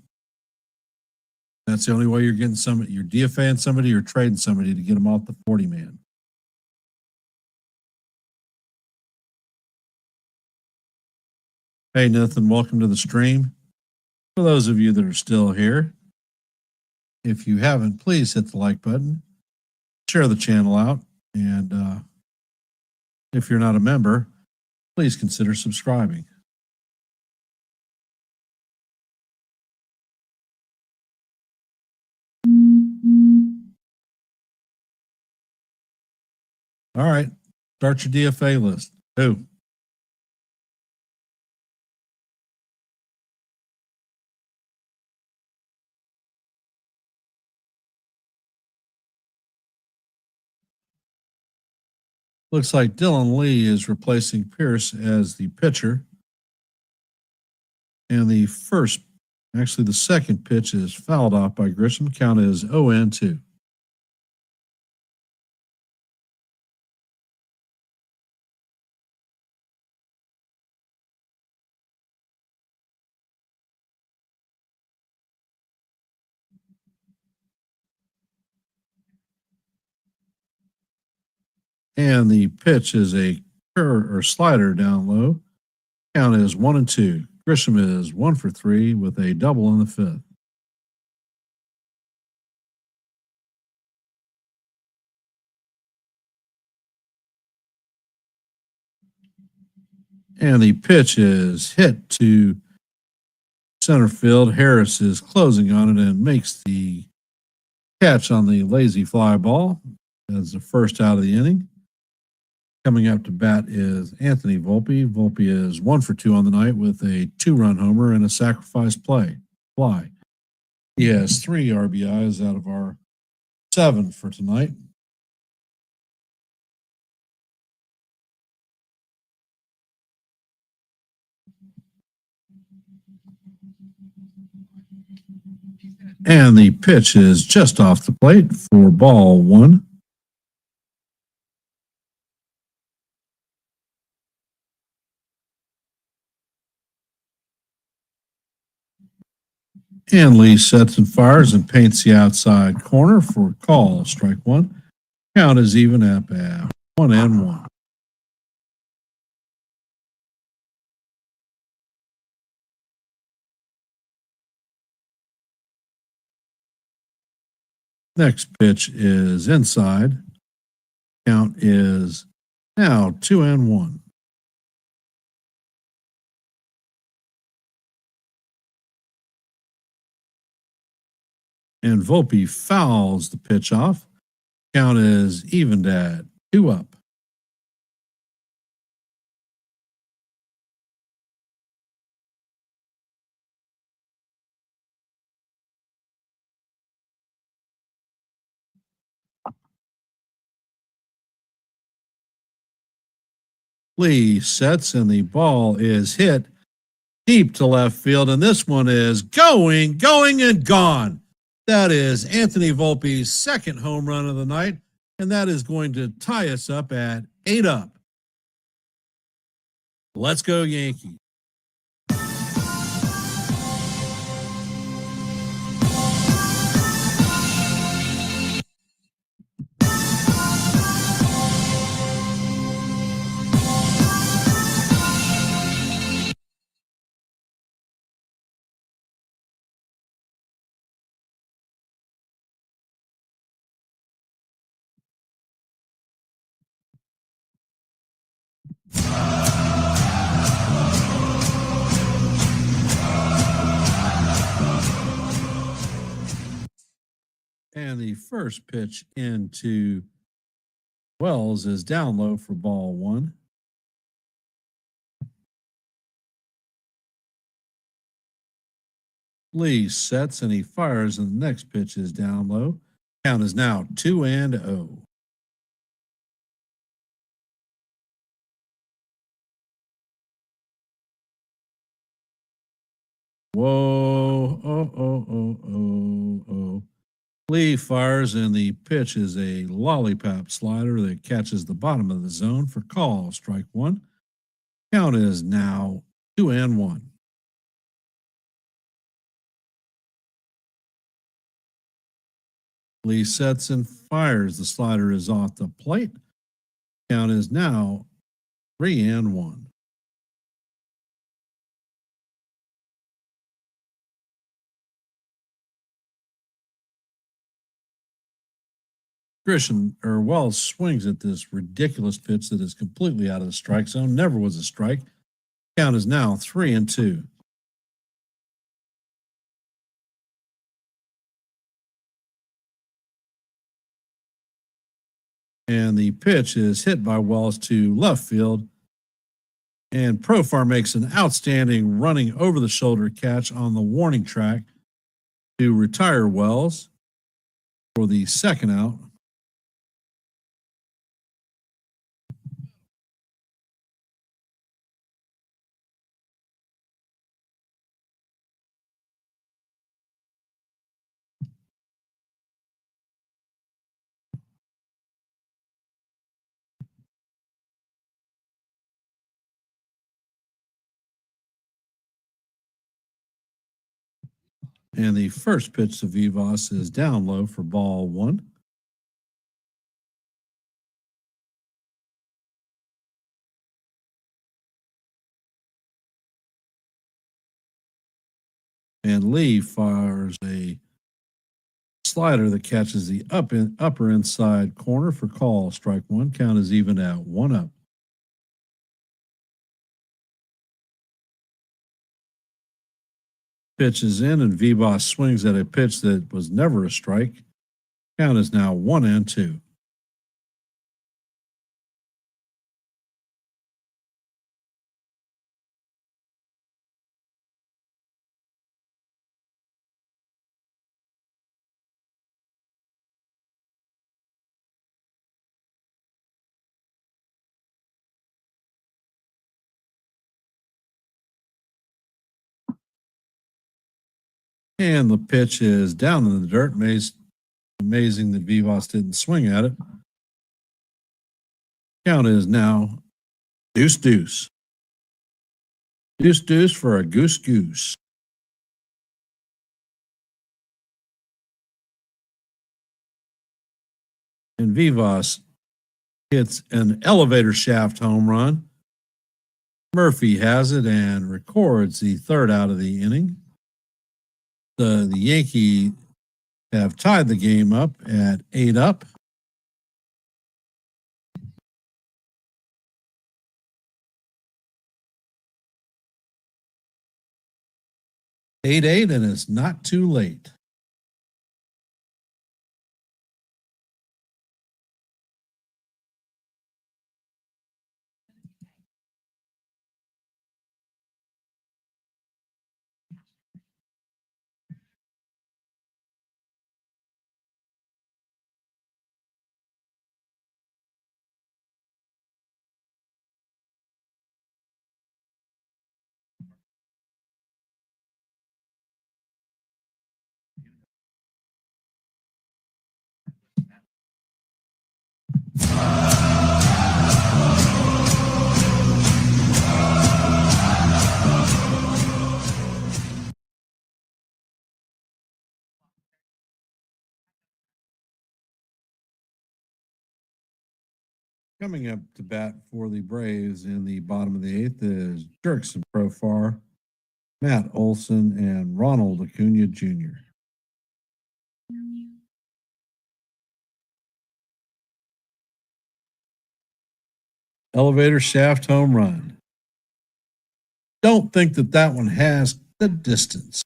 That's the only way you're getting somebody. You're DFAing somebody or trading somebody to get them off the 40-man. Hey, Nathan, welcome to the stream. For those of you that are still here, if you haven't, please hit the like button, share the channel out, and if you're not a member, please consider subscribing. All right, start your DFA list. Who? Looks like Dylan Lee is replacing Pierce as the pitcher. And the second pitch is fouled off by Grisham. Count is 0-2. And the pitch is a slider down low. Count is 1-2. Grisham is 1 for 3 with a double in the fifth. And the pitch is hit to center field. Harris is closing on it and makes the catch on the lazy fly ball as the first out of the inning. Coming up to bat is Anthony Volpe. Volpe is 1 for 2 on the night with a 2-run homer and a sacrifice fly. He has 3 RBIs out of our 7 for tonight. And the pitch is just off the plate for ball 1. And Lee sets and fires and paints the outside corner for a call. Strike 1. Count is even at 1-1. Next pitch is inside. Count is now 2-1. And Volpe fouls the pitch off. Count is evened at 2 up. Lee sets and the ball is hit deep to left field. And this one is going, and gone. That is Anthony Volpe's second home run of the night, and that is going to tie us up at 8 up. Let's go, Yankees. And the first pitch into Wells is down low for ball 1. Lee sets and he fires, and the next pitch is down low. Count is now 2-0. Whoa, oh. Lee fires, and the pitch is a lollipop slider that catches the bottom of the zone for call. Strike 1. Count is now 2-1. Lee sets and fires. The slider is off the plate. Count is now 3-1. Wells swings at this ridiculous pitch that is completely out of the strike zone. Never was a strike. Count is now 3-2. And the pitch is hit by Wells to left field. And Profar makes an outstanding running over the shoulder catch on the warning track to retire Wells for the second out. And the first pitch to Vivas is down low for ball one. And Lee fires a slider that catches the upper inside corner for call. Strike one. Count is even at 1-up. Pitch is in, and Vivas swings at a pitch that was never a strike. Count is now 1-2. And the pitch is down in the dirt. Amazing that Vivas didn't swing at it. Count is now 2-2. 2-2 for a goose. And Vivas hits an elevator shaft home run. Murphy has it and records the third out of the inning. The Yankees have tied the game up at 8-up. And it's not too late. Coming up to bat for the Braves in the bottom of the eighth is Jerkson Profar, Matt Olson, and Ronald Acuna Jr. Elevator shaft home run. Don't think that one has the distance.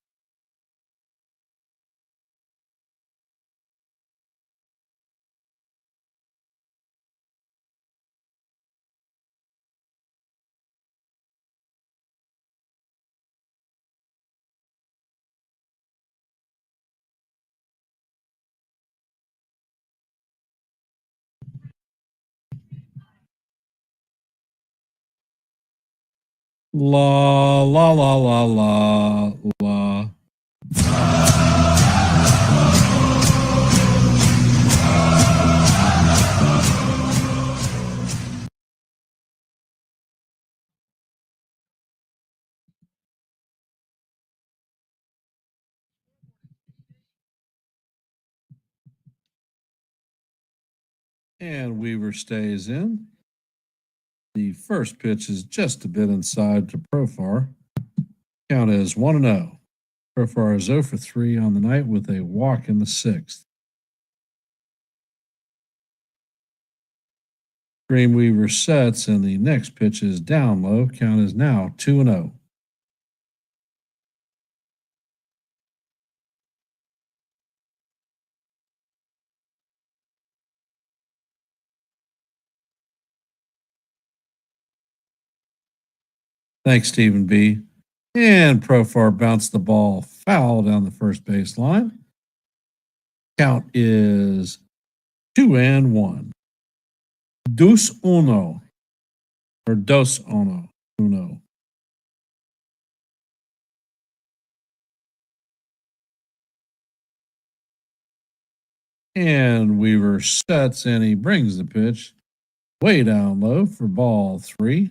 La la la la la la. And Weaver stays in. The first pitch is just a bit inside to Profar. Count is 1-0. Profar is 0 for 3 on the night with a walk in the sixth. Dreamweaver sets, and the next pitch is down low. Count is now 2-0. Thanks, Stephen B. And Profar bounced the ball foul down the first baseline. Count is 2-1. Dos uno. Or dos uno. Uno. And Weaver sets, and he brings the pitch way down low for ball 3.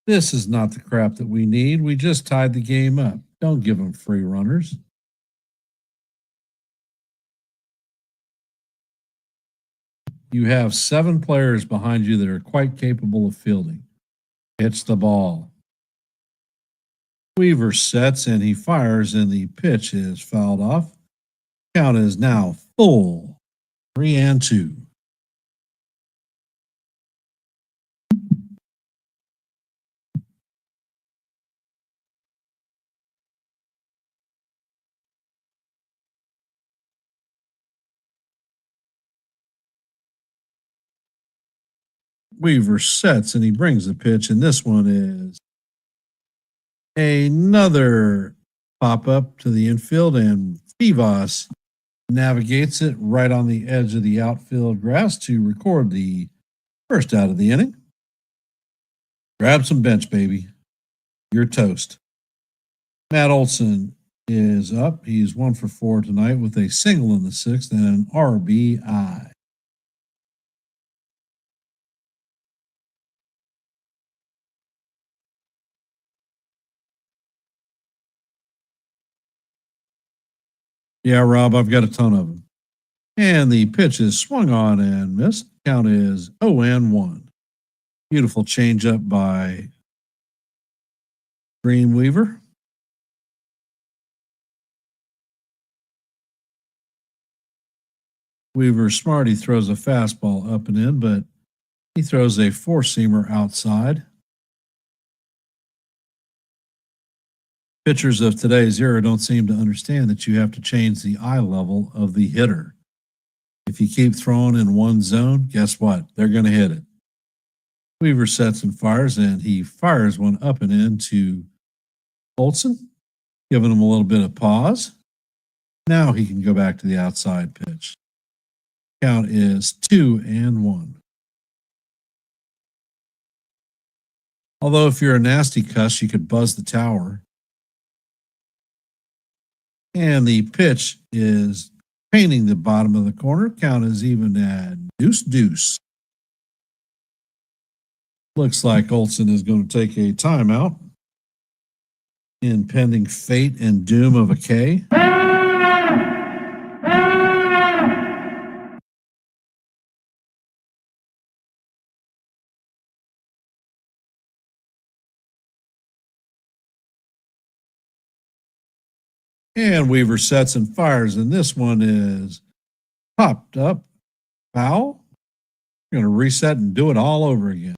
This is not the crap that we need. We just tied the game up. Don't give them free runners. You have 7 players behind you that are quite capable of fielding. Hits the ball. Weaver sets, and he fires, and the pitch is fouled off. Count is now full. 3-2. Weaver sets, and he brings the pitch, and this one is another pop up to the infield, and Vivas navigates it right on the edge of the outfield grass to record the first out of the inning. Grab some bench, baby. You're toast. Matt Olson is up. He's 1 for 4 tonight with a single in the sixth and an RBI. Yeah, Rob, I've got a ton of them. And the pitch is swung on and missed. Count is 0-1. Beautiful changeup by Dreamweaver. Weaver's smart. He throws a fastball up and in, but he throws a four-seamer outside. Pitchers of today's era don't seem to understand that you have to change the eye level of the hitter. If you keep throwing in one zone, guess what? They're going to hit it. Weaver sets and fires, and he fires one up and in to Olson, giving him a little bit of pause. Now he can go back to the outside pitch. Count is 2-1. Although if you're a nasty cuss, you could buzz the tower. And the pitch is painting the bottom of the corner. Count is even at 2-2. Looks like Olson is going to take a timeout. Impending fate and doom of a K. And Weaver sets and fires, and this one is popped up. Foul. We're going to reset and do it all over again.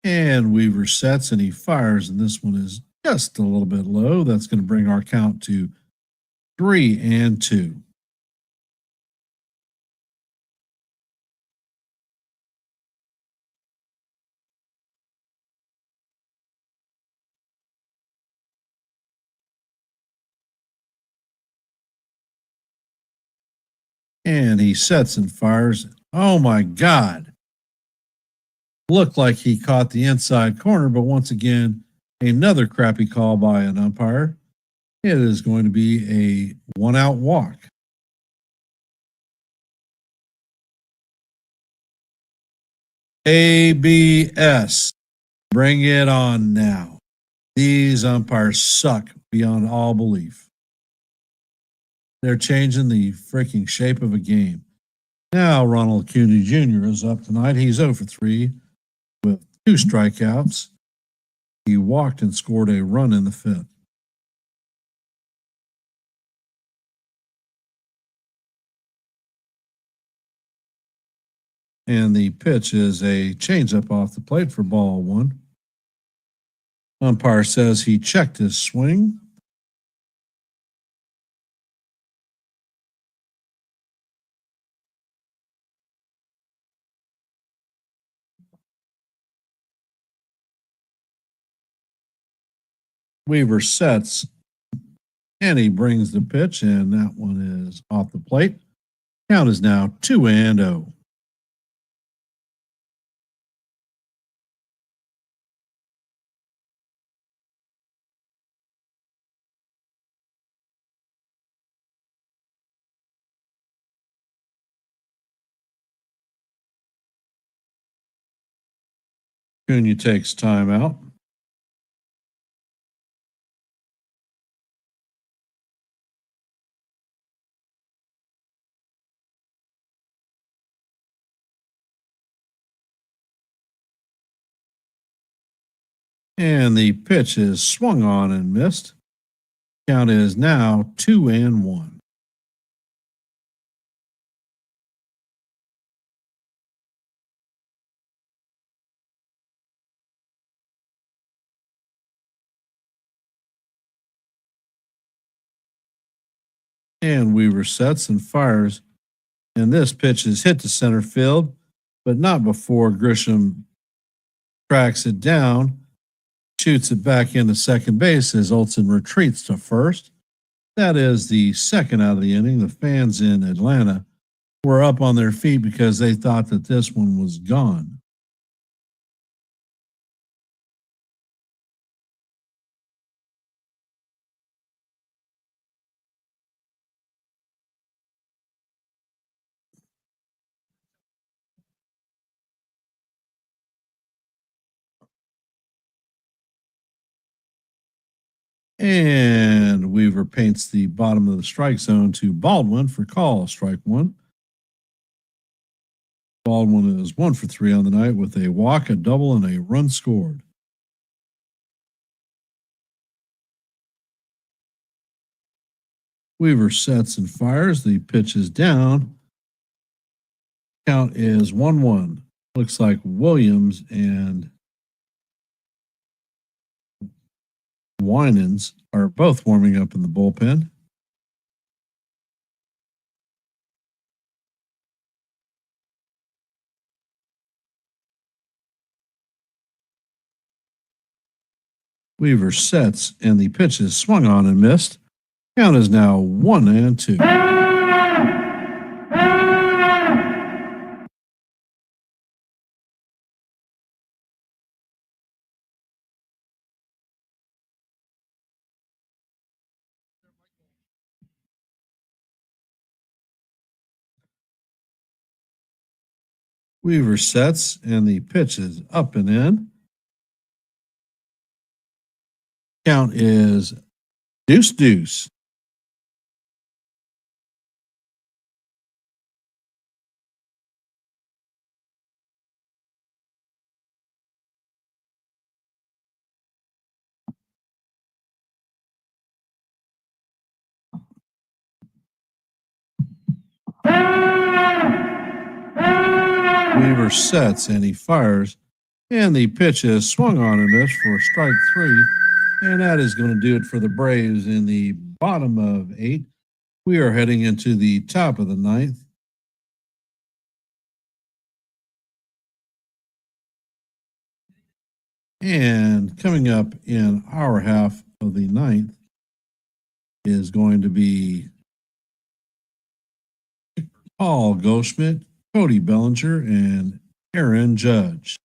And Weaver sets and he fires, and this one is just a little bit low. That's going to bring our count to 3-2. And he sets and fires. Oh my God. Looked like he caught the inside corner, but once again, another crappy call by an umpire. It is going to be a 1-out walk. ABS. Bring it on now. These umpires suck beyond all belief. They're changing the freaking shape of a game. Now Ronald Acuña Jr. is up tonight. He's 0 for 3 with 2 strikeouts. He walked and scored a run in the 5th. And the pitch is a changeup off the plate for ball 1. Umpire says he checked his swing. Weaver sets and he brings the pitch, and that one is off the plate. Count is now 2-0. Acuña takes time out. And the pitch is swung on and missed. Count is now 2-1. And Weaver sets and fires. And this pitch is hit to center field, but not before Grisham tracks it down, shoots it back into second base as Olson retreats to first. That is the second out of the inning. The fans in Atlanta were up on their feet because they thought that this one was gone. And Weaver paints the bottom of the strike zone to Baldwin for call, strike 1. Baldwin is 1 for 3 on the night with a walk, a double, and a run scored. Weaver sets and fires. The pitch is down. Count is 1-1. Looks like Williams and Winans are both warming up in the bullpen. Weaver sets, and the pitch is swung on and missed. Count is now 1-2. Weaver sets, and the pitch is up and in. Count is deuce. Weaver sets and he fires, and the pitch is swung on and missed for strike 3. And that is going to do it for the Braves in the bottom of 8. We are heading into the top of the 9th. And coming up in our half of the 9th is going to be Paul Goldschmidt, Cody Bellinger, and Aaron Judge.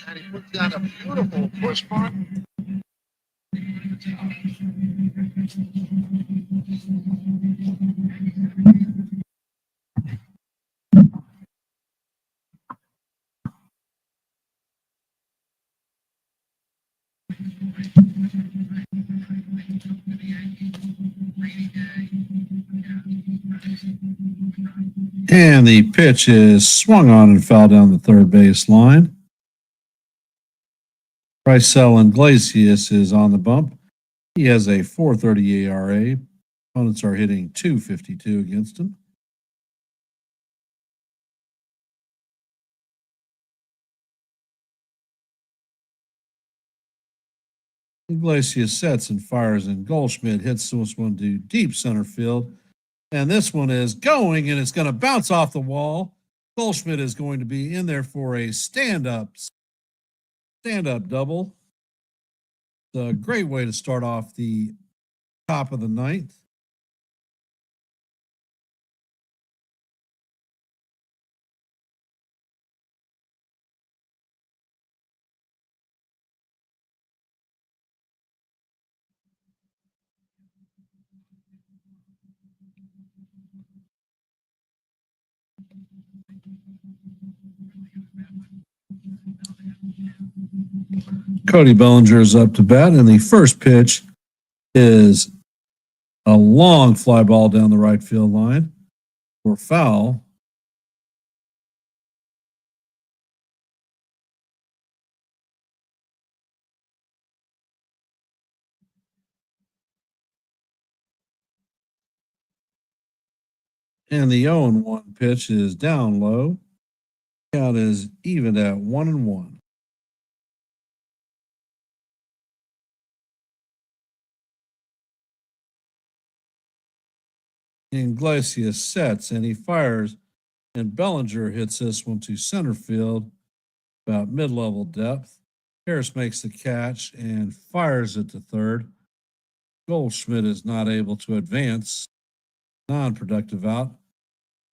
And he puts down a beautiful push punt. And the pitch is swung on and foul down the third base line. Rysel Iglesias is on the bump. He has a 4.30 ERA. Opponents are hitting .252 against him. Iglesias sets and fires, and Goldschmidt hits this one to deep center field. And this one is going, and it's going to bounce off the wall. Goldschmidt is going to be in there for a stand-up double. It's a great way to start off the top of the ninth. Cody Bellinger is up to bat, and the first pitch is a long fly ball down the right field line for foul. And the 0-1 pitch is down low. Count is even at 1-1. Iglesias sets and he fires, and Bellinger hits this one to center field, about mid-level depth. Harris makes the catch and fires it to third. Goldschmidt is not able to advance. Non-productive out.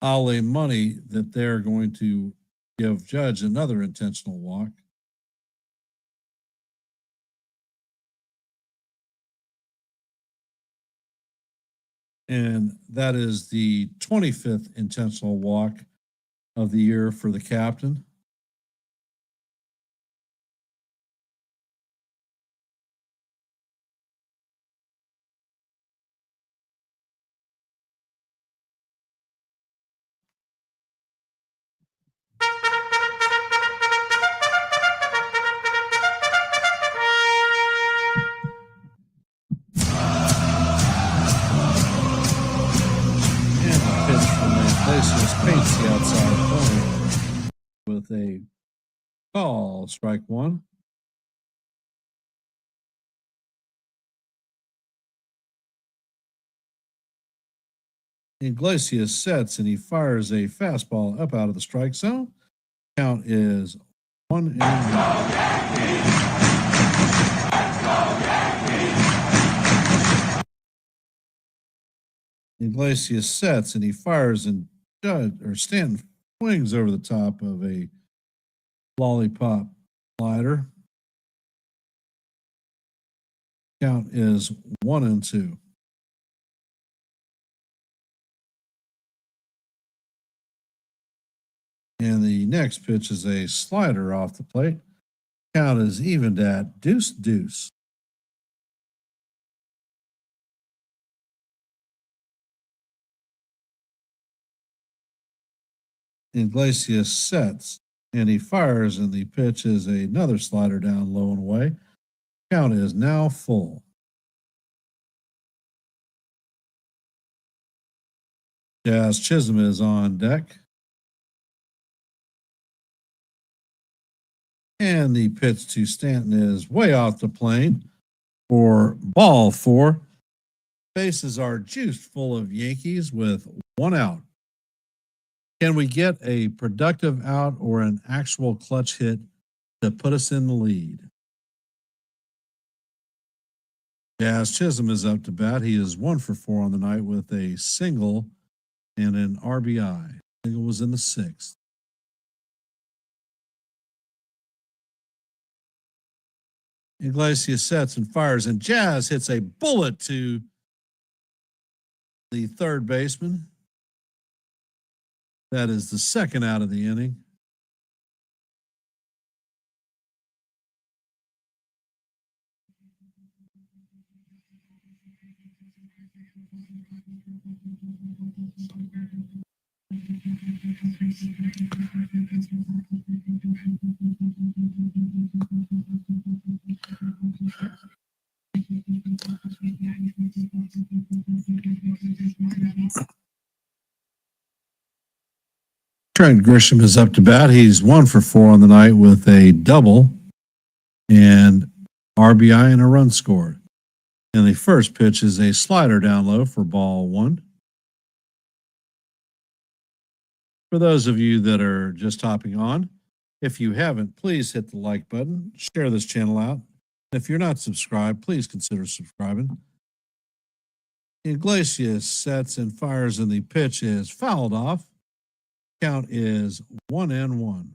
I'll lay money that they're going to give Judge another intentional walk. And that is the 25th intentional walk of the year for the captain. Iglesias paints the outside corner with a call, strike one. Iglesias sets and he fires a fastball up out of the strike zone. Count is 1-1. Iglesias sets and he fires and Stanton swings over the top of a lollipop slider. Count is 1-2. And the next pitch is a slider off the plate. Count is evened at 2-2. Iglesias sets and he fires, and the pitch is another slider down low and away. Count is now full. Jazz Chisholm is on deck. And the pitch to Stanton is way off the plate for ball 4. Bases are juiced full of Yankees with 1 out. Can we get a productive out or an actual clutch hit to put us in the lead? Jazz Chisholm is up to bat. He is 1 for 4 on the night with a single and an RBI. Single was in the 6th. Iglesias sets and fires, and Jazz hits a bullet to the third baseman. That is the second out of the inning. Trent Grisham is up to bat. He's 1 for 4 on the night with a double and RBI and a run scored. And the first pitch is a slider down low for ball 1. For those of you that are just hopping on, if you haven't, please hit the like button, share this channel out. If you're not subscribed, please consider subscribing. Iglesias sets and fires, and the pitch is fouled off. Count is 1-1.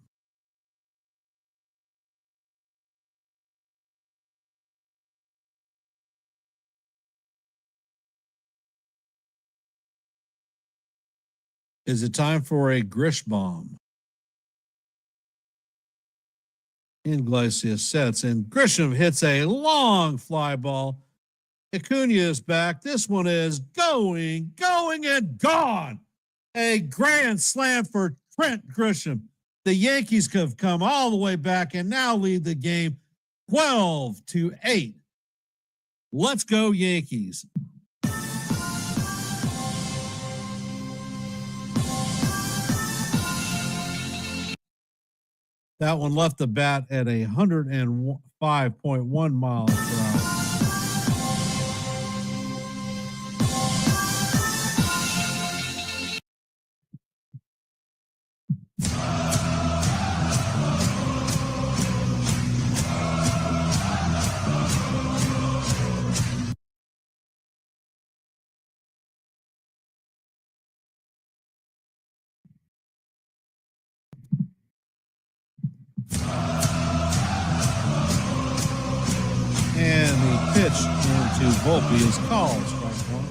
Is it time for a Grish bomb? Iglesias sets and Grisham hits a long fly ball. Acuna is back. This one is going and gone. A grand slam for Trent Grisham. The Yankees have come all the way back and now lead the game 12-8. Let's go, Yankees. That one left the bat at 105.1 miles per hour. And the pitch into Volpe is called strike 1.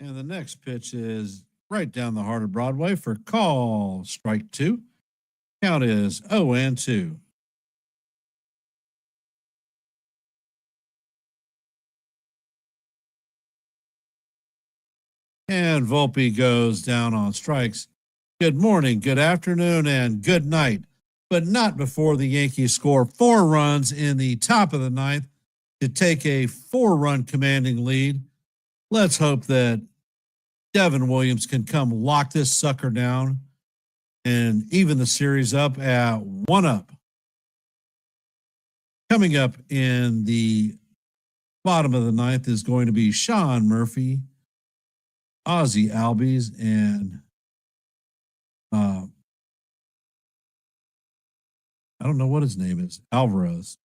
And the next pitch is right down the heart of Broadway for call strike 2. Count is 0-2. And Volpe goes down on strikes. Good morning, good afternoon, and good night. But not before the Yankees score 4 runs in the top of the 9th to take a 4-run commanding lead. Let's hope that Devin Williams can come lock this sucker down and even the series up at 1 up. Coming up in the bottom of the ninth is going to be Sean Murphy, Ozzy Albies, and I don't know what his name is, Alvarez.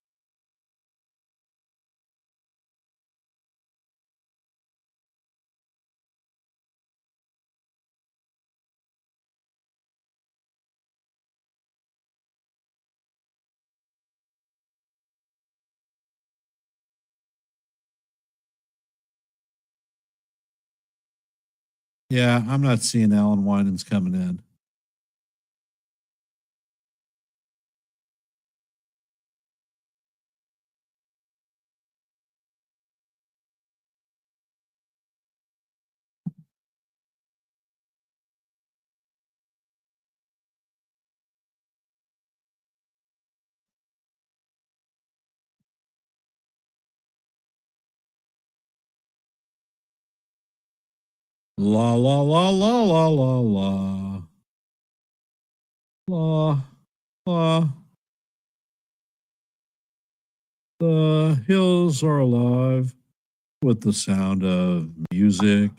Yeah, I'm not seeing Alan Winans coming in. La la la la la la la la la. The hills are alive with the sound of music.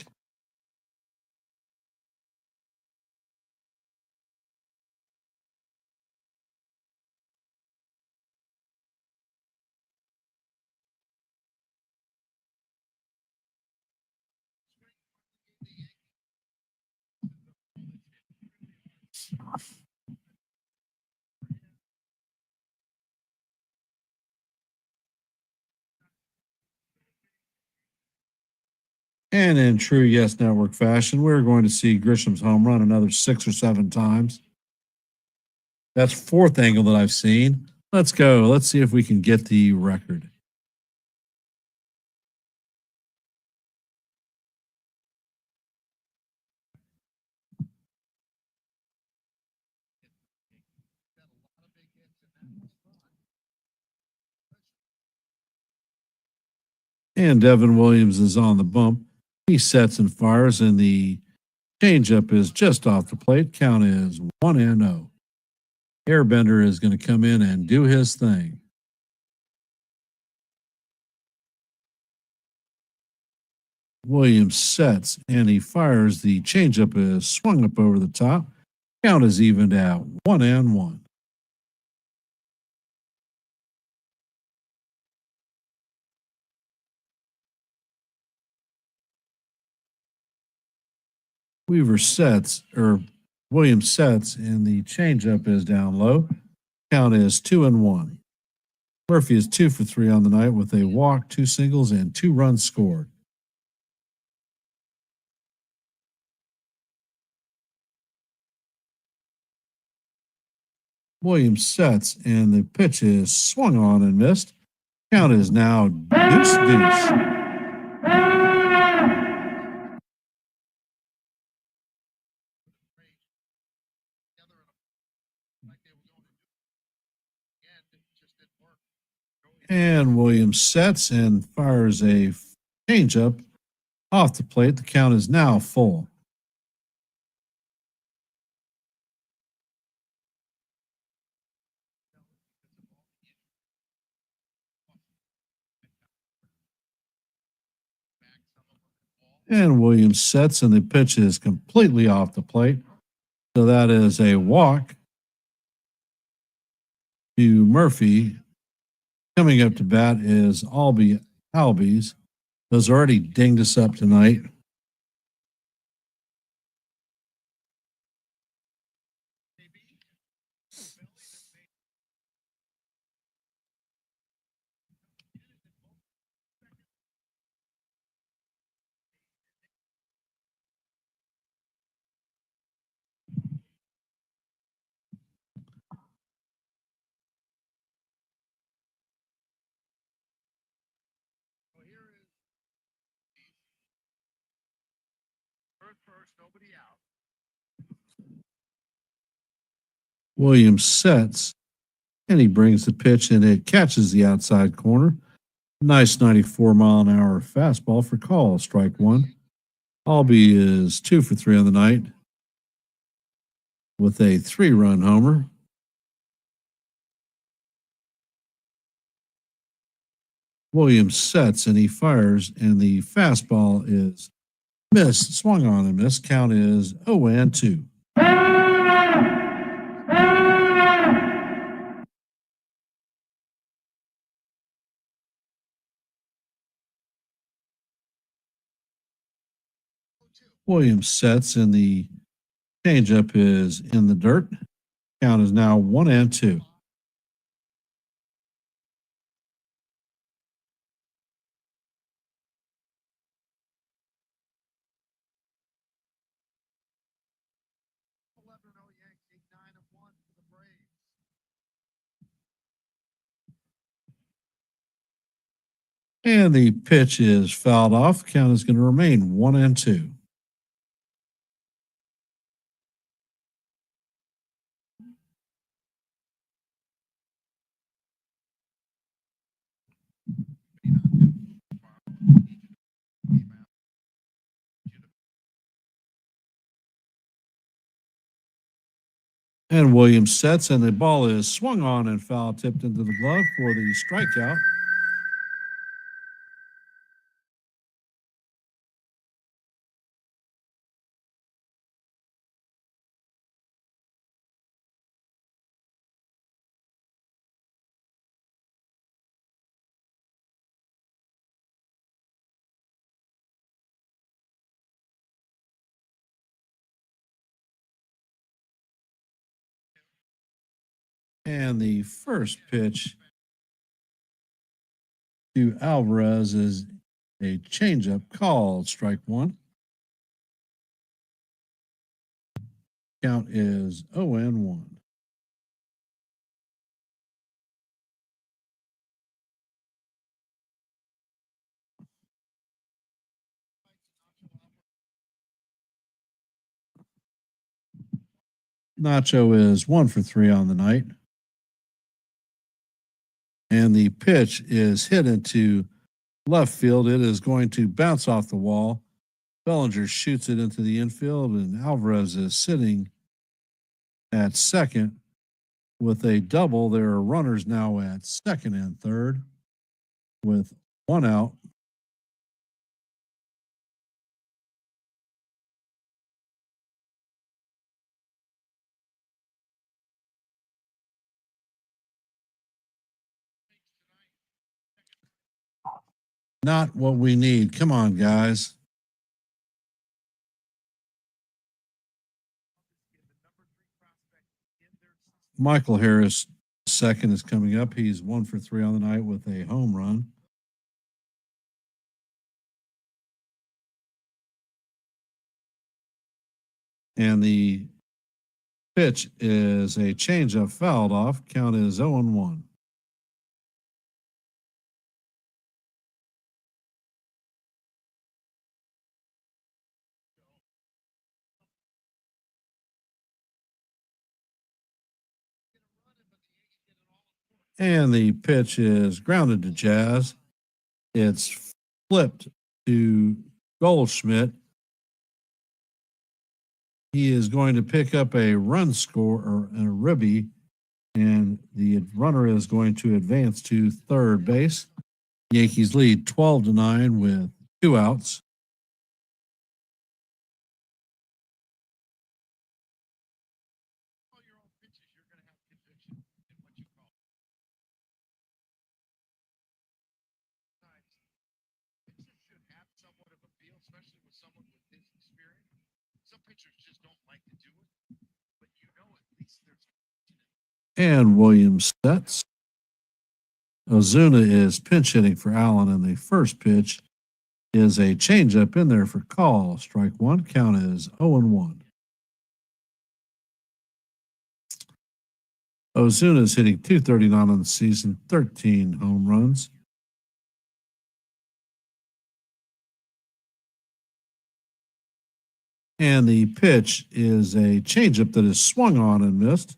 And in true Yes Network fashion, we're going to see Grisham's home run another 6 or 7 times. That's fourth angle that I've seen. Let's go. Let's see if we can get the record. And Devin Williams is on the bump. He sets and fires, and the changeup is just off the plate. Count is 1-0. Airbender is going to come in and do his thing. Williams sets and he fires. The changeup is swung up over the top. Count is evened out 1-1. Weaver sets, or Williams sets, and the changeup is down low. Count is 2-1. Murphy is 2 for 3 on the night with a walk, 2 singles, and 2 runs scored. Williams sets, and the pitch is swung on and missed. Count is now deuce. And Williams sets and fires a changeup off the plate. The count is now full. And Williams sets, and the pitch is completely off the plate. So that is a walk to Murphy. Coming up to bat is Albies. Those already dinged us up tonight. Williams sets, and he brings the pitch, and it catches the outside corner. Nice 94-mile-an-hour fastball for call, strike one. Albee is 2 for 3 on the night with a 3-run homer. Williams sets and he fires, and the fastball is missed, swung on and missed. Count is 0-2. Williams sets and the changeup is in the dirt. Count is now 1-2. And the pitch is fouled off. Count is going to remain 1-2. And Williams sets, and the ball is swung on and foul tipped into the glove for the strikeout. And the first pitch to Alvarez is a changeup called strike one. Count is 0-1. Nacho is 1 for 3 on the night. And the pitch is hit into left field. It is going to bounce off the wall. Bellinger shoots it into the infield, and Alvarez is sitting at second with a double. There are runners now at second and third with one out. Not what we need. Come on, guys. Michael Harris, second, is coming up. He's 1 for 3 on the night with a home run. And the pitch is a changeup fouled off. Count is 0-1. And the pitch is grounded to Jazz. It's flipped to Goldschmidt. He is going to pick up a run score or a ribby, and the runner is going to advance to third base. Yankees lead 12-9 with 2 outs. And Williams sets. Ozuna is pinch hitting for Allen, and the first pitch is a changeup in there for call. Strike one. Count is 0-1. Ozuna is hitting .239 on the season, 13 home runs. And the pitch is a changeup that is swung on and missed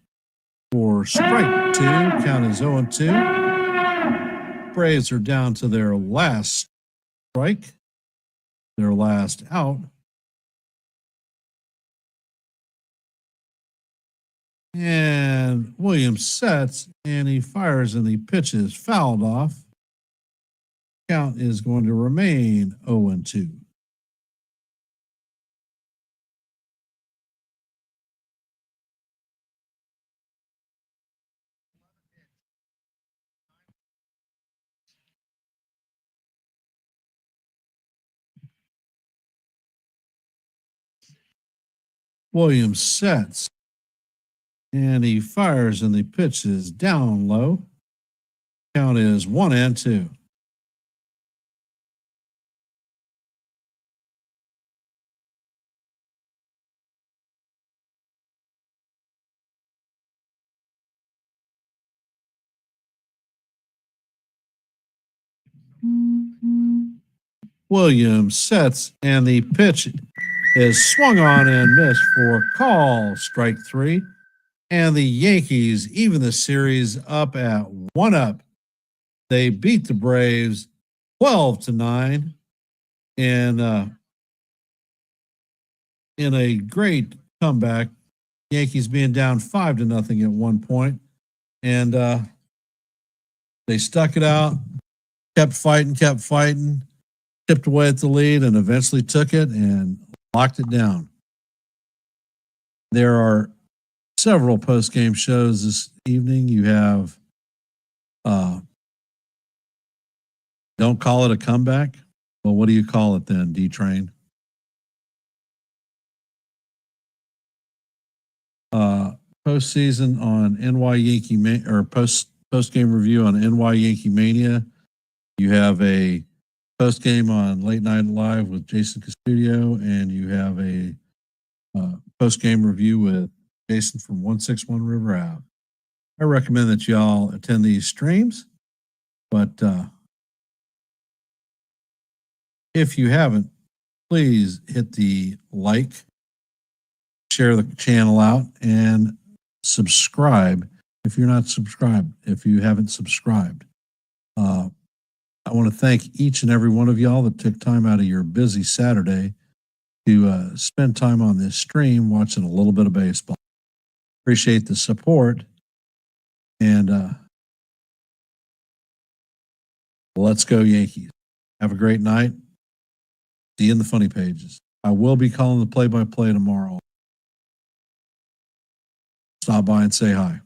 for strike two. Count is 0-2. Braves are down to their last strike, their last out. And Williams sets, and he fires, and the pitch is fouled off. Count is going to remain 0-2. Williams sets and he fires, and the pitch is down low. Count is 1-2. Williams sets, and the pitch is swung on and missed for call, strike 3. And the Yankees even the series up at 1-up. They beat the Braves 12-9 in a great comeback. Yankees being down 5-0 at one point, and they stuck it out, kept fighting, chipped away at the lead, and eventually took it and locked it down. There are several post-game shows this evening. You have Don't Call It a Comeback. Well, what do you call it then, D-Train? Postseason on NY Yankee or post-game review on NY Yankee Mania. You have a post-game on Late Night Live with Jason Custudio, and you have a post-game review with Jason from 161 River Ave. I recommend that y'all attend these streams, but if you haven't, please hit the like, share the channel out, and subscribe if you're not subscribed, if you haven't subscribed. I want to thank each and every one of y'all that took time out of your busy Saturday to spend time on this stream watching a little bit of baseball. Appreciate the support, and let's go Yankees. Have a great night. See you in the funny pages. I will be calling the play-by-play tomorrow. Stop by and say hi.